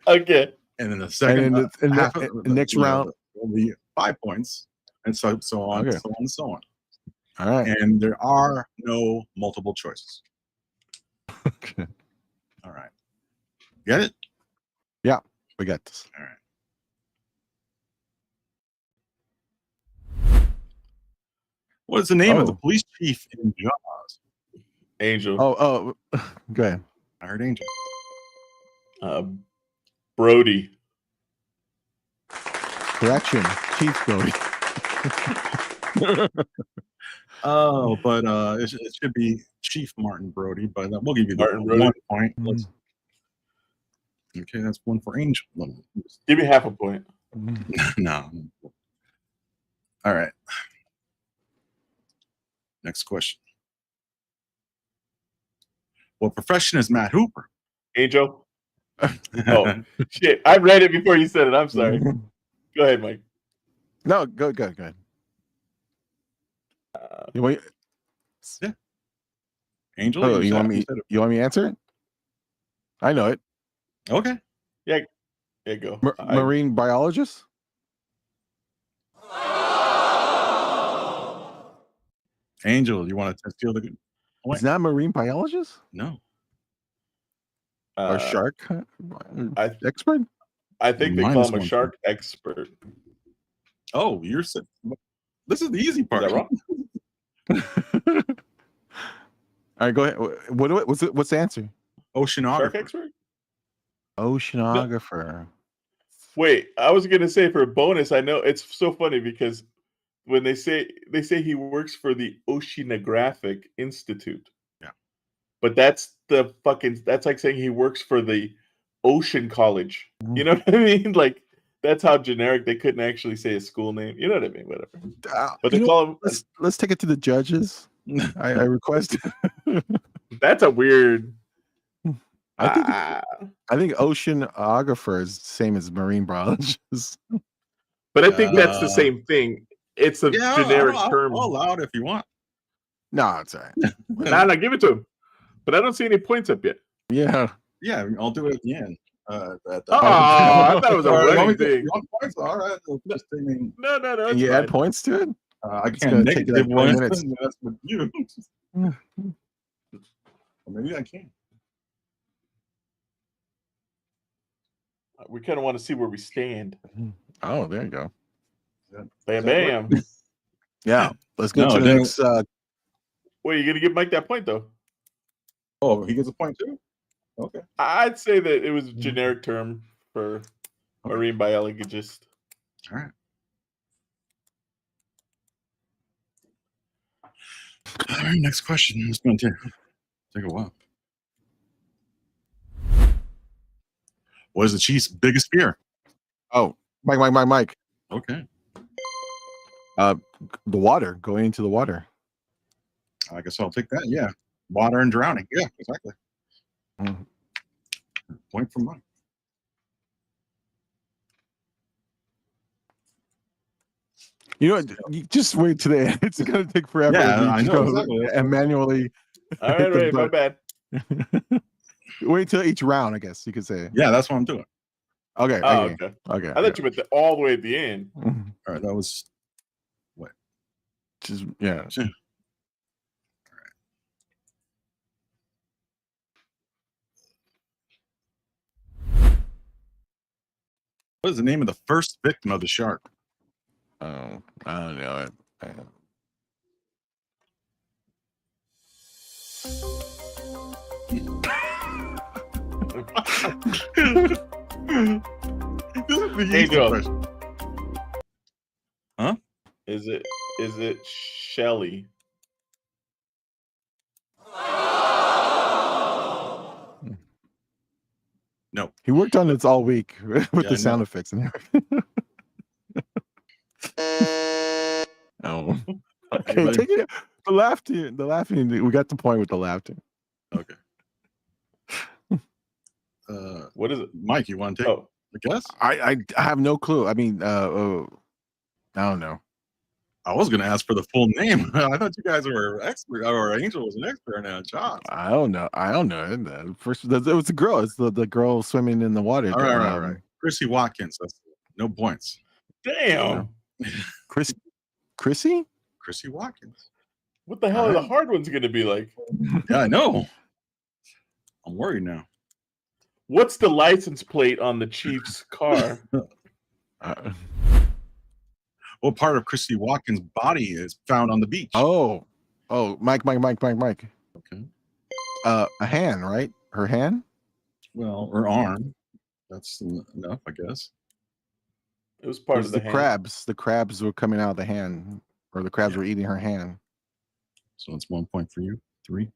Okay. and then the second And then the half of the next round. will be 5 points, and so on, so on, and so on. All right. And there are no multiple choices. Okay. All right. Get it? Yeah, we got this. All right. What is the name of the police chief in Jaws? Angel. Oh, go ahead. I heard Angel. Brody. Correction, Chief Brody. Oh, but it should be Chief Martin Brody, but we'll give you the Martin Brody. 1 point. Okay, that's 1 for Angel. Give me half a point. No. All right. Next question. What profession is Matt Hooper? Angel. Oh, shit. I read it before you said it. I'm sorry. Go ahead, Mike. No, go ahead. You want? Yeah. Angel. Oh, you want me to answer it? I know it. Okay. Yeah, go. Marine biologist. Angel, you want to steal the good? He's not a marine biologist. No. Or shark expert. I think they call him a shark expert. Oh, you're this is the easy part. Is that wrong? All right, go ahead. What's the answer? Oceanographer. Shark expert? Oceanographer. Wait, I was gonna say for a bonus. I know it's so funny because when they say he works for the Oceanographic Institute. Yeah. But that's like saying he works for the Ocean College. You know what I mean? Like that's how generic they couldn't actually say a school name. You know what I mean? Whatever. But they call him. Let's take it to the judges. I request. That's a weird. I think oceanographer is the same as marine biologist. But I think that's the same thing. It's a generic term. I'll allow it if you want. No, it's all right. Nah, give it to him. But I don't see any points up yet. Yeah. Yeah, I'll do it at the end. I thought it was a running thing. You want points? All right. Just, I mean, No. Can you add points to it? I can't take negative like 20 one. minutes. That's with you. Or maybe I can. We kind of want to see where we stand. Oh, there you go. Bam, bam. Yeah. Let's go to the next. Wait, you're going to give Mike that point, though? Oh, he gets a point, too? Okay. I'd say that it was a generic term for marine biologist. All right. All right, next question. It's going to take a while. What is the Chiefs' biggest fear? Oh, Mike. Okay. The water, going into the water. I guess I'll take that. Yeah. Water and drowning. Yeah, exactly. Mhm. Point for Mike. You know what? You just wait to the end. It's going to take forever. Yeah, You I just know, go exactly. and manually. All right, my bad. Wait till each round, I guess you could say. Yeah, that's what I'm doing. Okay. Oh, Okay. I thought you meant all the way at the end. All right, that was what? Just yeah. What is the name of the first victim of the shark? Oh, I don't know. Hey, Joe. Huh? Is it Shelly? No. He worked on this all week with the sound effects and everything. Oh. Okay, take it. The laughing. We got the point with the laughter. Okay. What is it? Mike, you want to take the guess? I have no clue. I mean, I don't know. I was going to ask for the full name. I thought you guys were expert, or Angel was an expert now. Josh. I don't know. First, it was the girl. It's the girl swimming in the water. All right. Chrissy Watkins. That's no points. Damn. Chrissy Watkins. What the hell are the hard ones going to be like? Yeah, I know. I'm worried now. What's the license plate on the Chiefs' car? What part of Chrissy Watkins' body is found on the beach? Oh, Mike. Okay. A hand, right? Her hand? Well, her arm. That's enough, I guess. It was part of the hand. Crabs. The crabs were coming out of the hand, or the crabs were eating her hand. So it's 1 point for you. 3.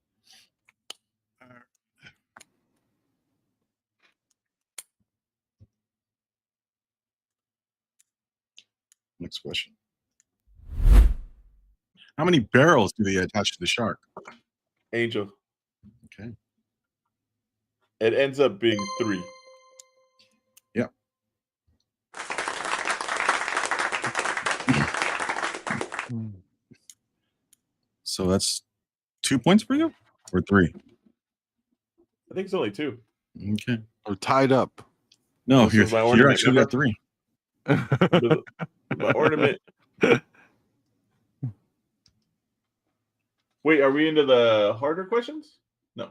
Next question. How many barrels do they attach to the shark? Angel. Okay. It ends up being 3. Yeah. So that's 2 points for you, or 3? I think it's only 2. Okay. Or tied up. No, This you're actually at 3. My ornament. Wait, are we into the harder questions? No.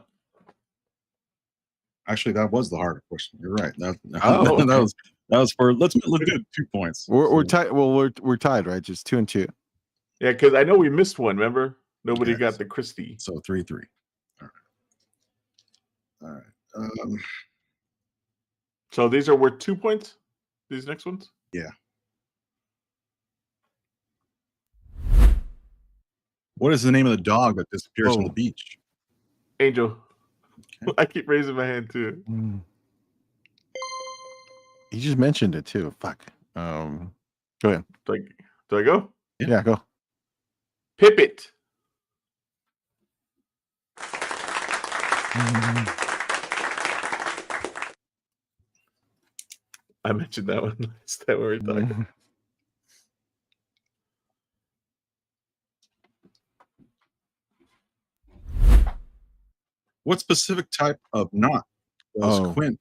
Actually, that was the harder question. You're right. That okay. that was for let's do 2 points. We're tied. Well, we're tied, right? Just 2 and 2. Yeah, because I know we missed one. Remember, nobody got the Christie. So 3-3. All right. So these are worth 2 points. these next ones? Yeah. What is the name of the dog that disappears on the Oh. beach? Angel. Okay. I keep raising my hand too. You just mentioned it too. Fuck. Go ahead. Do I go? Yeah, go. Pippet. I mentioned that one last time we were talking. What specific type of knot does Oh. Quint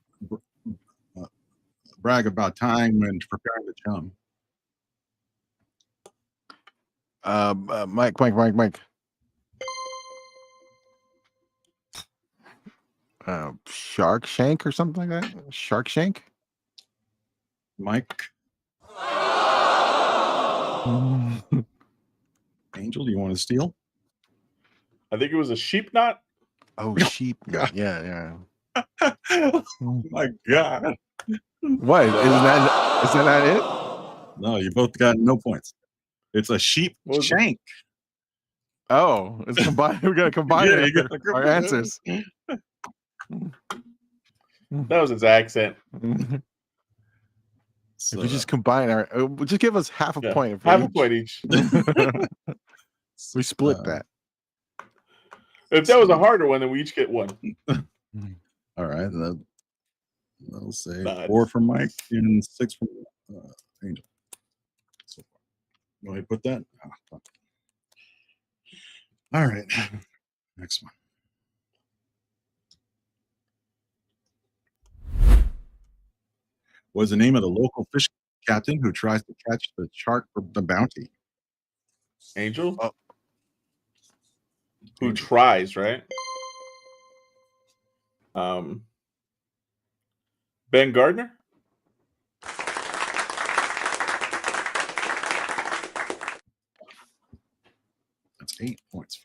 brag about tying when preparing to jump? Mike. Shark shank or something like that. Shark shank. Mike, Angel, do you want to steal? I think it was a sheep knot. Oh, sheep. Yeah. Oh my God. What? Is that not it? No, you both got no points. It's a sheep What was it? shank. Oh, it's combined. We're gonna combine Yeah, you gotta our combine it. answers. That was his accent. If So, we just combine our, just give us half a Yeah, point. For half a each. point each. We split that. If that was a harder one, then we each get one. all right. I'll say Nah, 4 from Mike and 6 from Angel. So far. You want me to put that? Oh, fuck. All right. Next one. What is the name of the local fish captain who tries to catch the shark for the bounty? Angel? Oh. Who tries, right? Ben Gardner? That's 8 points.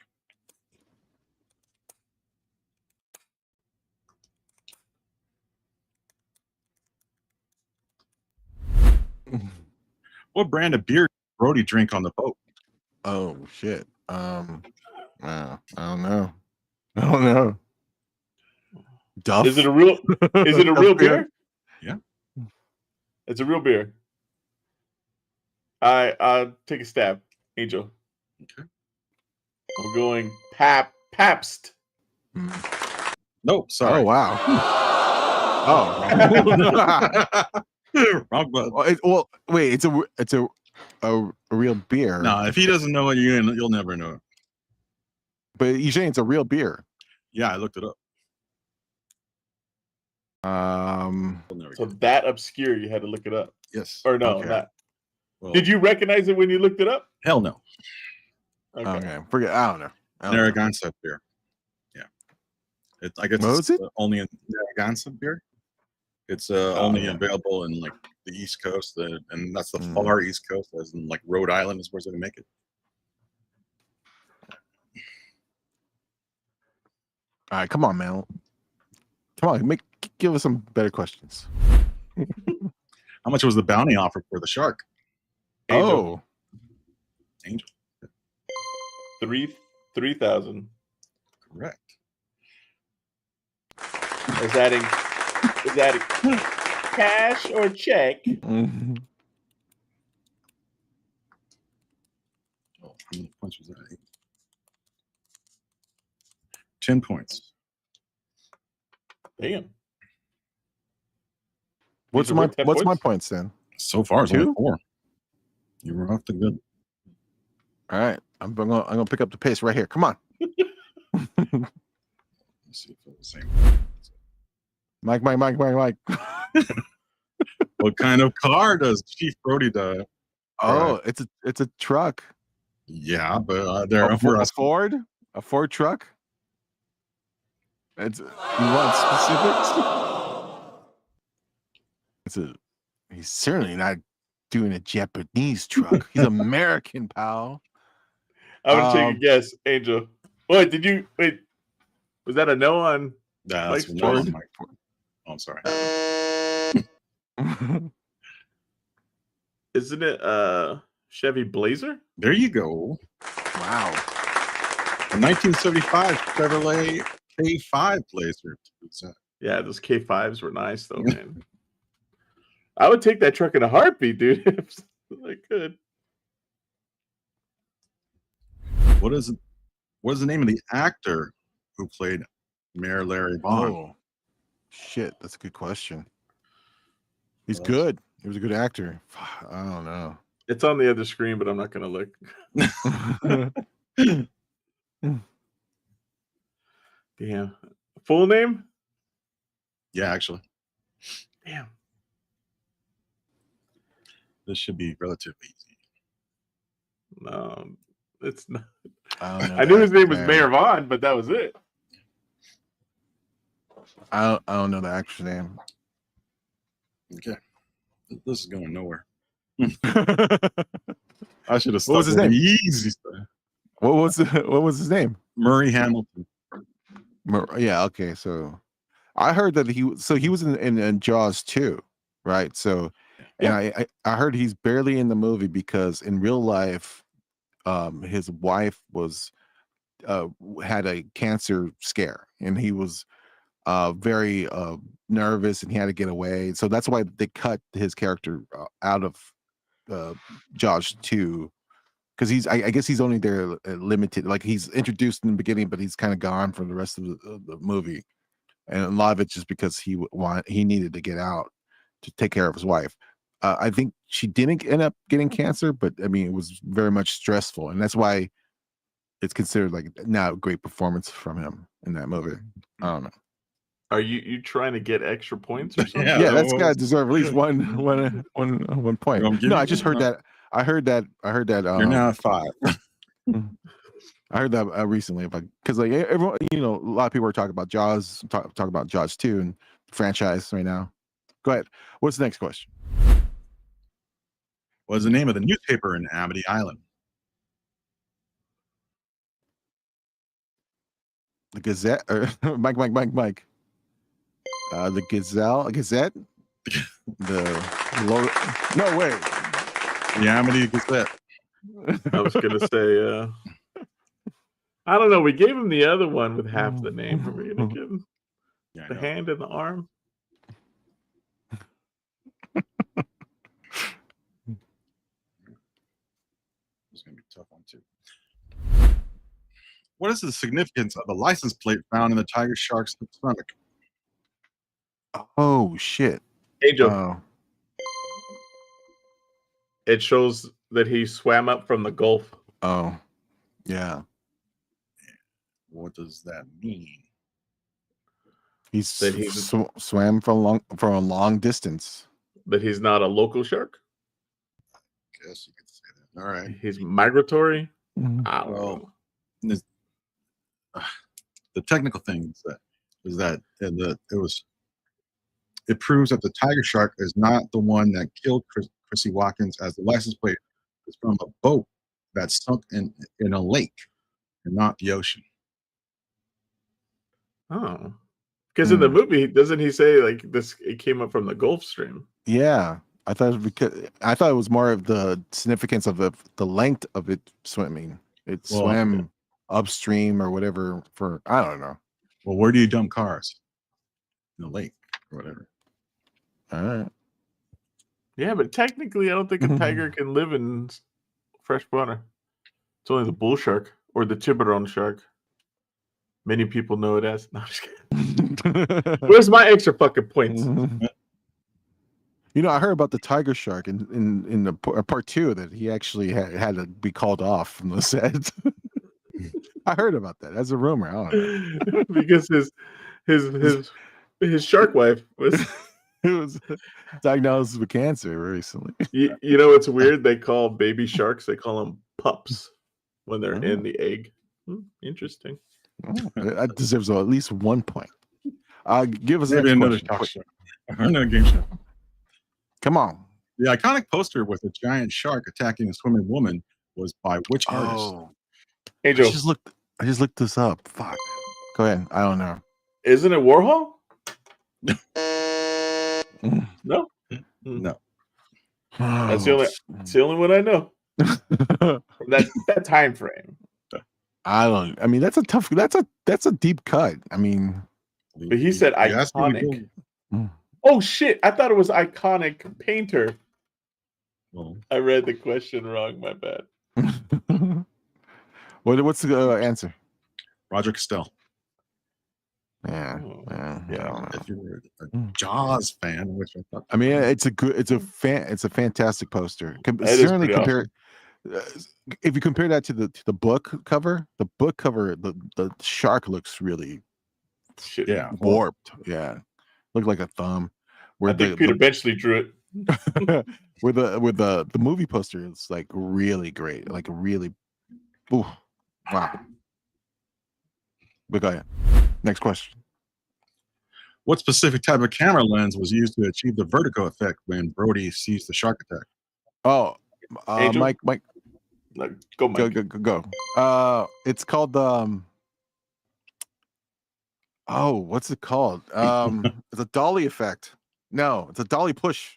What brand of beer did Brody drink on the boat? Oh shit. I don't know. Duff. Is it a real Duff beer? Yeah. It's a real beer. I'll take a stab. Angel. Okay. I'm going Pabst. Nope, sorry. Oh wow. Wrong button. Well, wait. It's a real beer. No, if he doesn't know it, you'll never know it. But you're saying it's a real beer. Yeah, I looked it up. You'll never So get it. that obscure, you had to look it up. Yes. Or no, Okay. not. Well, Did you recognize it when you looked it up? Hell no. Okay. Forget. I don't know. Narragansett beer. Yeah. I guess What it's was it? only in Narragansett beer. It's only available in like the East Coast, and that's the far East Coast, as in like Rhode Island is where they make it. All right, come on, man. Come on, give us some better questions. How much was the bounty offer for the shark? Angel. Angel. 3,000. Correct. Is that cash or check? Mhm. Oh, how many points was that? 8. 10 points. Damn. What's These are my worth 10 my points? points then? So far, it's only 2? 4. You were off the good. All right, I'm gonna pick up the pace right here. Come on, Let's see if it's the same. Mike. What kind of car does Chief Brody drive? Oh, it's a truck. Yeah, but there A Ford truck. You want specifics? He's certainly not doing a Japanese truck. He's American, pal. I'm gonna take a guess, Angel. Wait, was that a no on That's Mike's no choice? on Mike. Oh, I'm sorry. Isn't it Chevy Blazer? There you go. Wow. A 1975 Chevrolet K5 Blazer. Yeah, those K5s were nice though, man. I would take that truck in a heartbeat, dude. If I could. What is the name of the actor who played Mayor Larry Vaughn? Oh, shit. That's a good question. He's What else? good. He was a good actor. I don't know. It's on the other screen, but I'm not gonna look. Damn. Full name? Yeah, actually, Damn. this should be relatively easy. No, it's not. I don't know. I knew his that name was man. Mayor Vaughn, but that was it. I don't know the actor's name. Okay, this is going nowhere. What I should have What was stuck his with the name? easy stuff. was his name? Murray Hamilton. Yeah, okay. So I heard that he was in Jaws 2, right? So and I heard he's barely in the movie because in real life his wife was had a cancer scare and he was very nervous and he had to get away. So that's why they cut his character out of Jaws 2 because I guess he's only there limited. Like he's introduced in the beginning, but he's kind of gone for the rest of the movie. And a lot of it's just because he needed to get out to take care of his wife. I think she didn't end up getting cancer, but I mean it was very much stressful, and that's why it's considered like not a great performance from him in that movie. I don't know. Are you trying to get extra points or something? Yeah, That's well, got to deserve at least one point. I'm giving No, I you just heard one. that. I heard that. You're now at 5. I heard that recently, because like everyone, a lot of people are talking about Jaws, talk about Jaws 2 and franchise right now. Go ahead. What's the next question? What is the name of the newspaper in Amity Island? The Gazette or Mike. The Gazette. No wait. The Amity Gazette. I was gonna say I don't know. We gave him the other one with half the name. Are we gonna give him Yeah, I the know. hand and the arm? It's gonna be a tough one too. What is the significance of the license plate found in the tiger shark's stomach? Oh shit. Angel. Oh. It shows that he swam up from the Gulf. Oh. Yeah. What does that mean? He swam from a long distance. That he's not a local shark. Guess you could say that. All right. He's migratory. Mhm. I don't Well, know. this- the technical thing is that it proves that the tiger shark is not the one that killed Chrissy Watkins, as the license plate is from a boat that sunk in a lake and not the ocean. Oh, because in the movie, doesn't he say like this? It came up from the Gulf Stream. Yeah. I thought it was more of the significance of the length of it swimming. It swam upstream or whatever for I don't know. Well, where do you dump cars? In the lake or whatever. All right. Yeah, but technically, I don't think a tiger can live in fresh water. It's only the bull shark or the Tiburon shark. Many people know it as. No, I'm just kidding. Where's my extra fucking points? I heard about the tiger shark in the part 2 that he actually had to be called off from the set. I heard about that. That's a rumor. I don't know. Because his shark wife was. It was diagnosed with cancer recently. You know what's weird? They call baby sharks. They call them pups when they're in the egg. Interesting. That deserves at least 1 point. Give us Maybe another question. talk show. Another game show. Come on. The iconic poster with a giant shark attacking a swimming woman was by which artist? Oh, Angel, I just looked this up. Fuck. Go ahead. I don't know. isn't it Warhol? No. No. That's the only one I know from that time frame. I don't. I mean, that's a tough. That's a deep cut. I mean, But he said You asked me to iconic. mm. Oh shit! I thought it was iconic painter. Well, I read the question wrong. My bad. What's the answer? Roger Castell. Yeah, Oh, yeah. I yeah. don't know. If you were a Mm. Jaws fan, which I thought, I mean, it's a fantastic poster. It is pretty Compare. If you compare that to the book cover, the shark looks really Shit. yeah, warped. Yeah, looked like a thumb. I think Peter Benchley drew it. where the movie poster is like really great, like really, ooh, wow. But go ahead. Next question. What specific type of camera lens was used to achieve the vertigo effect when Brody sees the shark attack? Oh, Angel? Mike, Like, go, Mike. go. It's called the. Oh, what's it called? It's a dolly effect. No, it's a dolly push.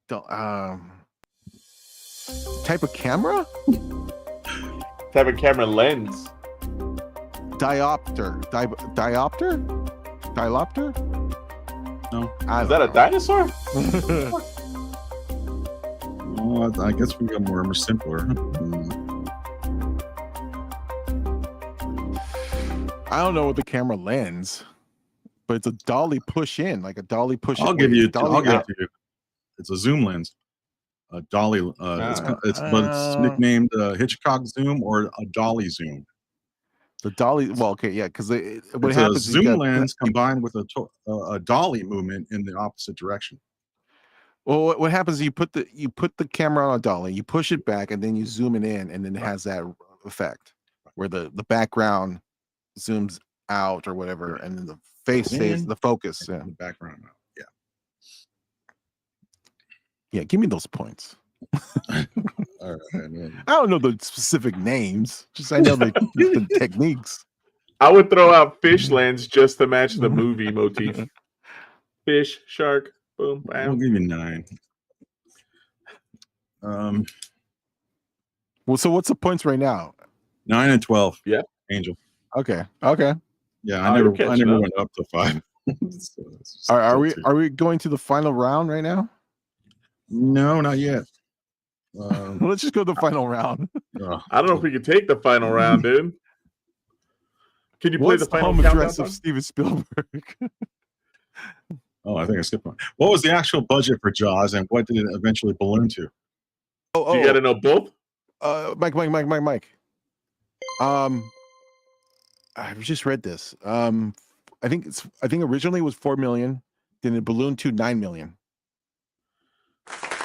Type of camera? Type of camera lens. Diopter. Diopter? No. Is that a dinosaur? Well, I guess we got more simpler. I don't know what the camera lens, but it's a dolly push in, like a dolly push. I'll give it to you. It's a zoom lens. A dolly. But it's nicknamed Hitchcock zoom or a dolly zoom. The dolly. Well, okay, yeah, because what It's happens a is zoom lens combined with a dolly movement in the opposite direction. Well, what happens is you put the camera on a dolly, you push it back, and then you zoom it in, and then it has that effect where the background zooms out or whatever, and then the face stays the focus. Yeah, the background. Yeah. Yeah, give me those points. All right. I don't know the specific names, just I know the techniques. I would throw out fish lens just to match the movie motif. Fish, shark, boom, bam. We'll give you 9. Well, so what's the points right now? 9 and 12. Yeah. Angel. Okay. Yeah, I never went up to 5. So Are we going to the final round right now? No, not yet. Let's just go to the final round. I don't know if we can take the final round, dude. Can you play the final home countdown address song? of Steven Spielberg? Oh, I think I skipped one. What was the actual budget for Jaws, and what did it eventually balloon to? Do you got to know both? Mike. I've just read this. I think originally it was 4 million, then it ballooned to 9 million.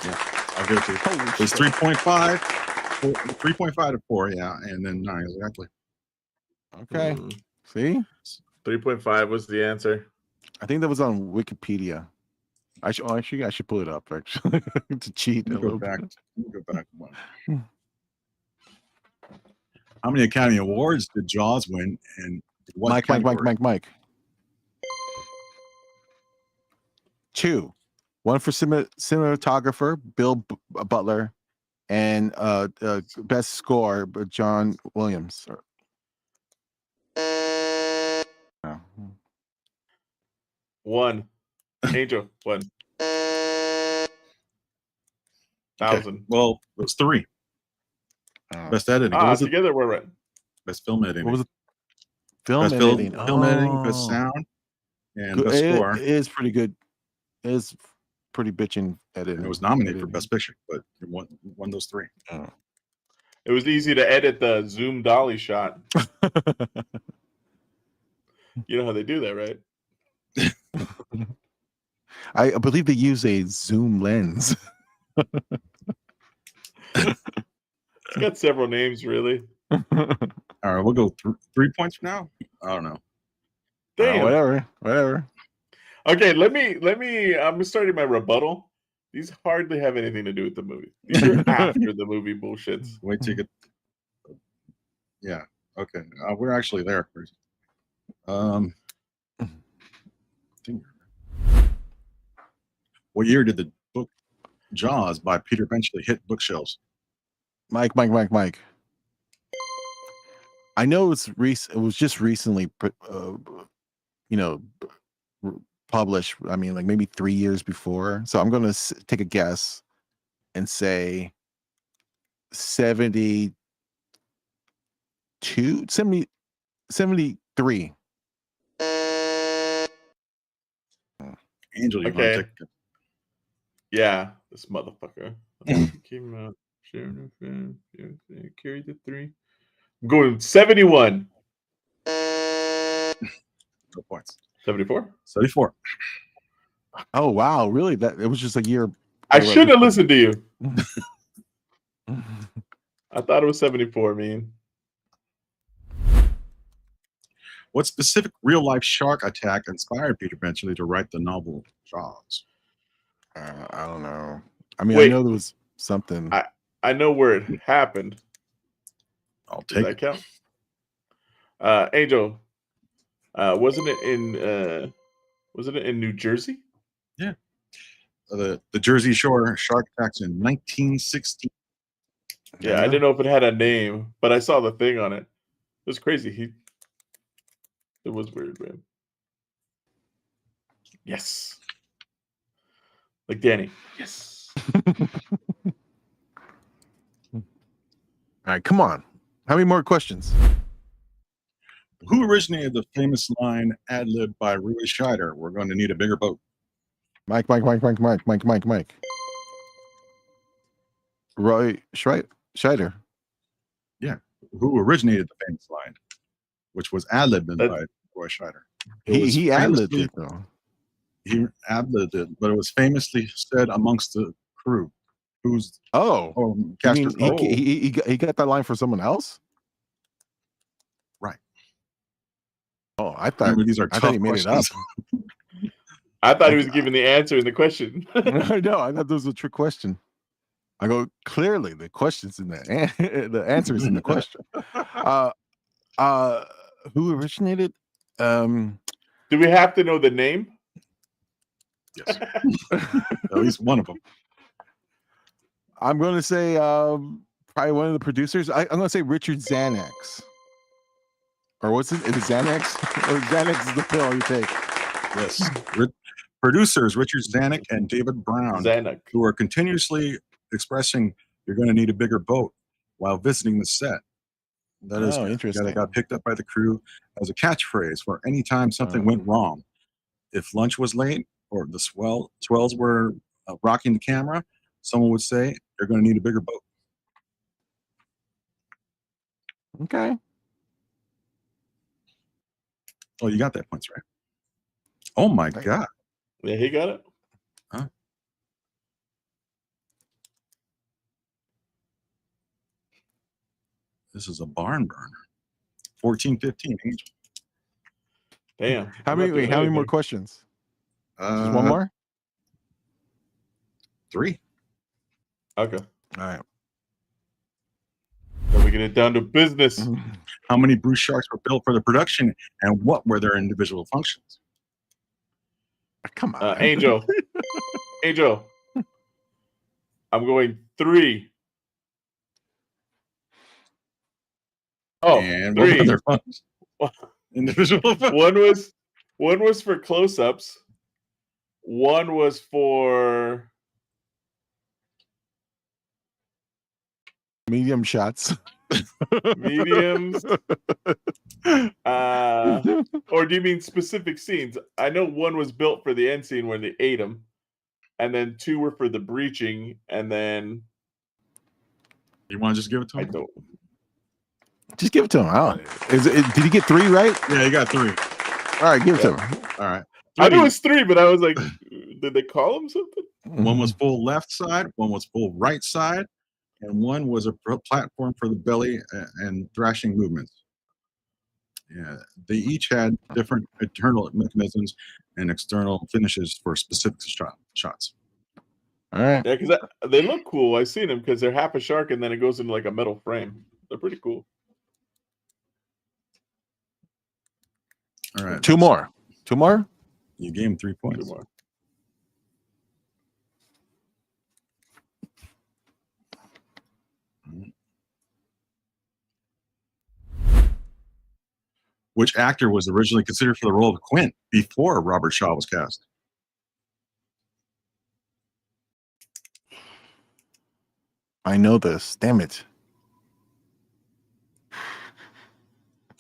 Yeah, I'll give it to you. It was 3.5 to 4, yeah, and then 9 exactly. Okay. See? 3.5 was the answer. I think that was on Wikipedia. I should pull it up actually to cheat a little bit. Go back one. How many Academy Awards did Jaws win? And what Mike. 2. 1 for cinematographer, Bill Butler, and best score, John Williams. 1. Angel, 1. 1,000. Okay. Well, it was 3. Best editing. Together we're right. Best film editing. What was it? Film editing. editing. Film editing, best sound, and best score. It is pretty good. It is pretty bitchin' editing. And it was nominated for Best Picture, but it won those 3. Oh. It was easy to edit the zoom dolly shot. You know how they do that, right? I believe they use a zoom lens. It's got several names, really. All right, we'll go 3 points for now. I don't know. Damn. Whatever. Okay, let me. I'm starting my rebuttal. These hardly have anything to do with the movie. These are after the movie bullshits. Wait till you get. Yeah. Okay. We're actually there. What year did the book? Jaws by Peter Benchley hit bookshelves? Mike. I know it was just recently, you know, published. I mean, like maybe 3 years before. So I'm going to take a guess and say 72, 73. Angel, you want Okay. to take it? Yeah, this motherfucker. Came out. Carried the 3. I'm going 71. No points. 74. 74. Oh wow, really? That it was just a year. I right shouldn't have before. listened to you. I thought it was 74, man. What specific real-life shark attack inspired Peter Benchley to write the novel Jaws? I don't know. I mean, I Wait. know there was something. I know where it happened. I'll Does take that it. count? Angel, wasn't it in New Jersey? The Jersey Shore shark attacks in 1916. Yeah, I didn't know if it had a name, but I saw the thing on it. It was crazy. It was weird, man. Yes. Like Danny. Yes. All right, come on. How many more questions? Who originated the famous line ad-libbed by Roy Scheider? We're going to need a bigger boat. Mike. Roy Scheider. Who originated the famous line, which was ad-libbed by Roy Scheider? He ad-libbed it though. He ad-libbed it, but it was famously said amongst the crew. Who's You cast mean he got that line for someone else? Right. Oh, I thought Remember, these are I tough thought he made questions. it I thought he was giving the answer in the question. up. No, I thought this was a trick question. I go clearly the question's in the answer is in the question. Who originated? Do we have to know the name? Yes. At least one of them. I'm going to say probably one of the producers. I'm going to say Richard Xanax. Or what's it? Is it Xanax? Or Xanax is the pill you take. Yes. Producers Richard Zanuck and David Brown, Zanuck. who are continuously expressing you're going to need a bigger boat while visiting the set. That is interesting. that got picked up by the crew as a catchphrase for any time something went wrong. If lunch was late or the swells were rocking the camera, someone would say, "You're going to need a bigger boat." Okay. Oh, you got that points right. Oh my God. Yeah, he got it. Huh? This is a barn burner. 14-15. Angel. Damn. How many more questions? Just one more? 3. Okay. All right. Then we get it down to business. How many Bruce sharks were built for the production, and what were their individual functions? Come on. Angel. Angel. I'm going 3. Oh, And 3. what were their functions? Individual functions. One was for close-ups. One was for Medium shots. mediums. Or do you mean specific scenes? I know one was built for the end scene where they ate him, and then 2 were for the breaching, and then You want to just give it to him? I don't. Just give it to him. Did he get 3 right? Yeah, you got 3. All right, give it to him. All right. I knew it was 3, but I was like, did they call him something? One was full left side, one was full right side, and one was a platform for the belly and thrashing movements. Yeah, they each had different internal mechanisms and external finishes for specific shots. All right. Yeah, because they look cool. I've seen them because they're half a shark and then it goes into like a metal frame. They're pretty cool. All right. 2 more. 2 more? You gave him 3 points. 2 more. Which actor was originally considered for the role of Quint before Robert Shaw was cast? I know this. Damn it.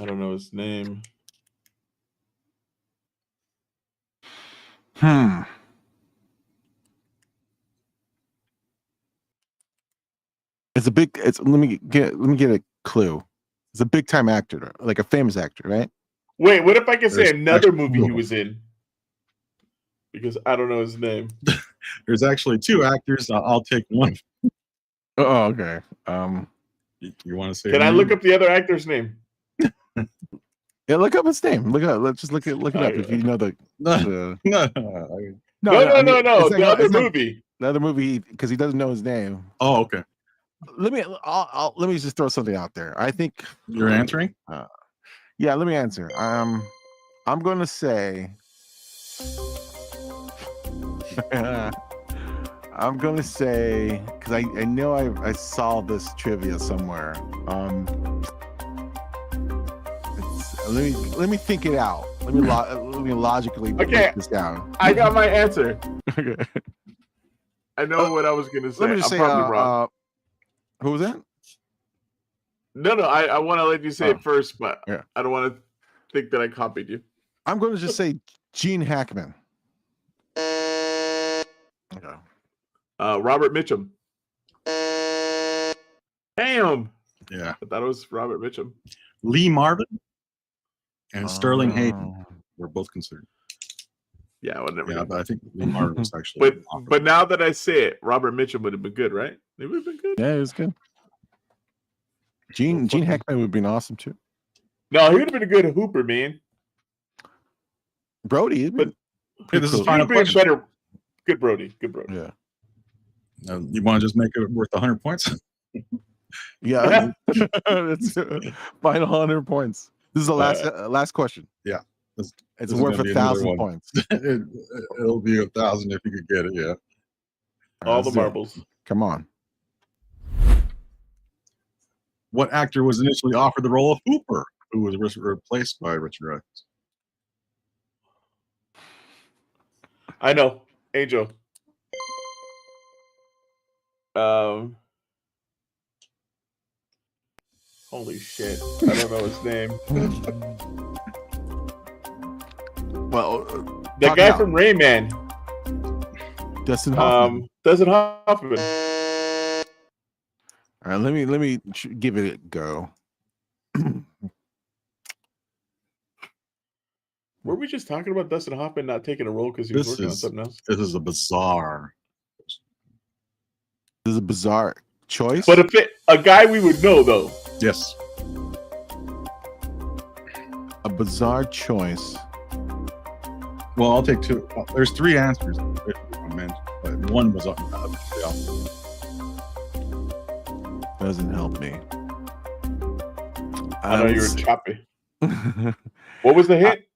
I don't know his name. It's a big. It's let me get a clue. It's a big time actor, like a famous actor, right? Wait, what if I can say There's another actually movie two he of was in? Because I don't know his name. There's actually two actors. I'll take one. Oh, okay. You want to say? Can I look up the other actor's name? Yeah, look up his name. Let's just look it up if you know the. No, the no. No. it's The not- other it's not- movie. The other movie, because he doesn't know his name. Oh, okay. Let me just throw something out there. I think You're answering? Yeah, let me answer. I'm gonna say. I'm gonna say because I know I saw this trivia somewhere. Let me think it out. Let me logically break this down. I got my answer. Okay. I know what I was gonna say. Let me just I'm say, probably wrong. who was that? No, I want to let you say it first, but Yeah. I don't want to think that I copied you. I'm going to just say Gene Hackman. Okay. Robert Mitchum. Damn. Yeah. I thought it was Robert Mitchum. Lee Marvin and Sterling Hayden were both considered. Yeah, I would never. Yeah, but I think Lee Marvin was actually. But now that I say it, Robert Mitchum would have been good, right? It would have been good. Yeah, it was good. Gene Hackman would have been awesome too. No, he would have been a good Hooper, man. Brody, but this is he final would be a question. better. Good Brody. Good Brody. Yeah. You want to just make it worth 100 points? Yeah. That's final 100 points. This is the last question. Yeah. It's worth 1,000 points. It'll be 1,000 if you could get it. Yeah. All the marbles. Come on. What actor was initially offered the role of Hooper, who was replaced by Richard Evans? I know. Angel. Holy shit. I don't know his name. Well, the guy from Rayman. Dustin Hoffman. Dustin Hoffman. All right, let me give it a go. Were we just talking about Dustin Hoffman not taking a role because he was working on something else? This is a bizarre. This is a bizarre choice. But a guy we would know, though. Yes. A bizarre choice. Well, I'll take two. There's three answers, but one was Doesn't help me. I know you were choppy. What was the hit?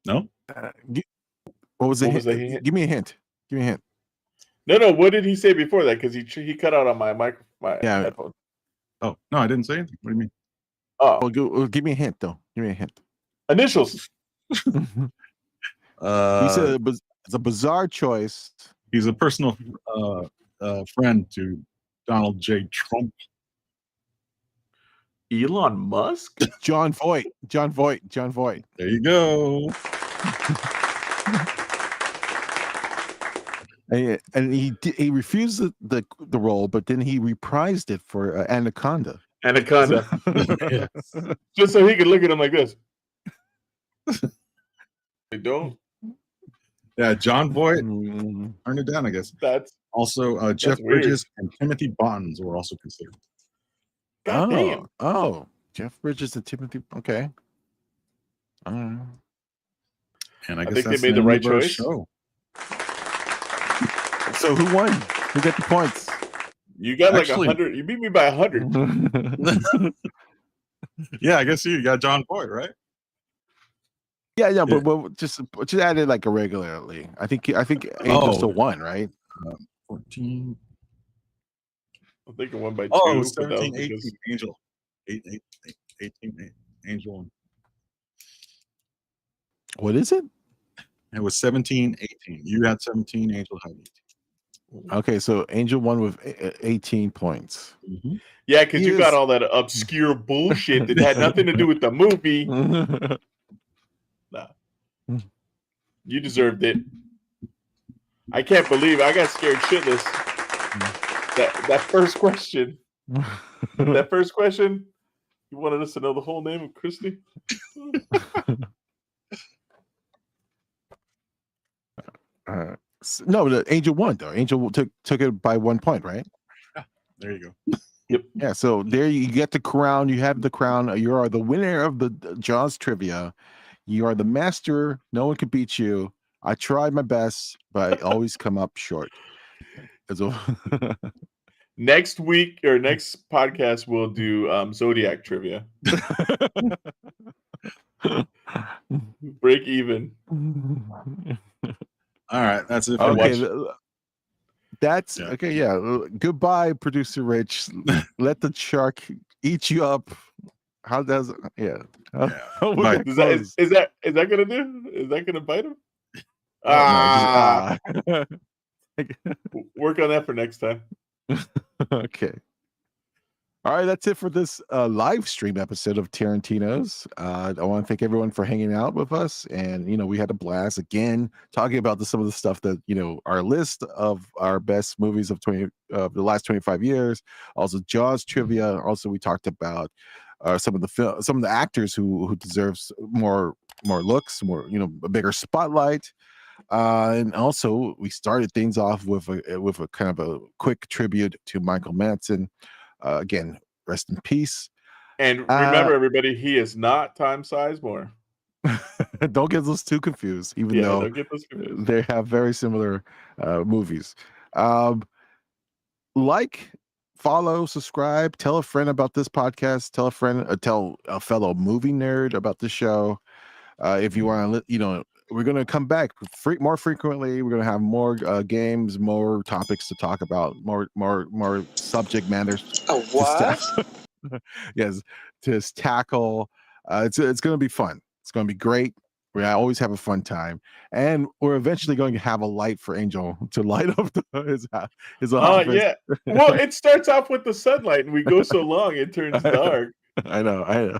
No. What was the hint? Give me a hint. Give me a hint. No. What did he say before that? Because he cut out on my headphone. Oh no, I didn't say anything. What do you mean? Oh, well, give me a hint though. Give me a hint. Initials. He said it's a bizarre choice. He's a personal friend to Donald J. Trump. Elon Musk? John Voight. There you go. And he refused the role, but then he reprised it for Anaconda. Yes. Just so he could look at him like this. They don't. Yeah, John Voight turned it down, I guess. That's also Jeff Bridges and Timothy Bonds were also considered. God damn. Oh, Jeff Bridges and Timothy. Okay. And I think they made the right choice. Show. So who won? Who got the points? You got like 100. You beat me by 100. Yeah, I guess you got John Voight, right? Yeah. But just add it like irregularly. I think Angel still won, right? 14. I think it won by 2. Oh, 17, 18. Angel. 8. 18, Angel 1. What is it? It was 17, 18. You had 17, Angel had 18. Okay, so Angel won with 18 points. Mm-hmm. Yeah, because you got Yes. all that obscure bullshit that had nothing to do with the movie. Nah. You deserved it. I can't believe I got scared shitless. That first question. That first question, you wanted us to know the whole name of Christy? No, the Angel won though. Angel took it by 1 point, right? There you go. Yep. Yeah. So there you get the crown. You have the crown. You are the winner of the Jaws trivia. You are the master. No one can beat you. I tried my best, but I always come up short. So Next week or next podcast, we'll do Zodiac trivia. Break even. All right, that's it for Okay, watch. that's Yeah. okay. Yeah, goodbye, producer Rich. Let the shark eat you up. How does? Yeah. Yeah. We're Bye. gonna Is that close. is that gonna do? Is that gonna bite him? Oh, no, Work on that for next time. okay. All right, that's it for this live stream episode of Terrortinos. I want to thank everyone for hanging out with us, and we had a blast again talking about some of the stuff that our list of our best movies of the last 25 years. Also, Jaws trivia. Also, we talked about some of the actors who deserves more looks, more a bigger spotlight. And also, we started things off with a kind of a quick tribute to Michael Madsen. Again, rest in peace. And remember, everybody, he is not Time Sizemore. Don't get those two confused, even though don't get those confused. they have very similar movies. Like, follow, subscribe, tell a friend about this podcast, tell a fellow movie nerd about the show. If you want to, we're going to come back more frequently. We're going to have more games, more topics to talk about, more subject matters. A what? Yes, to tackle. It's going to be fun. It's going to be great. We always have a fun time, and we're eventually going to have a light for Angel to light up his office. Yeah. Well, it starts off with the sunlight, and we go so long it turns dark. I know.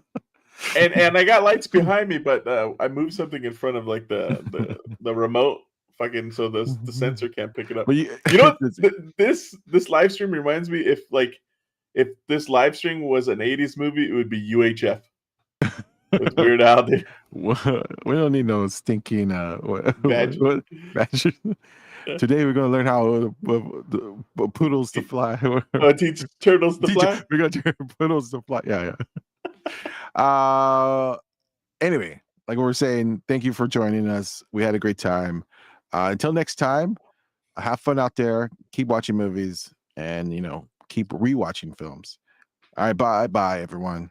And I got lights behind me, but I moved something in front of like the remote, fucking, so the sensor can't pick it up. But this live stream reminds me if this live stream was an 80s movie, it would be UHF. It's Weird Al. We don't need no stinking badge. Today we're going to learn how poodles to fly. Teach turtles to fly. We're going to teach poodles to fly. Yeah. Anyway, like we were saying, thank you for joining us. We had a great time. Until next time, have fun out there. Keep watching movies and keep rewatching films. All right, bye everyone.